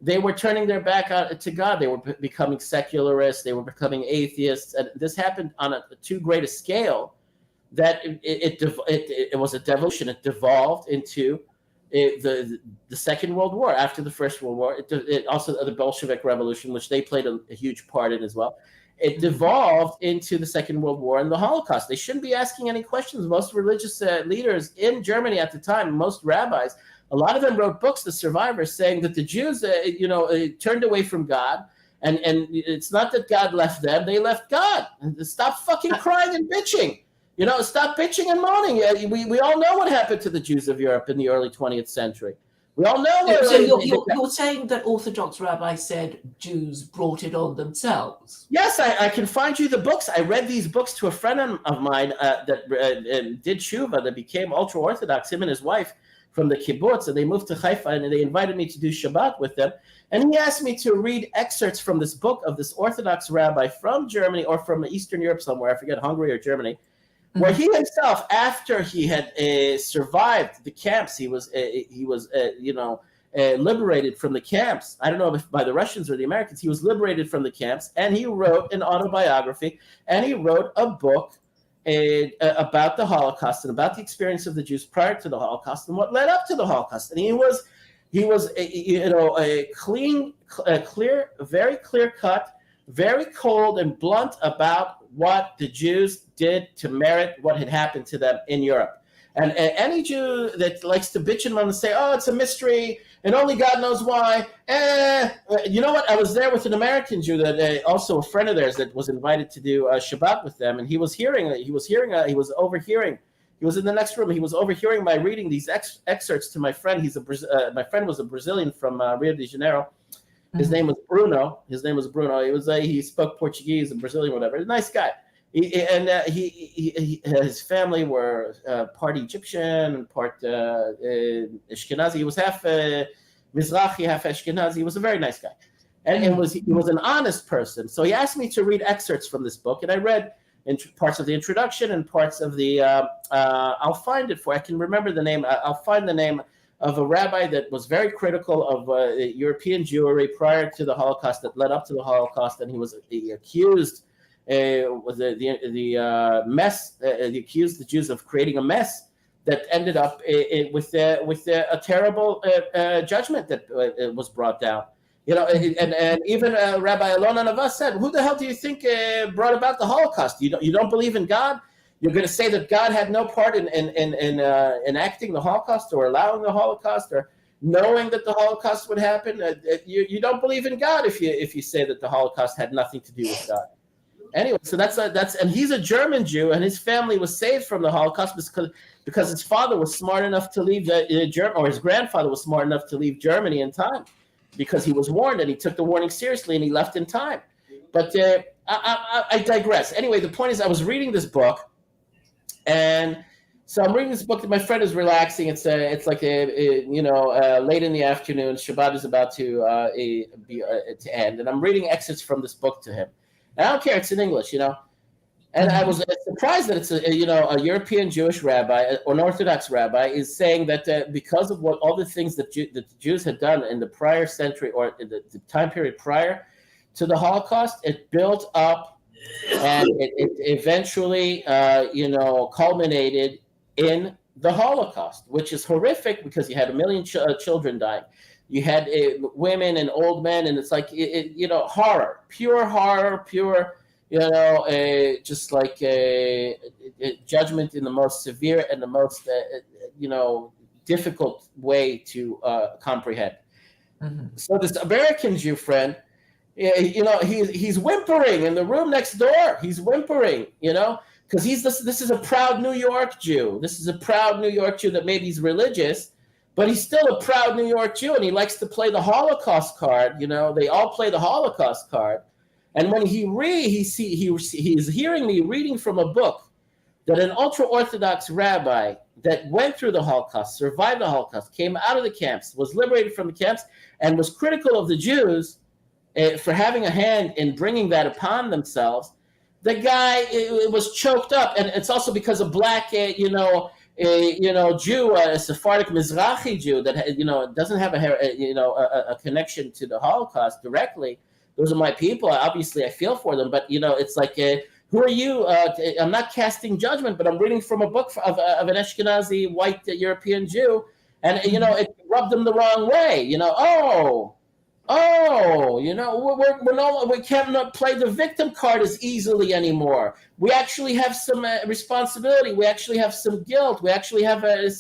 They were turning their back to God. They were becoming secularists. They were becoming atheists. And this happened on a too great a scale that it was a devolution. It devolved into the Second World War. After the First World War, it also the Bolshevik Revolution, which they played a huge part in as well. It devolved into the Second World War and the Holocaust. They shouldn't be asking any questions. Most religious leaders in Germany at the time, most rabbis, a lot of them wrote books, the survivors, saying that the Jews, turned away from God, and it's not that God left them; they left God. Stop fucking crying and bitching. Stop bitching and moaning. We all know what happened to the Jews of Europe in the early 20th century. We all know. So you're saying that Orthodox rabbis said Jews brought it on themselves? Yes, I can find you the books. I read these books to a friend of mine that did tshuva, that became ultra-Orthodox, him and his wife, from the kibbutz, and they moved to Haifa, and they invited me to do Shabbat with them. And he asked me to read excerpts from this book of this Orthodox rabbi from Germany or from Eastern Europe somewhere, I forget, Hungary or Germany, where he himself, after he had survived the camps, he was liberated from the camps. I don't know if by the Russians or the Americans. He was liberated from the camps, and he wrote an autobiography, and he wrote a book about the Holocaust and about the experience of the Jews prior to the Holocaust and what led up to the Holocaust. And he was a clear, very clear cut, very cold and blunt about what the Jews did to merit what had happened to them in Europe. And any Jew that likes to bitch and moan and say, "Oh, it's a mystery and only God knows why," you know what? I was there with an American Jew that also a friend of theirs that was invited to do Shabbat with them, and he was overhearing. He was in the next room. He was overhearing my reading these excerpts to my friend. My friend was a Brazilian from Rio de Janeiro. His name was Bruno. He spoke Portuguese and Brazilian, whatever. A nice guy. His family were part Egyptian and part Ashkenazi. He was half Mizrahi, half Ashkenazi. He was a very nice guy, and he was an honest person. So he asked me to read excerpts from this book, and I read parts of the introduction and parts of the. I'll find it for. I can remember the name. I'll find the name of a rabbi that was very critical of European Jewry prior to the Holocaust, that led up to the Holocaust, and he accused he accused the Jews of creating a mess that ended up with a terrible judgment that was brought down. And even Rabbi Alon Anava said, "Who the hell do you think brought about the Holocaust? You don't believe in God? You're going to say that God had no part in enacting the Holocaust or allowing the Holocaust or knowing that the Holocaust would happen? You don't believe in God if you say that the Holocaust had nothing to do with God." Anyway, so that's and he's a German Jew, and his family was saved from the Holocaust because his father was smart enough to leave Germany, or his grandfather was smart enough to leave Germany in time, because he was warned, and he took the warning seriously, and he left in time. But I digress. Anyway, the point is, I was reading this book, and so I'm reading this book that my friend is relaxing. It's like late in the afternoon. Shabbat is about to end, and I'm reading excerpts from this book to him. And I don't care; it's in English, And I was surprised that it's a European Jewish rabbi or an Orthodox rabbi is saying that because of all the things that the Jews had done in the prior century or in the time period prior to the Holocaust, it built up and it eventually culminated in the Holocaust, which is horrific because you had 1 million children dying. You had women and old men, and it's like horror, pure. Just like a judgment in the most severe and the most, difficult way to comprehend. Mm-hmm. So this American Jew friend, he's whimpering in the room next door. He's whimpering, because this is a proud New York Jew. This is a proud New York Jew that maybe he's religious, but he's still a proud New York Jew, and he likes to play the Holocaust card. They all play the Holocaust card. And when he's hearing me reading from a book that an ultra-Orthodox rabbi that went through the Holocaust, survived the Holocaust, came out of the camps, was liberated from the camps, and was critical of the Jews for having a hand in bringing that upon themselves, the guy was choked up. And it's also because a black, Jew, a Sephardic Mizrahi Jew that doesn't have a connection to the Holocaust directly. Those are my people. Obviously, I feel for them, but it's like, who are you? I'm not casting judgment, but I'm reading from a book of an Ashkenazi white European Jew, and it rubbed them the wrong way. We can't play the victim card as easily anymore. We actually have some responsibility. We actually have some guilt. We actually have a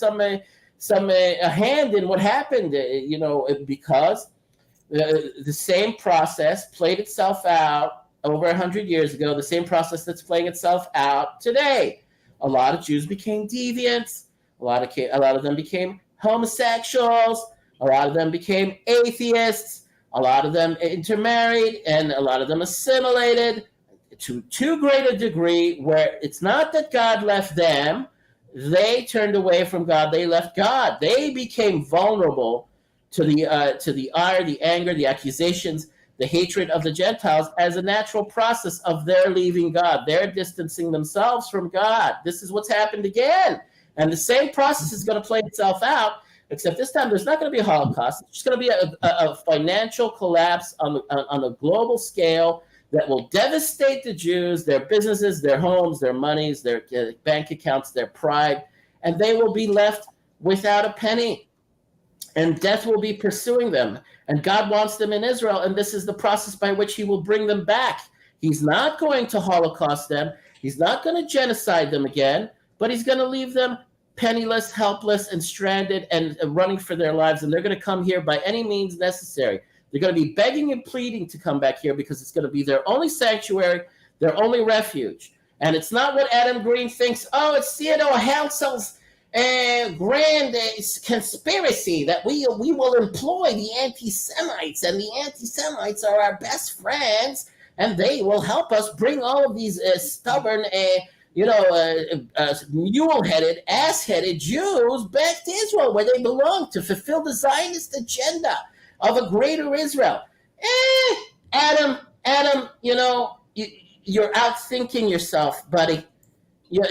hand in what happened. Because the same process played itself out over 100 years ago, the same process that's playing itself out today. A lot of Jews became deviants. A lot of them became homosexuals. A lot of them became atheists. A lot of them intermarried, and a lot of them assimilated to too great a degree where it's not that God left them. They turned away from God. They left God. They became vulnerable to the ire, the anger, the accusations, the hatred of the Gentiles as a natural process of their leaving God. They're distancing themselves from God. This is what's happened again. And the same process is going to play itself out, except this time there's not going to be a Holocaust. It's just going to be a financial collapse on a global scale that will devastate the Jews, their businesses, their homes, their monies, their bank accounts, their pride, and they will be left without a penny. And death will be pursuing them. And God wants them in Israel, and this is the process by which he will bring them back. He's not going to Holocaust them. He's not going to genocide them again, but he's going to leave them penniless, helpless, and stranded and running for their lives. And they're going to come here by any means necessary. They're going to be begging and pleading to come back here because it's going to be their only sanctuary, their only refuge. And it's not what Adam Green thinks. Oh, it's Theodore Herzl's grand conspiracy that we will employ the anti-Semites, and the anti-Semites are our best friends, and they will help us bring all of these stubborn, mule-headed, ass-headed Jews back to Israel where they belong to fulfill the Zionist agenda of a greater Israel. Adam, you're outthinking yourself, buddy. You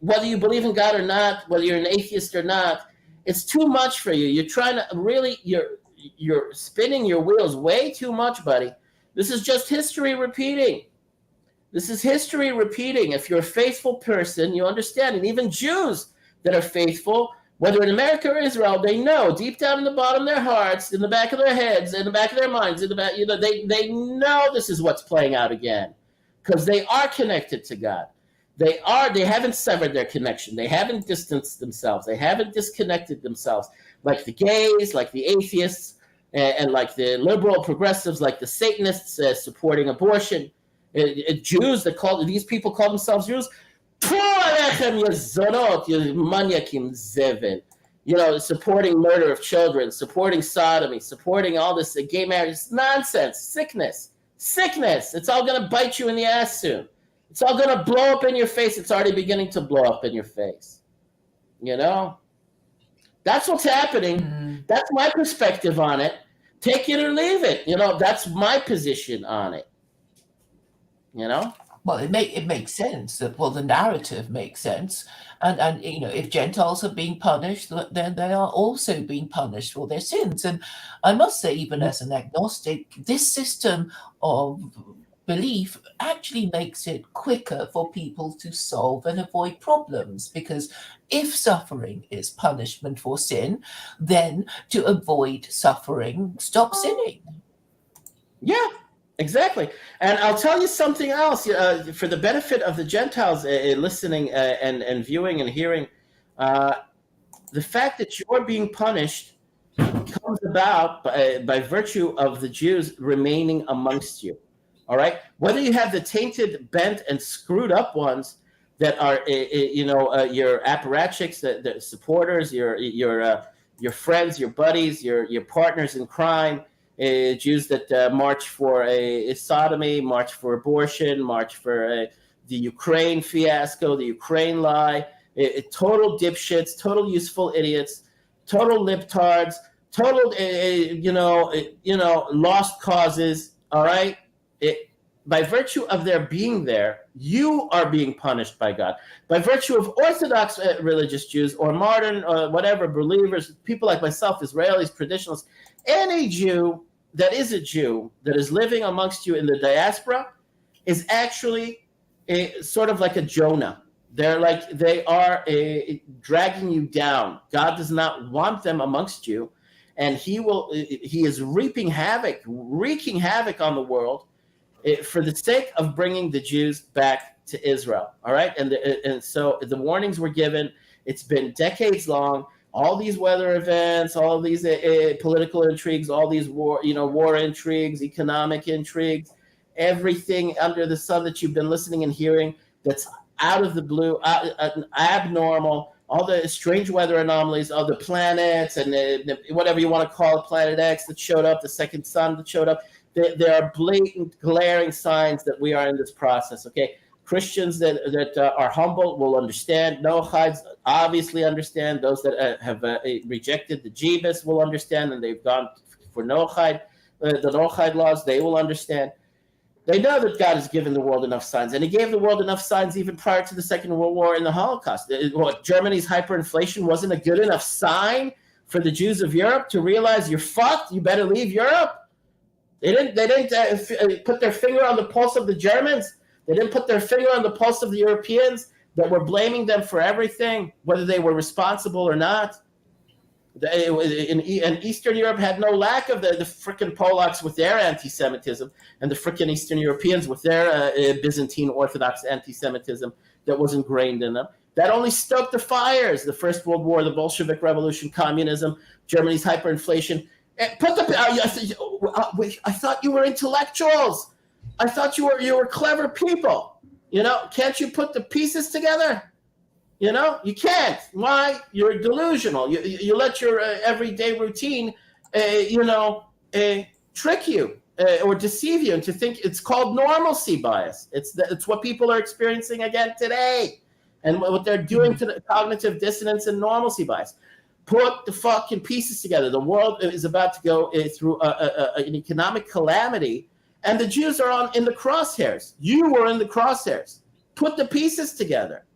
whether you believe in God or not, whether you're an atheist or not, it's too much for you. You're trying to really, you're spinning your wheels way too much, buddy. This is just history repeating. This is history repeating. If you're a faithful person, you understand. And even Jews that are faithful, whether in America or Israel, they know deep down in the bottom of their hearts, in the back of their heads, in the back of their minds, in the back, they know this is what's playing out again, because they are connected to God. They haven't severed their connection. They haven't distanced themselves. They haven't disconnected themselves, like the gays, like the atheists, and like the liberal progressives, like the Satanists supporting abortion. Jews these people call themselves Jews. Supporting murder of children, supporting sodomy, supporting all this gay marriage. It's nonsense, sickness. It's all going to bite you in the ass soon. It's all going to blow up in your face. It's already beginning to blow up in your face. That's what's happening. That's my perspective on it. Take it or leave it. That's my position on it. Well, it makes sense. The narrative makes sense, and if Gentiles are being punished, then they are also being punished for their sins. And I must say, even as an agnostic, this system of belief actually makes it quicker for people to solve and avoid problems, because if suffering is punishment for sin, then to avoid suffering, stop sinning. Yeah. Exactly. And I'll tell you something else for the benefit of the Gentiles listening and viewing and hearing. The fact that you're being punished comes about by virtue of the Jews remaining amongst you. All right. Whether you have the tainted, bent, and screwed up ones that are, your apparatchiks, the supporters, your friends, your buddies, your partners in crime. Jews that march for sodomy, march for abortion, march for the Ukraine fiasco, the Ukraine lie, total dipshits, total useful idiots, total libtards, total, lost causes, all right? By virtue of their being there, you are being punished by God. By virtue of Orthodox religious Jews or modern whatever believers, people like myself, Israelis, traditionalists, any Jew that is a Jew that is living amongst you in the diaspora is actually sort of like a Jonah. They are dragging you down. God does not want them amongst you, and He is wreaking havoc on the world for the sake of bringing the Jews back to Israel. All right, and so the warnings were given. It's been decades long. All these weather events, all these political intrigues, all these war intrigues, economic intrigues, everything under the sun that you've been listening and hearing that's out of the blue, abnormal, all the strange weather anomalies, all the planets and whatever you want to call it, Planet X that showed up, the second sun that showed up. There are blatant, glaring signs that we are in this process, okay? Christians that are humble will understand. Noachides obviously understand. Those that have rejected the Jebus will understand, and they've gone for Noachide, the Noachide laws, they will understand. They know that God has given the world enough signs, and He gave the world enough signs even prior to the Second World War and the Holocaust. Germany's hyperinflation wasn't a good enough sign for the Jews of Europe to realize you're fucked, you better leave Europe? They didn't put their finger on the pulse of the Germans. They didn't put their finger on the pulse of the Europeans that were blaming them for everything, whether they were responsible or not. And Eastern Europe had no lack of the frickin' Polacks with their anti-Semitism and the frickin' Eastern Europeans with their Byzantine Orthodox anti-Semitism that was ingrained in them. That only stoked the fires. The First World War, the Bolshevik Revolution, communism, Germany's hyperinflation. I thought you were intellectuals. I thought you were clever people. Can't you put the pieces together? You can't. Why? You're delusional. You let your everyday routine, trick you or deceive you into think it's called normalcy bias. It's what people are experiencing again today, and what they're doing to the cognitive dissonance and normalcy bias. Put the fucking pieces together. The world is about to go through an economic calamity. And the Jews are in the crosshairs. You were in the crosshairs. Put the pieces together.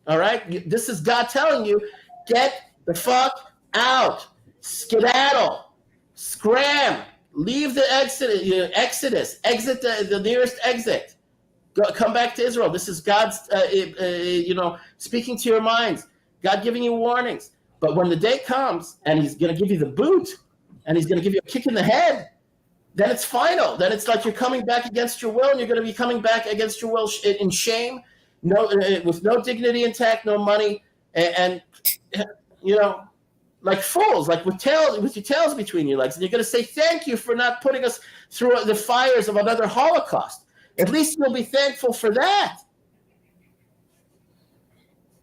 All right? This is God telling you, get the fuck out. Skedaddle. Scram. Leave the exodus. Exit the nearest exit. Come back to Israel. This is God's, speaking to your minds. God giving you warnings. But when the day comes and He's going to give you the boot and He's going to give you a kick in the head, then it's final. Then it's like you're coming back against your will, and you're going to be coming back against your will in shame, with no dignity intact, no money, and like fools, like with your tails between your legs. And you're going to say, thank you for not putting us through the fires of another Holocaust. At least you'll be thankful for that.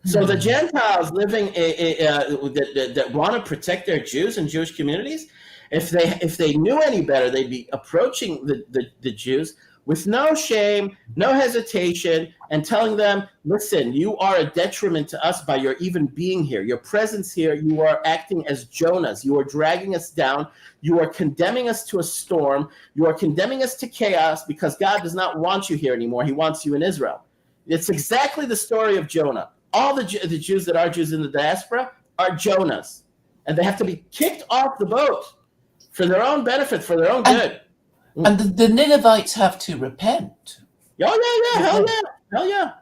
So the Gentiles living that want to protect their Jews and Jewish communities, if they knew any better, they'd be approaching the Jews with no shame, no hesitation, and telling them, listen, you are a detriment to us by your even being here. Your presence here, you are acting as Jonahs. You are dragging us down. You are condemning us to a storm. You are condemning us to chaos because God does not want you here anymore. He wants you in Israel. It's exactly the story of Jonah. All the Jews that are Jews in the diaspora are Jonahs. And they have to be kicked off the boat for their own benefit, for their own good. And the Ninevites have to repent. Oh, yeah. Hell yeah.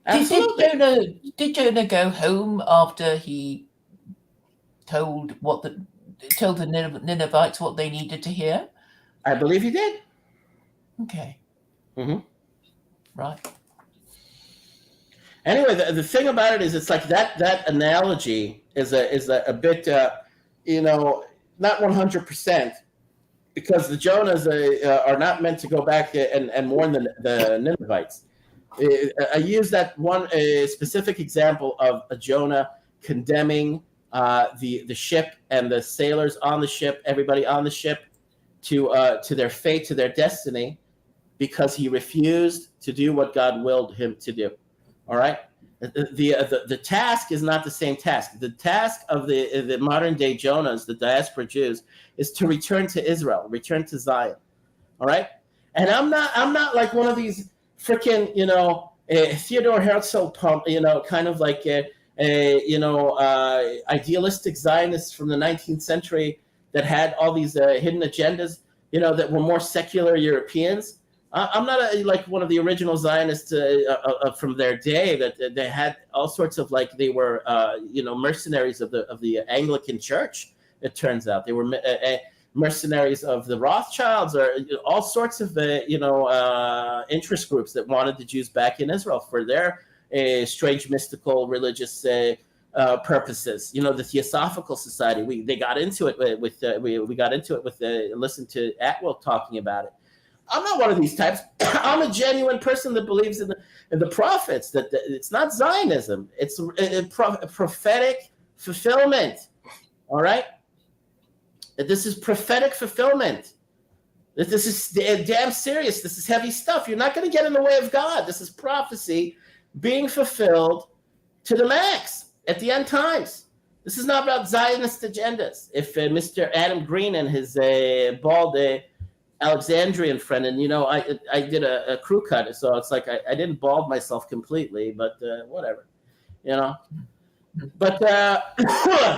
Absolutely. Did Jonah go home after he told the Ninevites what they needed to hear? I believe he did. Okay. Mm-hmm. Right. Anyway, the thing about it is, it's like that analogy is a bit, not 100%, because the Jonahs are not meant to go back and warn the Ninevites. I use that one specific example of a Jonah condemning the ship and the sailors on the ship, everybody on the ship, to their fate, to their destiny, because he refused to do what God willed him to do. All right. The task is not the same task. The task of the modern day Jonahs, the diaspora Jews, is to return to Israel, return to Zion. All right. And I'm not like one of these freaking, Theodore Herzl pump, kind of like idealistic Zionists from the 19th century that had all these hidden agendas, that were more secular Europeans. I'm not like one of the original Zionists from their day that they had all sorts of, like, they were mercenaries of the Anglican Church. It turns out they were mercenaries of the Rothschilds, or all sorts of interest groups that wanted the Jews back in Israel for their strange mystical religious purposes. The Theosophical Society. They got into it with we got into it with listened to Atwell talking about it. I'm not one of these types. I'm a genuine person that believes in the prophets. That it's not Zionism. It's a prophetic fulfillment. All right. This is prophetic fulfillment. This is damn serious. This is heavy stuff. You're not going to get in the way of God. This is prophecy being fulfilled to the max at the end times. This is not about Zionist agendas. If Mr. Adam Green and his bald Alexandrian friend, and I did a crew cut, so it's like I didn't bald myself completely, but whatever, But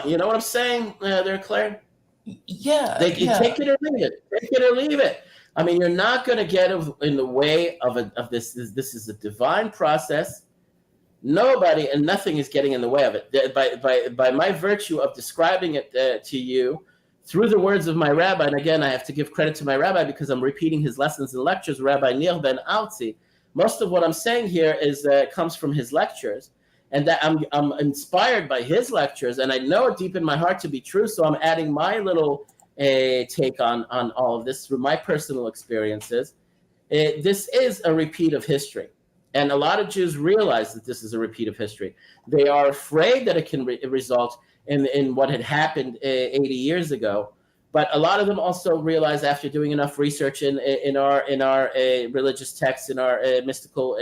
you know what I'm saying there, Claire? Yeah. Take it or leave it. Take it or leave it. I mean, you're not going to get in the way of this. This is a divine process. Nobody and nothing is getting in the way of it. By my virtue of describing it to you through the words of my rabbi, and again, I have to give credit to my rabbi because I'm repeating his lessons and lectures, Rabbi Nir Ben Altzi. Most of what I'm saying here comes from his lectures, and that I'm inspired by his lectures, and I know it deep in my heart to be true. So I'm adding my little take on all of this through my personal experiences. This is a repeat of history. And a lot of Jews realize that this is a repeat of history. They are afraid that it can result in what had happened 80 years ago. But a lot of them also realize, after doing enough research in our religious texts, in our mystical,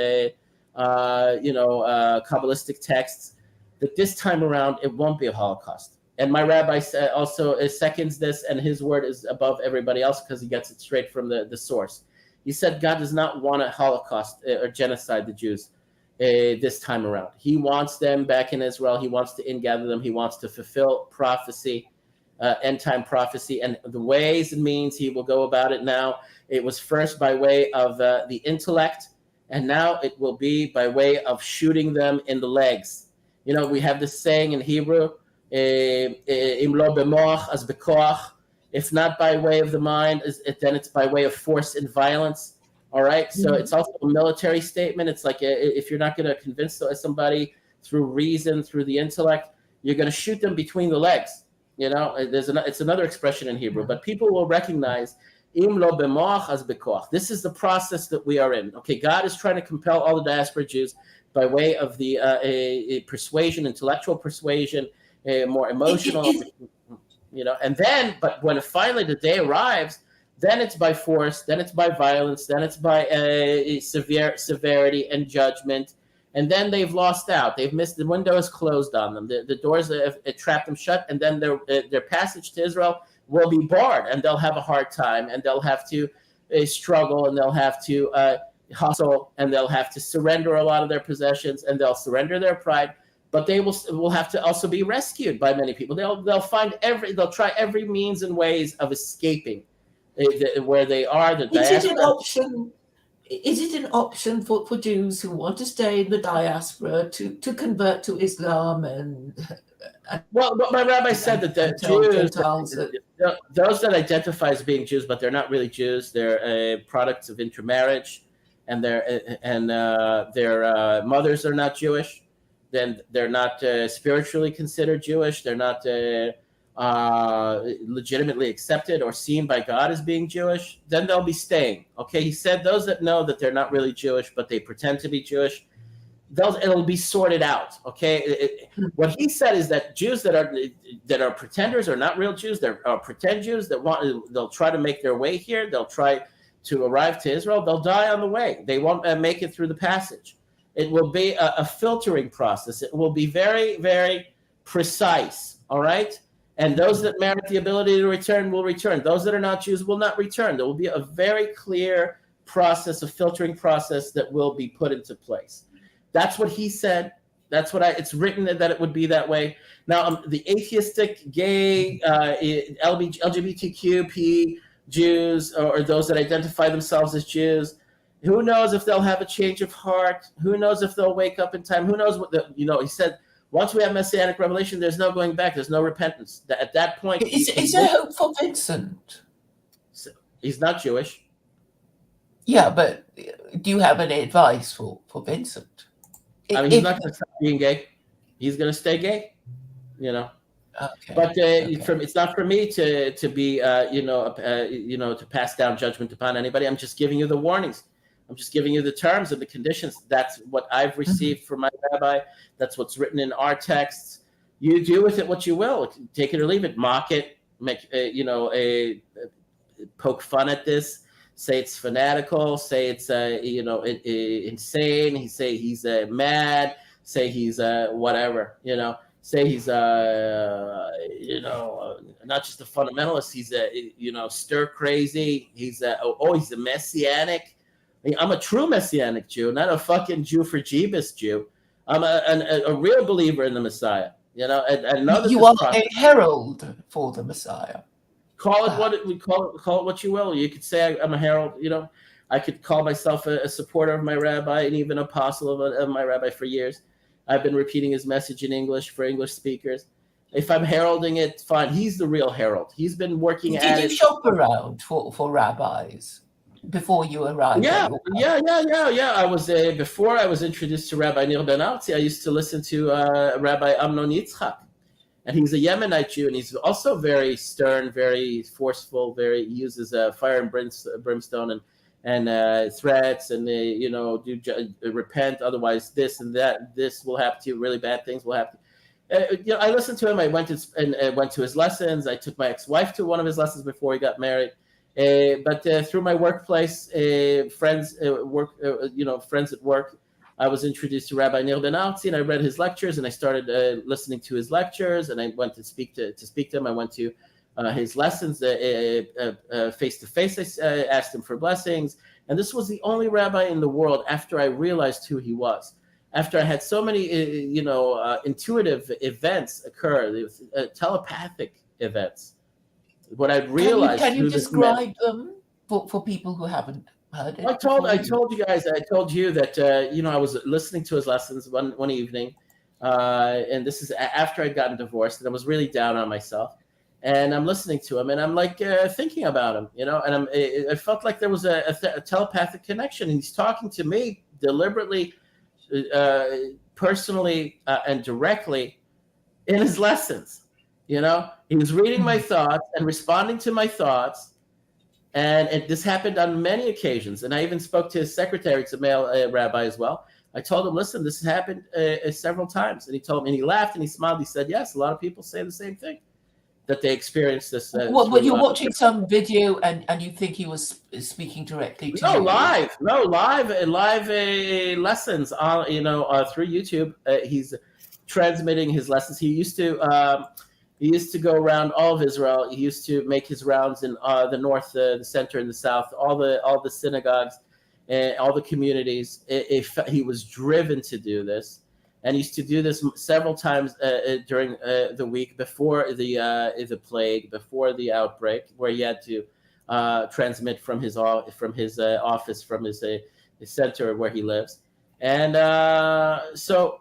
Kabbalistic texts, that this time around it won't be a Holocaust. And my rabbi also seconds this, and his word is above everybody else because he gets it straight from the source. He said God does not want a Holocaust or genocide the Jews this time around. He wants them back in Israel. He wants to ingather them. He wants to fulfill prophecy, end-time prophecy. And the ways and means he will go about it now, it was first by way of the intellect, and now it will be by way of shooting them in the legs. We have this saying in Hebrew, Im lo b'moach as b'koach. If not by way of the mind, then it's by way of force and violence. All right. So it's also a military statement. It's like if you're not going to convince somebody through reason, through the intellect, you're going to shoot them between the legs. It's another expression in Hebrew. But people will recognize Im lo b'moach az b'koach. This is the process that we are in. Okay, God is trying to compel all the diaspora Jews by way of the a persuasion, intellectual persuasion, more emotional, and then, but when finally the day arrives, then it's by force, then it's by violence, then it's by severity and judgment, and then they've lost out. They've missed, the window is closed on them. The doors have trapped them shut, and then their passage to Israel will be barred, and they'll have a hard time, and they'll have to struggle, and they'll have to hustle, and they'll have to surrender a lot of their possessions, and they'll surrender their pride. But they will have to also be rescued by many people. They'll try every means and ways of escaping where they are. Is it an option for Jews who want to stay in the diaspora to convert to Islam well, my rabbi said that the Jews, those that identify as being Jews, but they're not really Jews, they're products of intermarriage, and their mothers are not Jewish. Then they're not spiritually considered Jewish. They're not legitimately accepted or seen by God as being Jewish. Then they'll be staying. Okay, he said those that know that they're not really Jewish, but they pretend to be Jewish, it'll be sorted out. Okay, what he said is that Jews that are pretenders are not real Jews. They're pretend Jews they'll try to make their way here. They'll try to arrive to Israel. They'll die on the way. They won't make it through the passage. It will be a filtering process. It will be very, very precise, all right? And those that merit the ability to return will return. Those that are not Jews will not return. There will be a very clear process, a filtering process that will be put into place. That's what he said. That's what it's written that it would be that way. Now, the atheistic, gay, LGBTQP Jews, or those that identify themselves as Jews, who knows if they'll have a change of heart? Who knows if they'll wake up in time? Who knows he said, once we have messianic revelation, there's no going back. There's no repentance. At that point, is there hope for Vincent? So, he's not Jewish. Yeah, but do you have any advice for Vincent? He's not going to stop being gay. He's going to stay gay. Okay. But it's not for me to be to pass down judgment upon anybody. I'm just giving you the warnings. I'm just giving you the terms and the conditions. That's what I've received from my rabbi. That's what's written in our texts. You do with it what you will. Take it or leave it. Mock it. Make poke fun at this. Say it's fanatical. Say it's insane. Say he's mad. Say he's whatever. Say he's not just a fundamentalist. He's stir crazy. He's he's a messianic. I'm a true messianic Jew, not a fucking Jew for Jeebus Jew. I'm a real believer in the Messiah. And you are a herald for the Messiah. Call it what you will. You could say I'm a herald. I could call myself a supporter of my rabbi and even apostle of my rabbi for years. I've been repeating his message in English for English speakers. If I'm heralding it, fine. He's the real herald. He's been working at it. Did you shop around for rabbis before you arrived? Yeah. I was before I was introduced to Rabbi Nir Ben Artzi. I used to listen to Rabbi Amnon Yitzchak, and he's a Yemenite Jew, and he's also very stern, very forceful. He uses fire and brimstone and threats, and repent, otherwise this and that. This will happen to you. Really bad things will happen. I listened to him. I went to his lessons. I took my ex-wife to one of his lessons before he got married. But through my workplace, friends at work, I was introduced to Rabbi Nir Ben Artzi, and I read his lectures, and I started listening to his lectures, and I went to speak to him. I went to his lessons face to face. I asked him for blessings, and this was the only rabbi in the world after I realized who he was. After I had so many, intuitive events occur, telepathic events. What I realized. Can you describe them for people who haven't heard it? I told you guys. I told you that I was listening to his lessons one evening, and this is after I'd gotten divorced, and I was really down on myself. And I'm listening to him, and I'm like thinking about him, and I felt like there was a telepathic connection. And he's talking to me deliberately, personally, and directly in his lessons. He was reading my thoughts and responding to my thoughts, And this happened on many occasions. And I even spoke to his secretary, it's a male rabbi as well. I told him, listen, this has happened several times. And he told me, and he laughed and he smiled. He said, yes, a lot of people say the same thing, that they experienced this. Well, you're watching some video and you think he was speaking directly to you? Live lessons on, through YouTube. He's transmitting his lessons. He used to go around all of Israel. He used to make his rounds in the north, the center, and the south, all the synagogues, all the communities. He was driven to do this, and he used to do this several times during the week before the plague, before the outbreak, where he had to transmit from his office, from his center where he lives. And so,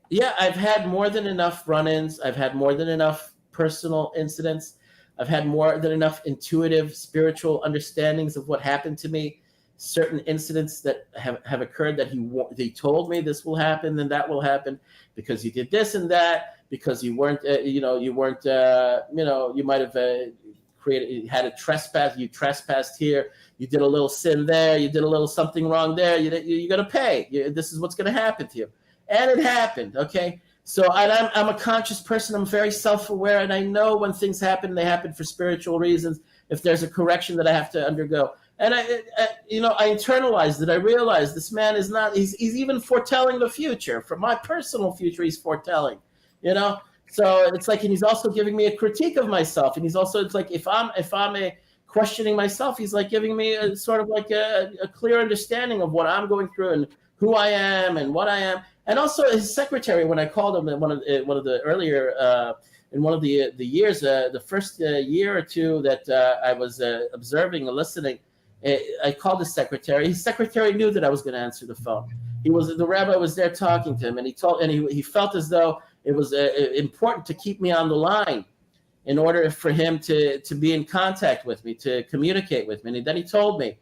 yeah, I've had more than enough run-ins. I've had more than enough personal incidents. I've had more than enough intuitive, spiritual understandings of what happened to me. Certain incidents that have occurred that they told me this will happen, then that will happen because you did this and that, because you weren't, you might have had a trespass. You trespassed here. You did a little sin there. You did a little something wrong there. You're going to pay. This is what's going to happen to you. And it happened. Okay. So I'm a conscious person. I'm very self-aware, and I know when things happen, they happen for spiritual reasons. If there's a correction that I have to undergo, and I internalized it. I realized this man is not. He's even foretelling the future. For my personal future, he's foretelling. So it's like, and he's also giving me a critique of myself, and he's also, it's like if I'm questioning myself, he's like giving me a sort of like a clear understanding of what I'm going through and who I am and what I am. And also his secretary, when I called him in one of the earlier in one of the years, the first year or two that I was observing and listening, I called his secretary. His secretary knew that I was going to answer the phone. The rabbi was there talking to him, and he felt as though it was important to keep me on the line in order for him to be in contact with me, to communicate with me. And then he told me,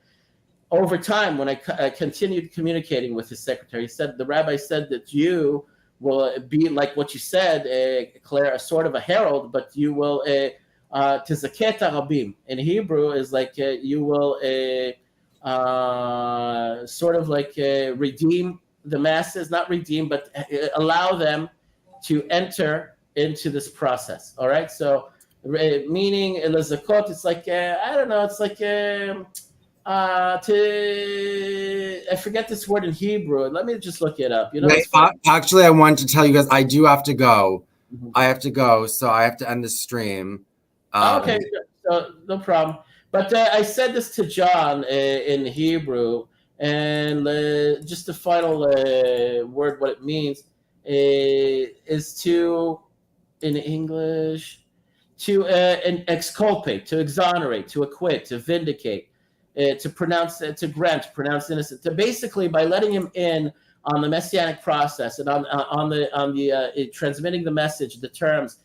over time, when I continued communicating with his secretary, the rabbi said that you will be like what you said, Claire, a sort of a herald, but you will tizaket harabim. In Hebrew is like you will sort of like redeem the masses, not redeem, but allow them to enter into this process. All right. So meaning elazakot, it's like I don't know. It's like I forget this word in Hebrew. Let me just look it up. Wait, actually, I wanted to tell you guys I do have to go. Mm-hmm. I have to go, so I have to end the stream. Okay, so no problem. But I said this to John in Hebrew, and just the final word, what it means is to, in English, to exculpate, to exonerate, to acquit, to vindicate. To pronounce, to grant, to pronounce innocent, to basically by letting him in on the messianic process and on the transmitting the message, the terms,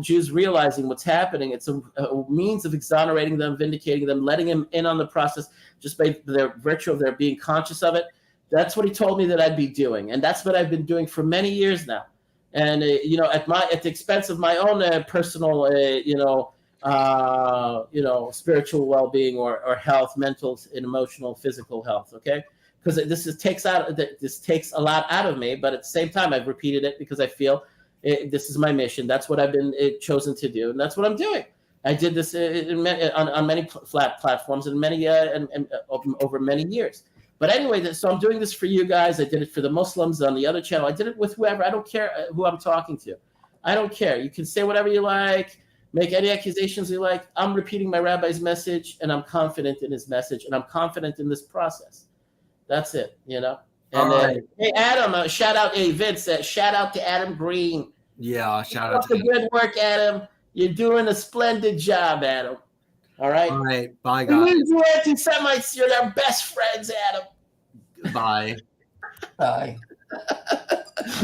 Jews realizing what's happening. It's a means of exonerating them, vindicating them, letting him in on the process just by their virtue of their being conscious of it. That's what he told me that I'd be doing, and that's what I've been doing for many years now. And at the expense of my own personal, spiritual well-being or health, mental and emotional, physical health. Okay, because this takes a lot out of me, but at the same time, I've repeated it because I feel this is my mission. That's what I've been chosen to do, and that's what I'm doing. I did this on many flat platforms and many over many years. But anyway, so I'm doing this for you guys. I did it for the Muslims on the other channel. I did it with whoever. I don't care who I'm talking to. I don't care. You can say whatever you like. Make any accusations you like. I'm repeating my rabbi's message, and I'm confident in his message, and I'm confident in this process. That's it, And right. Hey, Adam, shout out. Hey, Vince, shout out to Adam Green. Yeah, shout out to him. Good work, Adam. You're doing a splendid job, Adam. All right. All right. Bye, guys. You anti-Semites, you're our best friends, Adam. Bye. Bye.